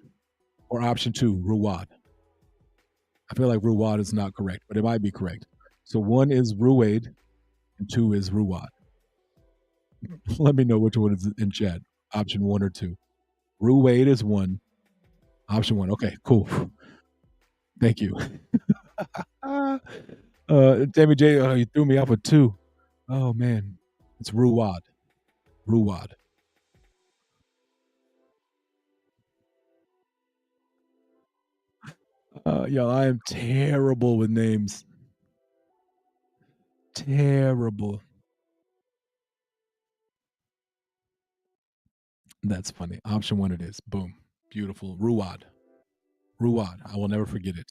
or option two, Ruad. I feel like Ruad is not correct, but it might be correct. So one is Ruade, and two is Ruad. Let me know which one is in chat. Option one or two. Ruade is one. Option one. Okay, cool. Thank you. Tammy J, you threw me off with two. Oh man, it's Ruad. Ruad. Yo, I am terrible with names. Terrible. That's funny. Option one it is. Boom. Beautiful. Ruad. Ruad. I will never forget it.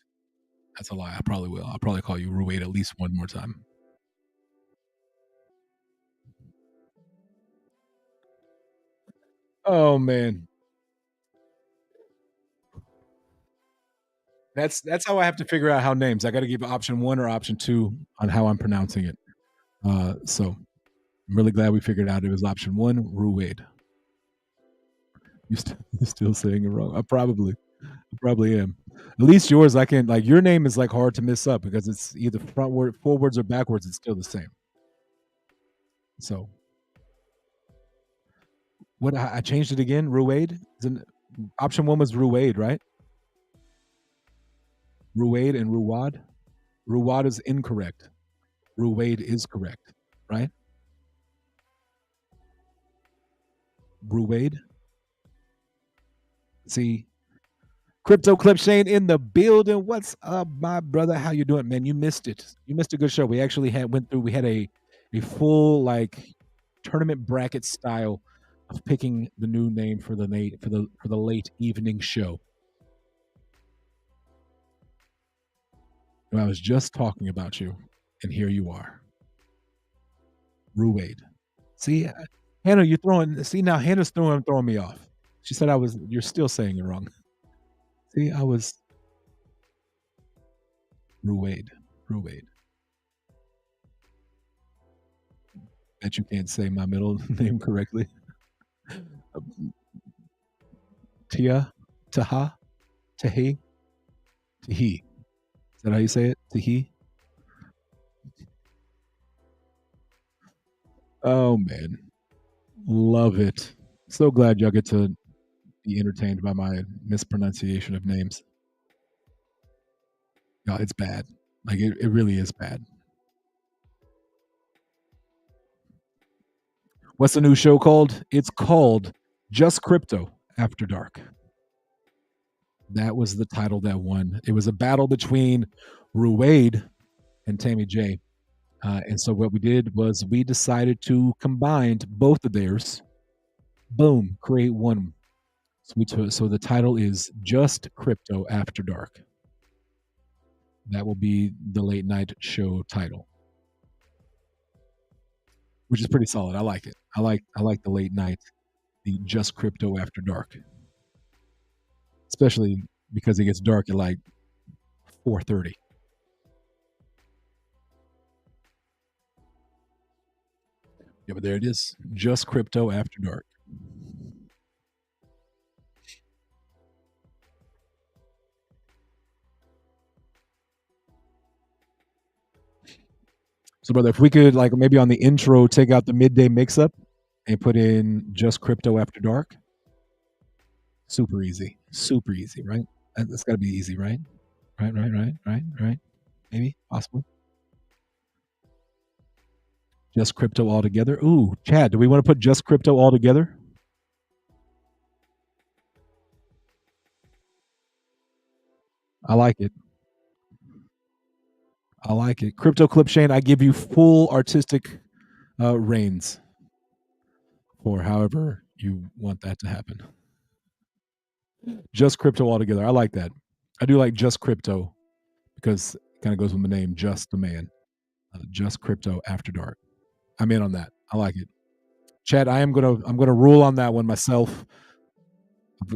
That's a lie. I probably will. I'll probably call you Ruade at least one more time. Oh man, that's how I have to figure out how names. I got to give option one or option two on how I'm pronouncing it. So I'm really glad we figured out it was option one, Ruwaid. You're still saying it wrong. I probably am. At least yours, I can like your name is like hard to mess up because it's either frontward, forwards, or backwards. It's still the same. So what I changed it again. Ruwaid. Option one was Ruwaid, right? Ruwaid and Ruwad. Ruwad is incorrect. Ruwaid is correct, right? Ruwaid. See, Crypto Clip Shane in the building. What's up, my brother? How you doing, man? You missed it. You missed a good show. We actually went through. We had a full like tournament bracket style of picking the new name for the late evening show. And I was just talking about you, and here you are, Ruwaid. See, Hannah, you're throwing. See now, Hannah's throwing me off. She said I was. You're still saying it wrong. See, I was Ruwaid. Ruwaid. Bet you can't say my middle name correctly. Tia, Taha, Tahi, Tahi. Is that how you say it? Tahi. Oh man, love it. So glad y'all get to be entertained by my mispronunciation of names. No, it's bad. Like it really is bad. What's the new show called? It's called Just Crypto After Dark. That was the title that won. It was a battle between Ruwaid and Tammy J. And so what we did was we decided to combine both of theirs. Boom, create one. So the title is Just Crypto After Dark. That will be the late night show title, which is pretty solid. I like it. I like the late night, the Just Crypto After Dark, especially because it gets dark at like 4:30. Yeah, but there it is. Just Crypto After Dark. So, brother, if we could like maybe on the intro take out the midday mix-up and put in Just Crypto After Dark. Super easy, right? That's got to be easy, right? Right. Maybe, possibly. Just Crypto all together. Ooh, Chad, do we want to put Just Crypto all together? I like it. I like it. Crypto Clip Shane, I give you full artistic reins for however you want that to happen. Just Crypto all together. I like that. I do like Just Crypto because it kind of goes with my name, JustAman. Just Crypto After Dark. I'm in on that. I like it. Chad, I'm gonna rule on that one myself.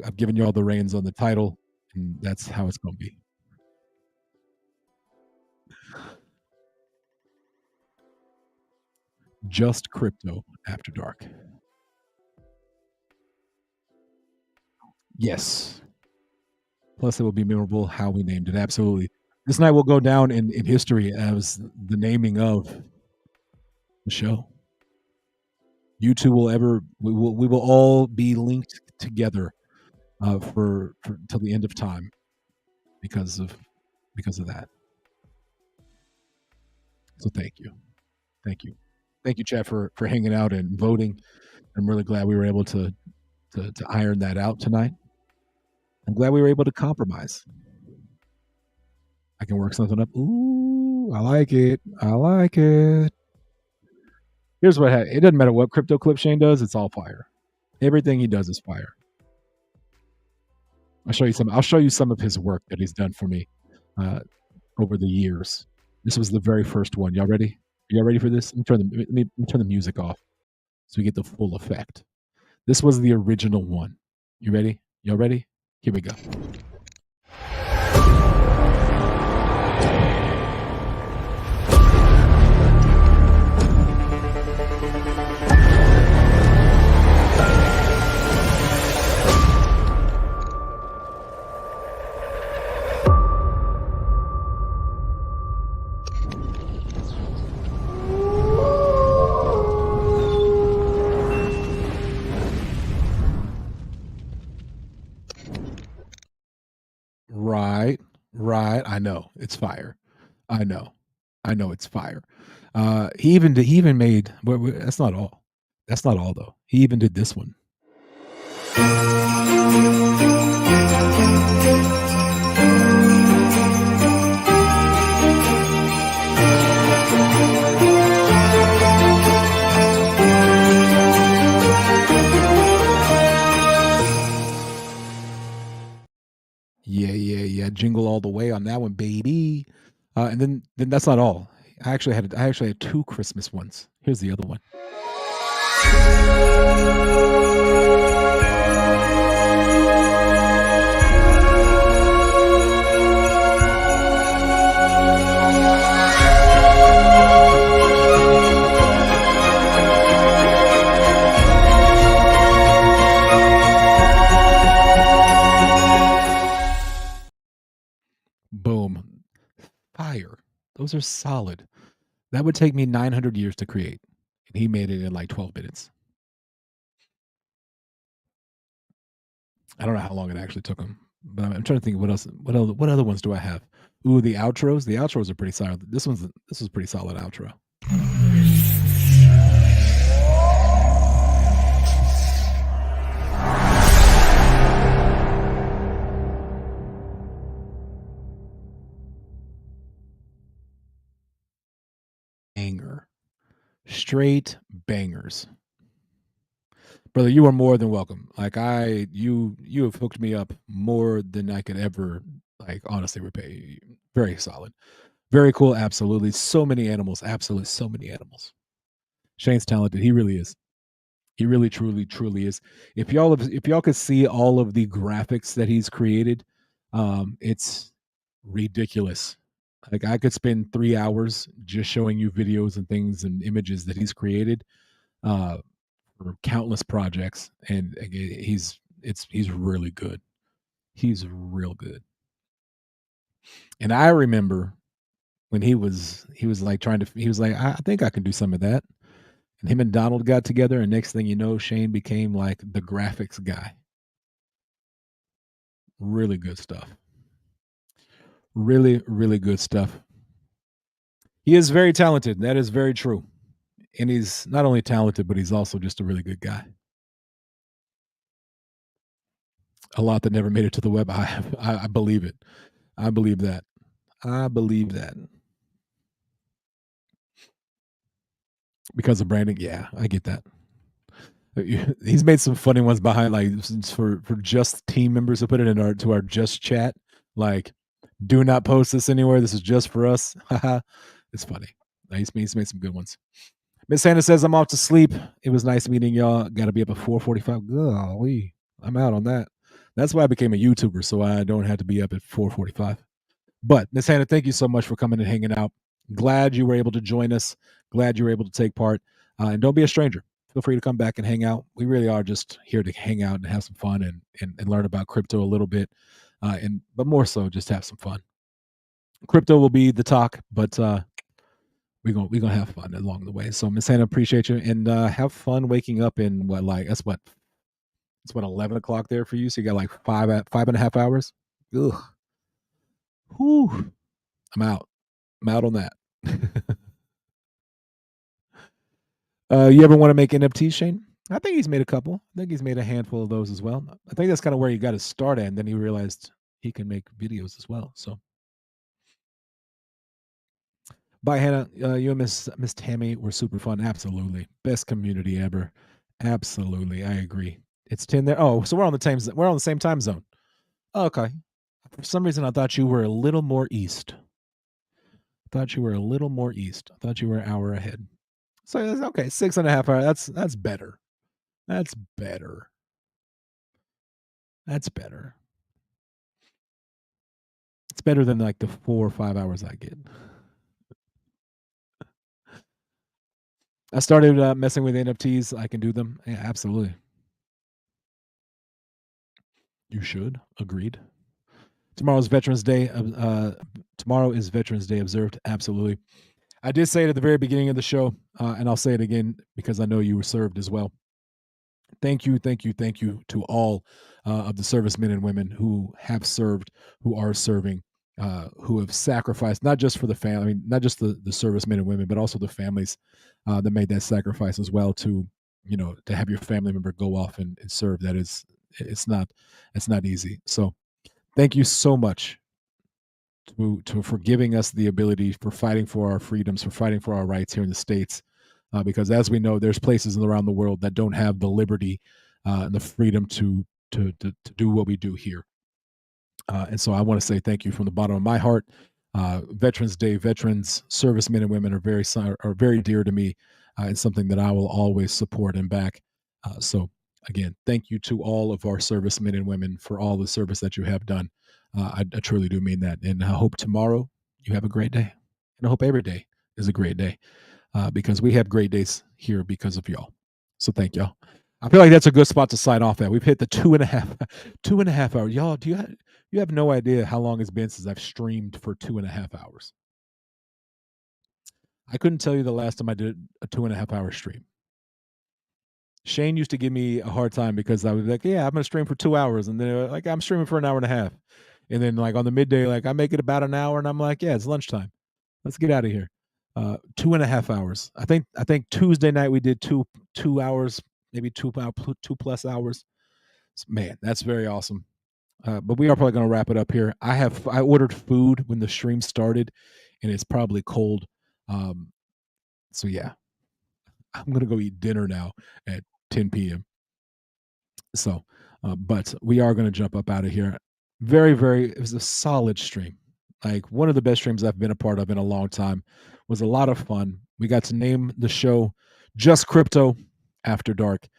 I've given you all the reins on the title, and that's how it's gonna be. Just Crypto After Dark. Yes. Plus, it will be memorable how we named it. Absolutely. This night will go down in history as the naming of the show. You two will we will all be linked together for till the end of time because of that. So thank you, Chad, for hanging out and voting. I'm really glad we were able to iron that out tonight. I'm glad we were able to compromise. I can work something up. Ooh, I like it. I like it. Here's what it doesn't matter what Crypto Clip Shane does, it's all fire. Everything he does is fire. I'll show you some of his work that he's done for me over the years. This was the very first one. Y'all ready? Y'all ready for this? Let me turn the music off so we get the full effect. This was the original one. You ready? Y'all ready? Here we go. Right, right. I know it's fire. I know, I know it's fire. He even made. That's not all. That's not all though. He even did this one. Yeah, yeah, yeah. Jingle all the way on that one, baby. And then that's not all. I actually had two Christmas ones. Here's the other one. Boom. Fire. Those are solid. That would take me 900 years to create, and he made it in like 12 minutes. I don't know how long it actually took him, but I'm trying to think what else. What other ones do I have? Ooh, the outros. The outros are pretty solid. This was a pretty solid outro. Banger. Straight bangers. Brother, you are more than welcome. Like you have hooked me up more than I could ever like honestly repay. Very solid. Very cool, absolutely. So many animals, absolutely so many animals. Shane's talented. He really is. He really truly truly is. If y'all could see all of the graphics that he's created, it's ridiculous. Like I could spend 3 hours just showing you videos and things and images that he's created. For countless projects, and he's really good. He's real good. And I remember when he was like he was like, I think I can do some of that. And him and Donald got together, and next thing you know, Shane became like the graphics guy. Really good stuff. Really, really good stuff. He is very talented. That is very true. And he's not only talented, but he's also just a really good guy. A lot that never made it to the web. I believe it. I believe that. I believe that. Because of branding, yeah, I get that. He's made some funny ones behind, like for just team members to put it in our just chat. Like, do not post this anywhere. This is just for us. Haha, it's funny. He's made some good ones. Miss Hannah says I'm off to sleep. It was nice meeting y'all. Got to be up at 4:45. Golly, I'm out on that. That's why I became a YouTuber, so I don't have to be up at 4:45. But Miss Hannah, thank you so much for coming and hanging out. Glad you were able to join us. Glad you were able to take part. And don't be a stranger. Feel free to come back and hang out. We really are just here to hang out and have some fun and learn about crypto a little bit. But more so, just have some fun. Crypto will be the talk, but we're gonna have fun along the way. So Miss Hannah, appreciate you and have fun waking up in it's what 11 o'clock there for you. So you got like 5.5 hours. Ugh. Whew. I'm out. I'm out on that. You ever want to make NFTs, Shane? I think he's made a couple. I think he's made a handful of those as well. I think that's kind of where he got his start at, and then he realized he can make videos as well. So, bye, Hannah. You and Miss Tammy were super fun. Absolutely, best community ever. Absolutely, I agree. It's 10 there. Oh, so we're on the same time zone. Oh, okay. For some reason, I thought you were a little more east. Thought you were a little more east. I thought you were an hour ahead. So okay, 6.5 hours. That's better. That's better. That's better. It's better than like the 4 or 5 hours I get. I started messing with NFTs. I can do them. Yeah, absolutely. You should. Agreed. Tomorrow's Veterans Day. Tomorrow is Veterans Day observed. Absolutely. I did say it at the very beginning of the show, and I'll say it again because I know you were served as well. Thank you, thank you, thank you to all of the servicemen and women who have served, who are serving, who have sacrificed not just for the family, I mean, not just the servicemen and women, but also the families that made that sacrifice as well. To to have your family member go off and serve. That is, it's not easy. So thank you so much to for giving us the ability, for fighting for our freedoms, for fighting for our rights here in the states. Because as we know, there's places around the world that don't have the liberty and the freedom to do what we do here. And so I want to say thank you from the bottom of my heart. Veterans Day, veterans, servicemen and women are very dear to me, and something that I will always support and back. So again, thank you to all of our servicemen and women for all the service that you have done. I truly do mean that, and I hope tomorrow you have a great day, and I hope every day is a great day, because we have great days here because of y'all. So thank y'all. I feel like that's a good spot to sign off at. We've hit the 2.5 2.5 hours. Y'all, you have no idea how long it's been since I've streamed for 2.5 hours. I couldn't tell you the last time I did a 2.5 hour stream. Shane used to give me a hard time because I was like, "Yeah, I'm gonna stream for 2 hours," and then like I'm streaming for an hour and a half, and then like on the midday, like I make it about an hour, and I'm like, "Yeah, it's lunchtime. Let's get out of here." 2.5 hours. I think Tuesday night we did 2 hours, maybe 2 plus hours. Man, that's very awesome. But we are probably going to wrap it up here. I ordered food when the stream started, and it's probably cold. Um, so yeah, I'm going to go eat dinner now at 10 p.m. So, but we are going to jump up out of here. It was a solid stream. Like one of the best streams I've been a part of in a long time. Was a lot of fun. We got to name the show Just Crypto After Dark.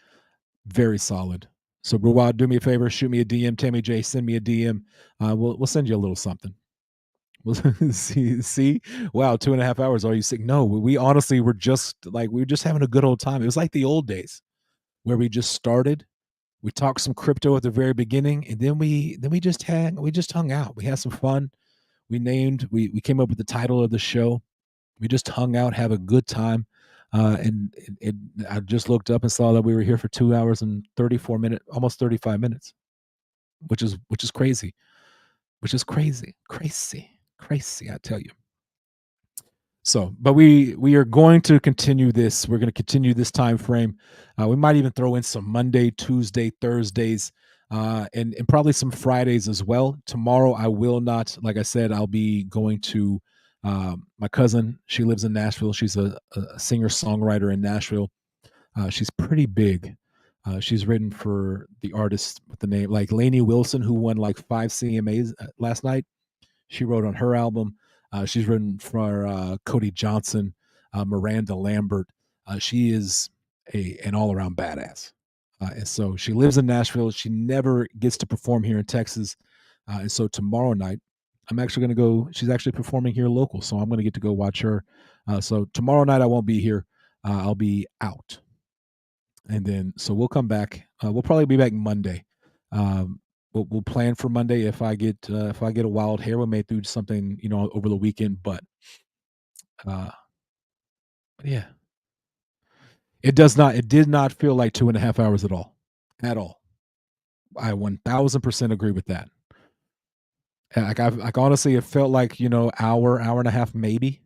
Very solid. So, Gawad, do me a favor, shoot me a DM. Tammy J, send me a DM. We'll send you a little something. We'll see. Wow, 2.5 hours. Are you sick? No, we honestly were just like we were just having a good old time. It was like the old days where we just started. We talked some crypto at the very beginning, and then we just hung out. We had some fun. We came up with the title of the show. We just hung out, have a good time. And I just looked up and saw that we were here for 2 hours and 34 minutes, almost 35 minutes, which is crazy, crazy. I tell you. So, but we are going to continue this. We're going to continue this time frame. We might even throw in some Monday, Tuesday, Thursdays, and probably some Fridays as well. Tomorrow, I will not. Like I said, I'll be going to my cousin. She lives in Nashville. She's a singer songwriter in Nashville. She's pretty big. She's written for the artist with the name like Lainey Wilson, who won like 5 CMAs last night. She wrote on her album. She's written for Cody Johnson, Miranda Lambert. She is an all around badass. And so she lives in Nashville. She never gets to perform here in Texas. And so tomorrow night, I'm actually going to go. She's actually performing here local. So I'm going to get to go watch her. So tomorrow night, I won't be here. I'll be out. And then, so we'll come back. We'll probably be back Monday. We'll plan for Monday. If I get a wild hair, we may do something over the weekend. But uh, yeah, it did not feel like 2.5 hours at all, at all. I 1000% agree with that. Like honestly, it felt like hour and a half maybe.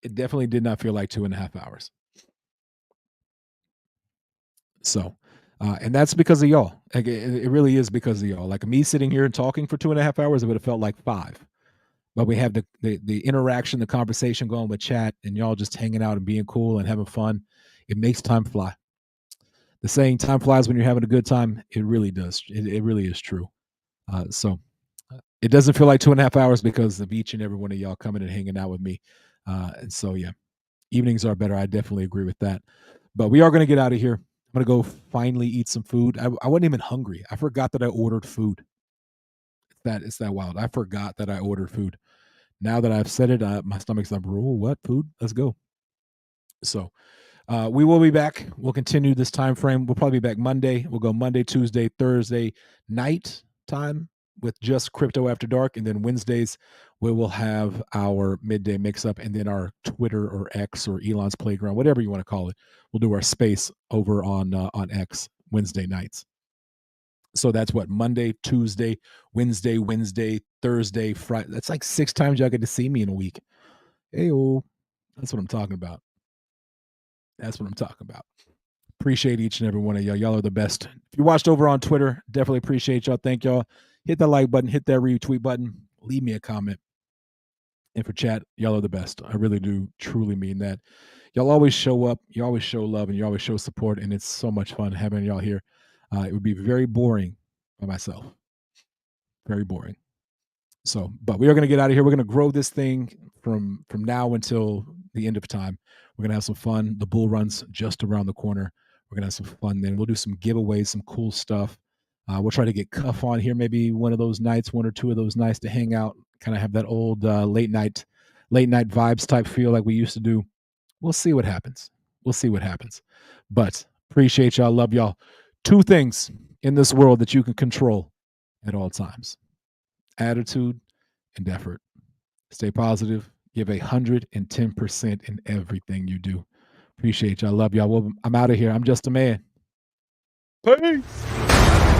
It definitely did not feel like 2.5 hours. So, and that's because of y'all. Like it really is because of y'all. Like me sitting here and talking for 2.5 hours, it would have felt like 5. But we have the interaction, the conversation going with chat, and y'all just hanging out and being cool and having fun. It makes time fly. The saying "time flies when you're having a good time." It really does. It really is true. So it doesn't feel like 2.5 hours because of each and every one of y'all coming and hanging out with me. And so yeah, evenings are better. I definitely agree with that. But we are going to get out of here. I'm going to go finally eat some food. I wasn't even hungry. I forgot that I ordered food. It's that wild. I forgot that I ordered food. Now that I've said it, my stomach's like, "Oh, what food? Let's go." So we will be back. We'll continue this time frame. We'll probably be back Monday. We'll go Monday, Tuesday, Thursday night time with just Crypto After Dark, and then Wednesdays we will have our midday mix up, and then our Twitter or X or Elon's Playground, whatever you want to call it. We'll do our space over on X Wednesday nights. So that's what, Monday, Tuesday, Wednesday, Thursday, Friday. That's like 6 times y'all get to see me in a week. Hey-oh. That's what I'm talking about. That's what I'm talking about. Appreciate each and every one of y'all. Y'all are the best. If you watched over on Twitter, definitely appreciate y'all. Thank y'all. Hit that like button, hit that retweet button, leave me a comment. And for chat, y'all are the best. I really do truly mean that. Y'all always show up, you always show love, and you always show support, and it's so much fun having y'all here. It would be very boring by myself. Very boring. So, but we are going to get out of here. We're going to grow this thing from now until the end of time. We're going to have some fun. The bull run's just around the corner. We're going to have some fun then. We'll do some giveaways, some cool stuff. We'll try to get Cuff on here maybe one of those nights, 1 or 2 of those nights to hang out, kind of have that old late night vibes type feel like we used to do. We'll see what happens. We'll see what happens. But appreciate y'all. Love y'all. 2 things in this world that you can control at all times: attitude and effort. Stay positive. Give 110% in everything you do. Appreciate y'all. Love y'all. Well, I'm out of here. I'm just a man. Peace.